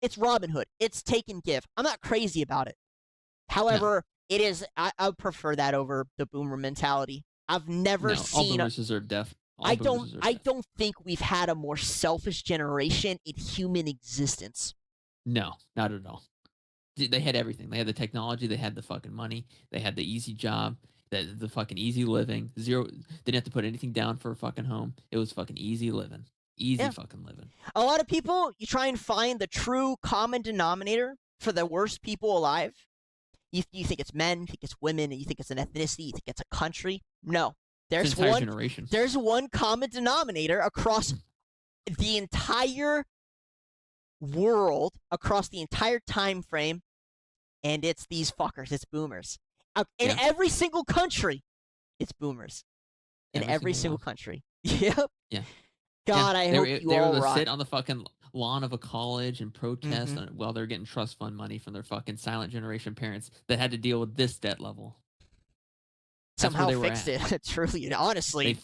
it's Robin Hood. It's take and give. I'm not crazy about it. However, it is. I would prefer that over the Boomer mentality. I've never seen. All boomers deserve death. I don't think we've had a more selfish generation in human existence. No, not at all. They had everything. They had the technology. They had the fucking money. They had the easy job. The fucking easy living. Zero. Didn't have to put anything down for a fucking home. It was fucking easy living. Easy fucking living. A lot of people, you try and find the true common denominator for the worst people alive. You think it's men, you think it's women, you think it's an ethnicity, you think it's a country. No. There's one generation. There's one common denominator across the entire world, across the entire time frame, and it's these fuckers. It's Boomers. In every single country, it's Boomers. In every single country. Yep. Yeah. God, I hope you they all were to rot. sit on the fucking lawn of a college and protest while they're getting trust fund money from their fucking silent generation parents that had to deal with this debt level. Somehow fixed it. Truly, honestly.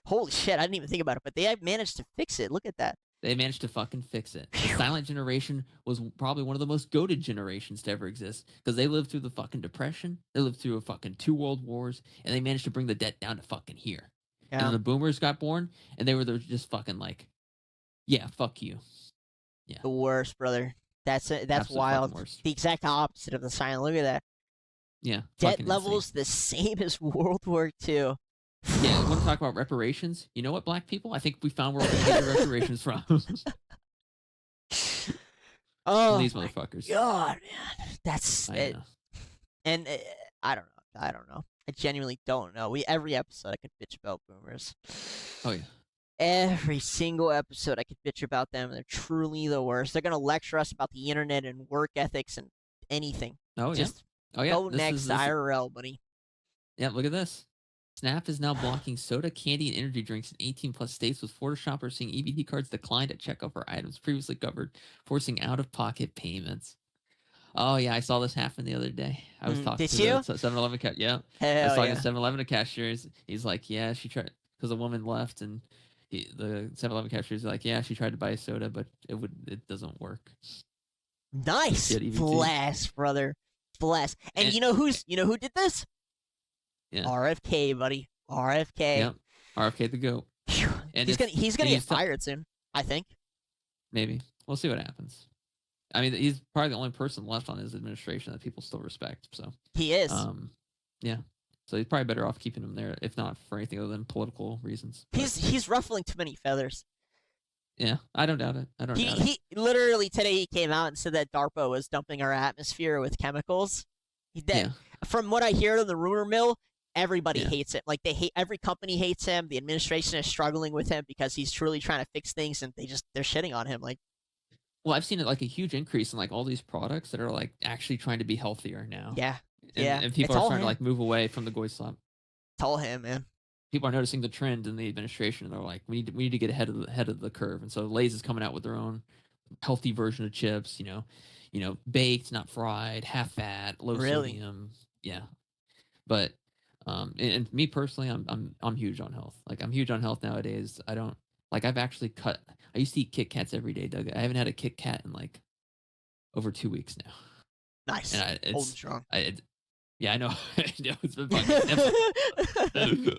Holy shit, I didn't even think about it, but they managed to fix it. Look at that. They managed to fucking fix it. The silent generation was probably one of the most goated generations to ever exist because they lived through the fucking depression. They lived through a fucking 2 world wars, and they managed to bring the debt down to fucking here. Yeah. And then the boomers got born, and they were just fucking like, yeah, fuck you. Yeah. The worst, brother. That's wild. The exact opposite of the silent. Look at that. Yeah. Debt levels the same as World War II. Yeah, I want to talk about reparations. You know what, black people? I think we found where we're going to get the reparations from. Oh, these motherfuckers. God, man. That's it. And I don't know. I genuinely don't know. Every episode I could bitch about Boomers. Oh, yeah. Every single episode I could bitch about them. They're truly the worst. They're going to lecture us about the internet and work ethics and anything. Oh, Just yeah. go next to IRL, buddy. Yeah, look at this. Snap is now blocking soda, candy, and energy drinks in 18-plus states, with Florida shoppers seeing EBT cards declined at checkout for items previously covered, forcing out-of-pocket payments. Oh, yeah, I saw this happen the other day. I was talking to the 7-Eleven cashier. Yeah. I was talking to 7-Eleven cashier. He's like, yeah, she tried, because a woman left, and the 7-Eleven cashier's like, yeah, she tried to buy a soda, but it doesn't work. Nice blast, brother. bless. And you know who did this? Yeah. RFK, buddy. RFK. Yep. RFK the GOAT. And He's gonna get fired soon, I think. Maybe. We'll see what happens. I mean, he's probably the only person left on his administration that people still respect. So he is. Yeah. So he's probably better off keeping him there, if not for anything other than political reasons. But, he's ruffling too many feathers. Yeah, I don't doubt it. He literally today he came out and said that DARPA was dumping our atmosphere with chemicals. From what I hear in the rumor mill, everybody hates him. Like every company hates him. The administration is struggling with him because he's truly trying to fix things, and they're shitting on him. Like, well, I've seen it like a huge increase in like all these products that are like actually trying to be healthier now. Yeah, and people are starting to like move away from the goy slop. It's all him, man. People are noticing the trend in the administration, and they're like, we need to get ahead of the curve. And so Lay's is coming out with their own healthy version of chips. You know, baked, not fried, half fat, low sodium. Yeah, but and me personally, I'm huge on health. Like I'm huge on health nowadays. I don't like. I've actually cut. I used to eat Kit Kats every day, Doug. I haven't had a Kit Kat in like over 2 weeks now. Nice. And Holding strong. Yeah, I know. I know it's been fucking.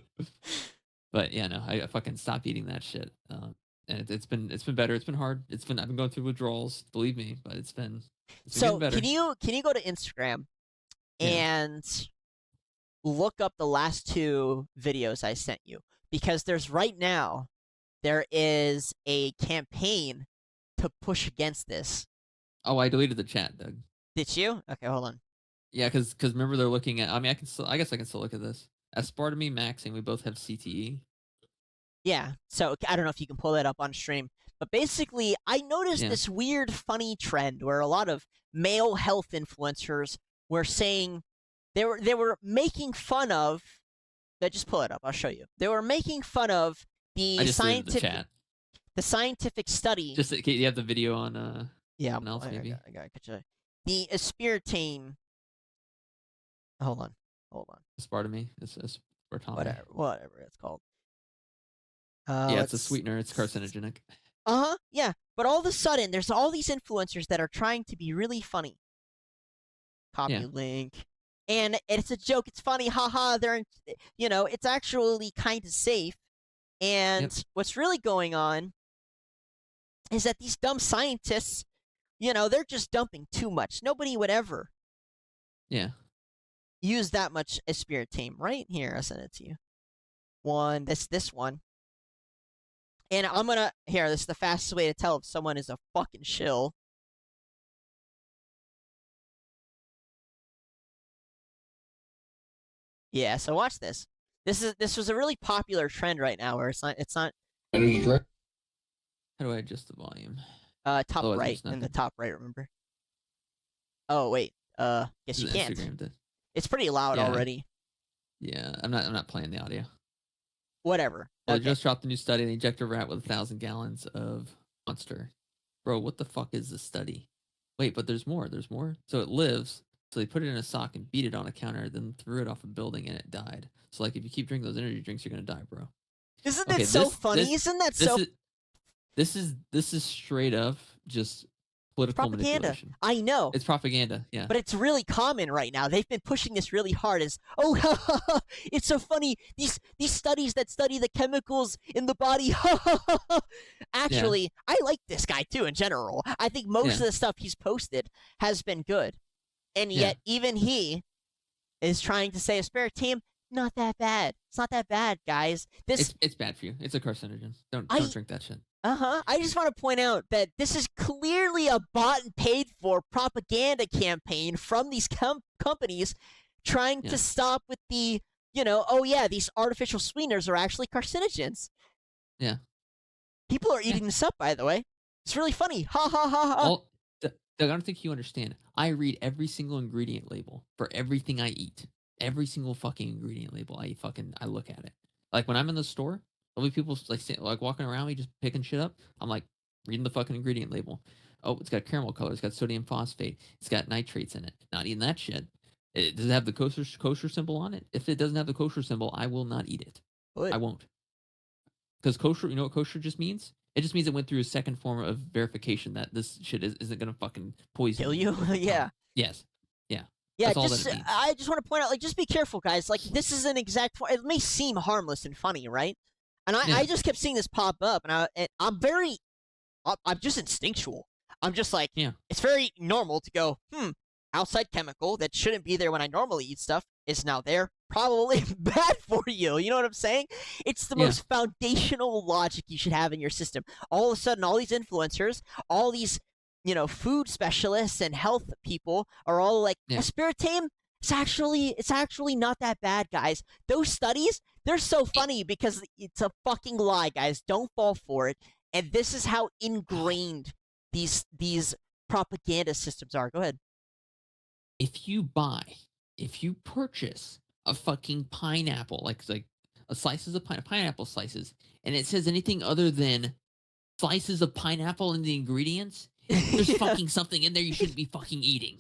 But yeah, no, I fucking stopped eating that shit. And it's been better. It's been hard. I've been going through withdrawals, believe me, but it's been so better. Can you go to Instagram and look up the last 2 videos I sent you? Because there is a campaign to push against this. Oh, I deleted the chat, Doug. Did you? Okay, hold on. Yeah, because remember they're looking at. I mean, I guess I can still look at this. Aspartame, Maxing, we both have CTE. Yeah, so I don't know if you can pull that up on stream, but basically, I noticed this weird, funny trend where a lot of male health influencers were saying they were making fun of. Just pull it up. I'll show you. They were making fun of the scientific study. Just you have the video on. Yeah, else, maybe. I got the aspartame. Hold on. Aspartame. Aspartame. Whatever it's called. Yeah, it's a sweetener. It's carcinogenic. Yeah, but all of a sudden, there's all these influencers that are trying to be really funny. Copy link, and it's a joke. It's funny, haha. It's actually kind of safe. And what's really going on is that these dumb scientists, they're just dumping too much. Nobody would ever. Yeah. Use that much aspartame right here. I sent it to you. This one. And I'm gonna this is the fastest way to tell if someone is a fucking shill. Yeah, so watch this. This was a really popular trend right now where it's not How do I adjust the volume? Top right, in the top right, remember? Oh wait. Guess you can't. It's pretty loud already. Yeah, I'm not playing the audio. Whatever. Well, they just dropped a new study. They inject a rat with 1,000 gallons of monster. Bro, what the fuck is this study? Wait, but there's more. There's more. So it lives. So they put it in a sock and beat it on a counter, then threw it off a building and it died. So like, if you keep drinking those energy drinks, you're gonna die, bro. Isn't that so funny? Isn't that so? This is straight up just political manipulation. I know. It's propaganda, yeah. But it's really common right now. They've been pushing this really hard as, it's so funny. These studies that study the chemicals in the body. Actually, I like this guy too in general. I think most of the stuff he's posted has been good. And yet even he is trying to say aspartame, not that bad. It's not that bad, guys. It's bad for you. It's a carcinogen. Don't drink that shit. I just want to point out that this is clearly a bought and paid for propaganda campaign from these companies trying to stop with the, these artificial sweeteners are actually carcinogens. Yeah. People are eating this up, by the way. It's really funny. Ha ha ha ha. Well, Doug, I don't think you understand. I read every single ingredient label for everything I eat. Every single fucking ingredient label I look at it. Like when I'm in the store, there'll be people like walking around me just picking shit up. I'm like reading the fucking ingredient label. Oh, it's got caramel color. It's got sodium phosphate. It's got nitrates in it. Not eating that shit. Does it have the kosher symbol on it? If it doesn't have the kosher symbol, I will not eat it. Good. I won't. Because kosher, you know what kosher just means? It just means it went through a second form of verification that this shit isn't gonna fucking poison kill you. Yeah. Yes. Yeah. Yeah, That's all that it means. I just want to point out, like, just be careful, guys. Like, this is an exact. It may seem harmless and funny, right? And I just kept seeing this pop up, and I'm just instinctual. I'm just like, it's very normal to go, outside chemical that shouldn't be there when I normally eat stuff is now there. Probably bad for you. You know what I'm saying? It's the most foundational logic you should have in your system. All of a sudden, all these influencers, all these, food specialists and health people are all like, aspartame, it's actually not that bad, guys. Those studies, they're so funny because it's a fucking lie, guys. Don't fall for it. And this is how ingrained these propaganda systems are. Go ahead. If you purchase a fucking pineapple, like a slices of pineapple slices, and it says anything other than slices of pineapple in the ingredients, there's fucking something in there you shouldn't be fucking eating.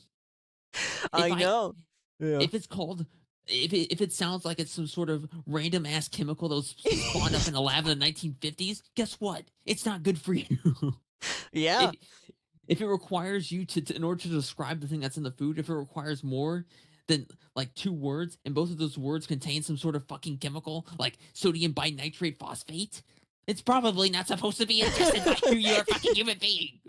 I know. Yeah. If it's called, if it sounds like it's some sort of random ass chemical that was spawned up in a lab in the 1950s, guess what? It's not good for you. Yeah. If it requires you to in order to describe the thing that's in the food, if it requires more than like 2 words, and both of those words contain some sort of fucking chemical, like sodium binitrate phosphate, it's probably not supposed to be ingested by you. You're a fucking human being.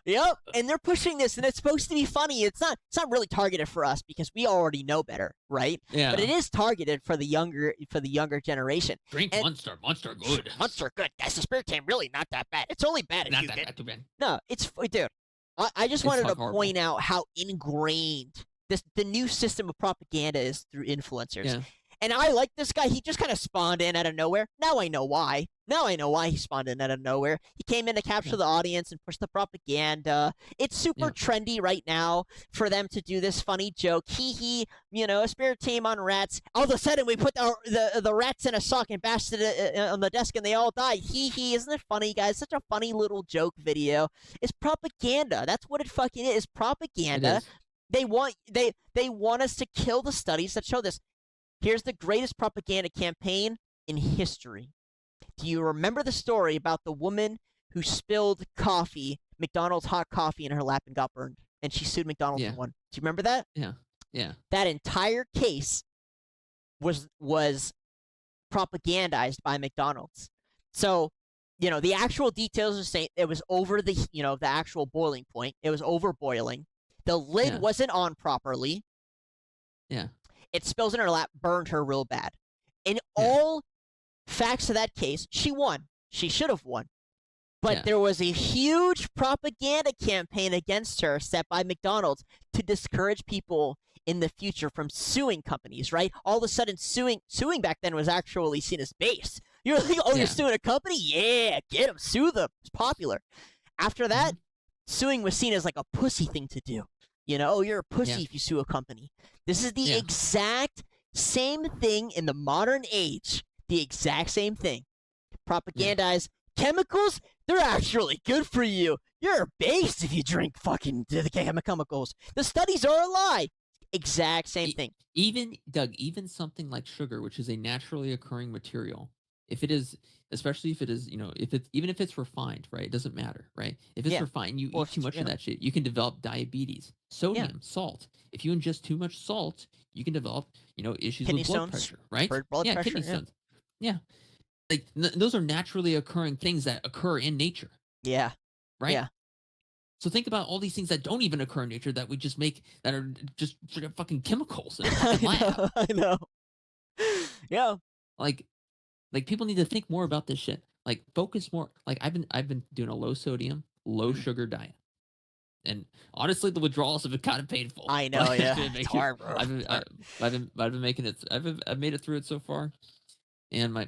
Yep, and they're pushing this, and it's supposed to be funny. It's not really targeted for us because we already know better, right? Yeah. But it is targeted for the younger generation. Drink Monster good. Monster good. Guys, the aspartame really not that bad. It's only bad if Not you that get. bad, too bad. No, it's dude. I just wanted to horrible. point out how ingrained the new system of propaganda is through influencers. Yeah. And I like this guy. He just kind of spawned in out of nowhere. Now I know why. He spawned in out of nowhere. He came in to capture the audience and push the propaganda. It's super trendy right now for them to do this funny joke. Hee, aspartame on rats. All of a sudden, we put the rats in a sock and bashed it on the desk, and they all died. Hee, isn't it funny, guys? Such a funny little joke video. It's propaganda. That's what it fucking is. Propaganda. They want us to kill the studies that show this. Here's the greatest propaganda campaign in history. Do you remember the story about the woman who spilled McDonald's hot coffee in her lap and got burned? And she sued McDonald's and won. Do you remember that? Yeah. That entire case was propagandized by McDonald's. So, the actual details are saying it was over the actual boiling point. It was over boiling. The lid wasn't on properly. Yeah. It spills in her lap, burned her real bad. In all facts of that case, she won. She should have won. But there was a huge propaganda campaign against her set by McDonald's to discourage people in the future from suing companies, right? All of a sudden, suing back then was actually seen as base. You're like, you're suing a company? Yeah, get them, sue them. It's popular. After that, suing was seen as like a pussy thing to do. You're a pussy if you sue a company. This is the exact same thing in the modern age. The exact same thing. Propagandize chemicals, they're actually good for you. You're a base if you drink fucking the chemicals. The studies are a lie. Exact same thing. Even something like sugar, which is a naturally occurring material, if it is, especially if it is, even if it's refined, right? It doesn't matter, right? If it's refined, you eat too much of that shit, you can develop diabetes. Sodium, salt. If you ingest too much salt, you can develop, issues Kidney with blood stones, pressure, right? Blood pressure, kidney stones. Yeah. Like those are naturally occurring things that occur in nature. Yeah. Right? Yeah. So think about all these things that don't even occur in nature that we just make that are just straight up fucking chemicals in a fucking lab. I know. Yeah. Like people need to think more about this shit. Like focus more. Like I've been doing a low sodium, low sugar diet. And honestly, the withdrawals have been kind of painful. I know, yeah. It's hard, bro. I've been making it. I've made it through it so far, and my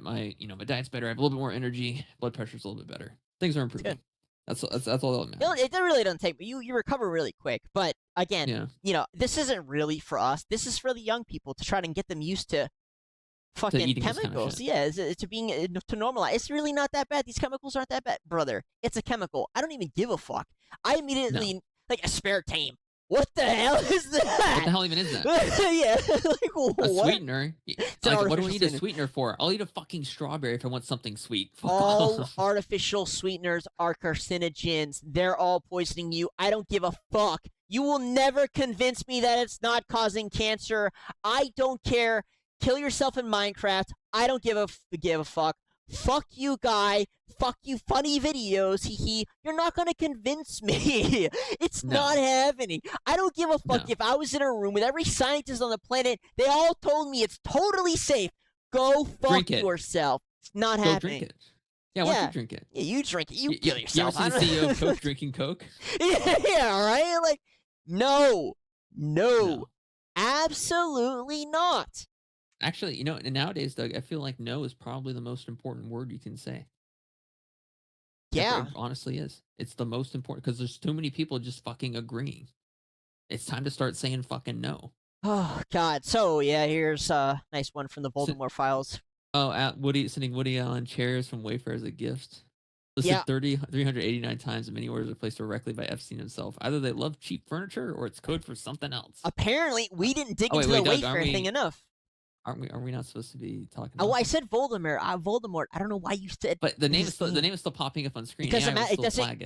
diet's better. I have a little bit more energy. Blood pressure's a little bit better. Things are improving. That's all that matters. It really doesn't take, but you recover really quick. But again, this isn't really for us. This is for the young people to try to get them used to fucking chemicals. Kind of to normalize. It's really not that bad. These chemicals aren't that bad, brother. It's a chemical. I don't even give a fuck. I immediately like aspartame. What the hell is that? What the hell even is that? Yeah, like A what? sweetener? Like, what do I need a sweetener for? I'll eat a fucking strawberry if I want something sweet. Fuck All off. artificial sweeteners are carcinogens. They're all poisoning you. I don't give a fuck. You will never convince me that it's not causing cancer. I don't care. Kill yourself in Minecraft. I don't give a fuck. Fuck you, guy. Fuck you, funny videos. Hee. You're not gonna convince me. It's not happening. I don't give a fuck if I was in a room with every scientist on the planet. They all told me it's totally safe. Go fuck yourself. It's not Go happening. drink it. Yeah, why don't you drink it? Yeah, you drink it. You kill yourself. You ever see the CEO of Coke drinking Coke? Yeah, right? Like, no. Absolutely not. Actually, you know, nowadays, Doug, I feel like no is probably the most important word you can say. Yeah. It honestly is. It's the most important because there's too many people just fucking agreeing. It's time to start saying fucking no. Oh, God. So, yeah, here's a nice one from the Voldemort files. Oh, sending Woody Allen chairs from Wayfair as a gift. Listed 389 times, and many orders are placed directly by Epstein himself. Either they love cheap furniture or it's code for something else. Apparently, we didn't dig into the Doug, Wayfair thing enough. Are we not supposed to be talking? Oh, I said Voldemort. Voldemort. I don't know why you said. But the name is still popping up on screen. It doesn't matter.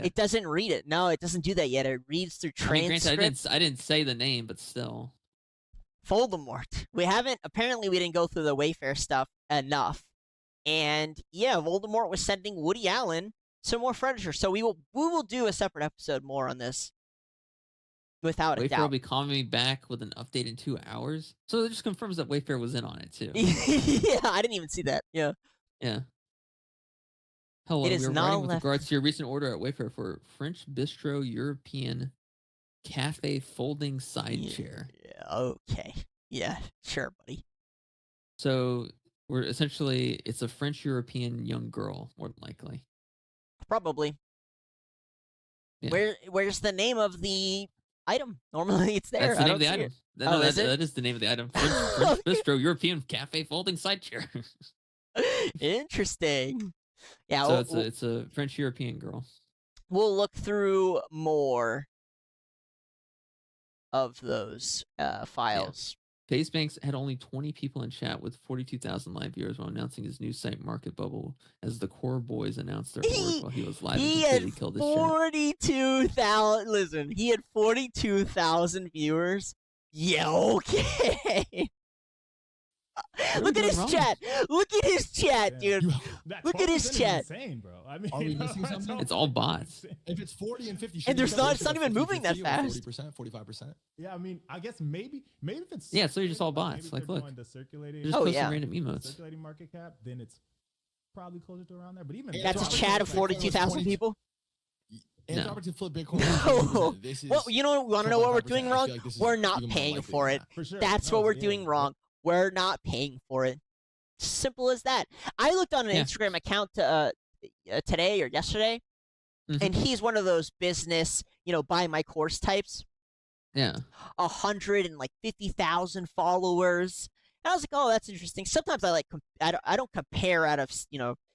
It doesn't read it. No, it doesn't do that yet. It reads through transcript. Granted, I didn't say the name, but still. Voldemort. Apparently we didn't go through the Wayfair stuff enough. And yeah, Voldemort was sending Woody Allen some more furniture. So we will do a separate episode more on this. Without a doubt. Wayfair will be calling me back with an update in 2 hours. So it just confirms that Wayfair was in on it too. Yeah, I didn't even see that. Yeah. Hello, it is we are now writing with regards to your recent order at Wayfair for French Bistro European Cafe folding side chair. Yeah, okay. Yeah, sure, buddy. So it's a French European young girl, more than likely. Probably. Yeah. Where's the name of the item? Normally it's there. That's the name of the item. That is the name of the item. French Bistro European Cafe folding side chair. Interesting. Yeah. So it's a French European girl. We'll look through more of those files. Facebanks had only 20 people in chat with 42,000 live viewers while announcing his new site Market Bubble as the Core Boys announced their board while he was live and completely killed his chat. 42,000. Listen, he had 42,000 viewers. Yeah, okay. Look at his chat. Look at his chat, dude. Look at his chat. Insane, bro. I mean, are we missing something? It's all bots. If it's 40 and 50, and it's not even moving that fast. 40%, 45%. Yeah, I mean, I guess maybe if it's so you're just all bots. Like, look, just posting random emotes. Circulating market cap, then it's probably closer to around there. But even that's a chat of 42,000 people. It's hard to flip Bitcoin. No. Well, you know, want to know what we're doing wrong? We're not paying for it. That's what we're doing wrong. We're not paying for it. Simple as that. I looked on an Instagram account today or yesterday, and he's one of those business, buy my course types. Yeah. 150,000 followers. And I was like, oh, that's interesting. Sometimes I don't compare out of,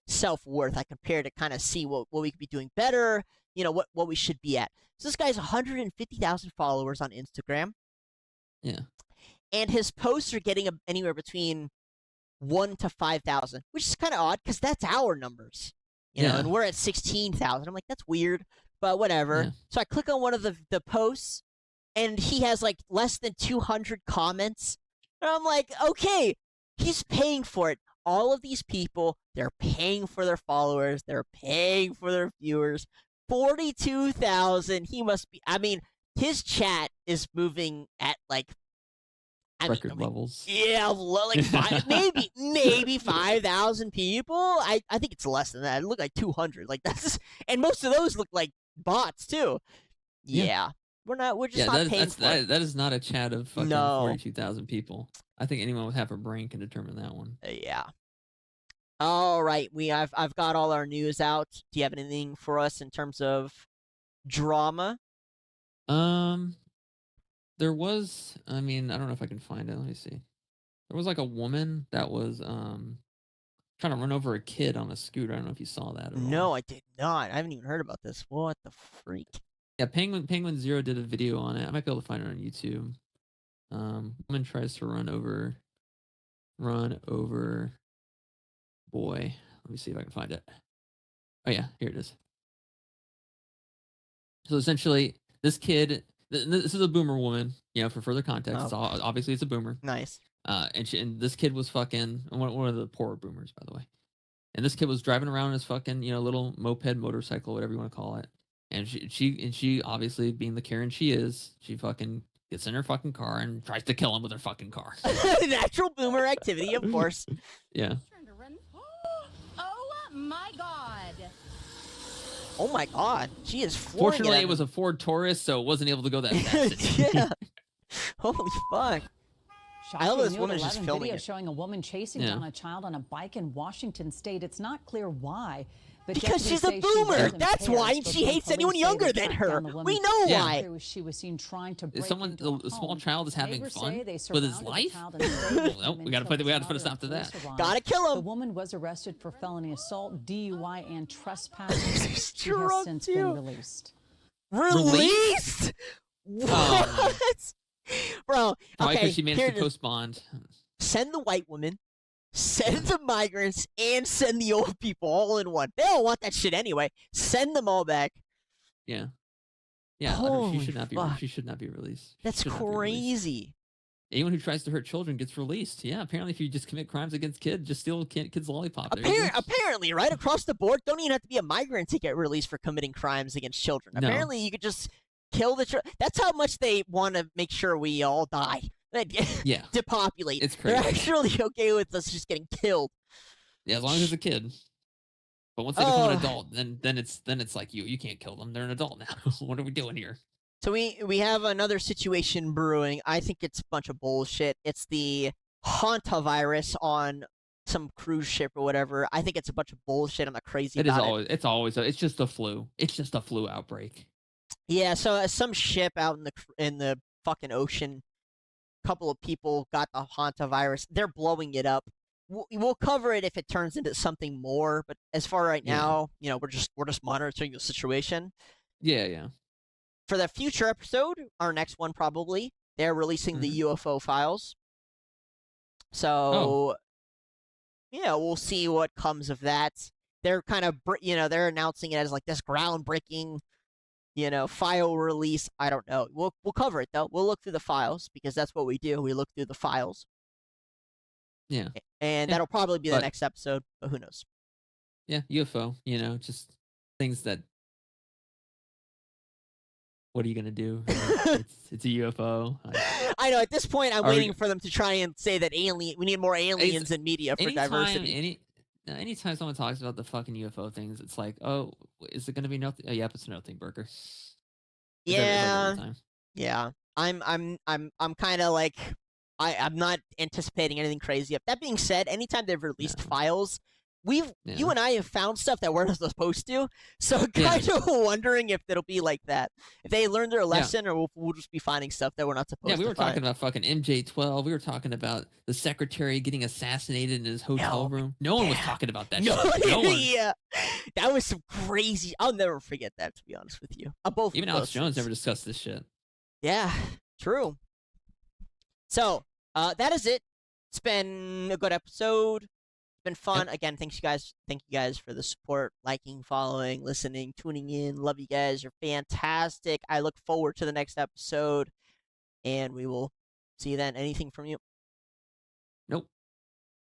self-worth. I compare to kind of see what we could be doing better, what we should be at. So this guy's 150,000 followers on Instagram. Yeah. And his posts are getting anywhere between 1 to 5,000, which is kind of odd because that's our numbers, and we're at 16,000. I'm like, that's weird, but whatever. Yeah. So I click on one of the posts, and he has like less than 200 comments. And I'm like, okay, he's paying for it. All of these people, they're paying for their followers. They're paying for their viewers. 42,000. He must be. I mean, his chat is moving at like. Record levels. Yeah, like maybe 5,000 people. I think it's less than that. It looked like 200. Like and most of those look like bots too. Yeah. We're just not paying for it. That is not a chat of fucking 42,000 people. I think anyone with half a brain can determine that one. Yeah. All right, I've got all our news out. Do you have anything for us in terms of drama? There was, I don't know if I can find it. Let me see. There was like a woman that was trying to run over a kid on a scooter. I don't know if you saw that at all. No, I did not. I haven't even heard about this. What the freak? Yeah, Penguin Zero did a video on it. I might be able to find it on YouTube. Woman tries to run over boy. Let me see if I can find it. Oh yeah, here it is. So essentially, this kid, this is a boomer woman. You know, for further context, it's obviously it's a boomer. Nice. And this kid was fucking one of the poorer boomers, by the way. And this kid was driving around his fucking, you know, little moped, motorcycle, whatever you want to call it. And she obviously, being the Karen she is, she fucking gets in her fucking car and tries to kill him with her fucking car. Natural boomer activity, of course. Yeah. Oh my god. Oh my god, she is flooring Fortunately, it was a Ford Taurus, so it wasn't able to go that fast. Yeah. Holy fuck. I love this Shocking woman's new at just 11 filming video it. showing a woman chasing down a child on a bike in Washington State. It's not clear why. But Because deputies she's a say she boomer. was That's impaired, why, and but she when hates anyone police say younger they than tracked her. down the woman, We know why. She was seen trying to break Someone, into a a small home. child is having Neighbors fun say they with his surrounded the life. child and stayed with Well, him we gotta until put a stop to police that. arrived. Gotta kill him. The woman was arrested for felony assault, DUI, and trespassing. She has drunk since too. been released. Released? What? Bro, Probably okay, because she managed here to it is. post bond. Send the white woman, send the migrants, and send the old people all in one. They don't want that shit anyway. Send them all back. Yeah. Yeah, Holy she should not be. fuck. She should not be released. She That's should not be released. crazy. Anyone who tries to hurt children gets released. Yeah, apparently, if you just commit crimes against kids, just steal kids' lollipop. There you go. Apparently, right across the board, don't even have to be a migrant to get released for committing crimes against children. No. Apparently, you could just kill the children. That's how much they want to make sure we all die. Yeah. Depopulate. It's They're crazy. actually okay with us just getting killed. Yeah, as long as it's a kid. But once they become an adult, then it's like you can't kill them. They're an adult now. What are we doing here? So we have another situation brewing. I think it's a bunch of bullshit. It's the hantavirus on some cruise ship or whatever. I think it's a bunch of bullshit. I'm not crazy about it. It's just a flu. It's just a flu outbreak. Yeah, so some ship out in the fucking ocean, a couple of people got the hantavirus. They're blowing it up. We'll cover it if it turns into something more, but as far right now, you know, we're just monitoring the situation. Yeah. For the future episode, our next one probably, they're releasing the UFO files. So, yeah, we'll see what comes of that. They're kind of, they're announcing it as like this groundbreaking, file release. I don't know. We'll cover it though. We'll look through the files because that's what we do. We look through the files. Yeah. And that'll probably be the next episode, but who knows? Yeah, UFO, just things that. What are you gonna do? It's a UFO. I know. At this point, I'm waiting for them to try and say that we need more aliens in media for diversity. Anytime someone talks about the fucking UFO things, it's like, oh, is it gonna be nothing? Oh, yep, it's a nothing burger. Yeah. Yeah. I'm kind of like I'm not anticipating anything crazy. That being said, anytime they've released files, you and I have found stuff that we're not supposed to. So kind of wondering if it'll be like that. If they learned their lesson, or we'll just be finding stuff that we're not supposed to. Yeah, we were find. talking about fucking MJ12. We were talking about the secretary getting assassinated in his hotel room. No one was talking about that shit. No one. Yeah, that was some crazy. I'll never forget that. To be honest with you, Even Alex Jones never discussed this shit. Yeah, true. So that is it. It's been a good episode. Been fun. Yep. Again, thank you guys for the support, liking, following, listening, tuning in. Love you guys. You're fantastic. I look forward to the next episode, and we will see you then. Anything from you? Nope.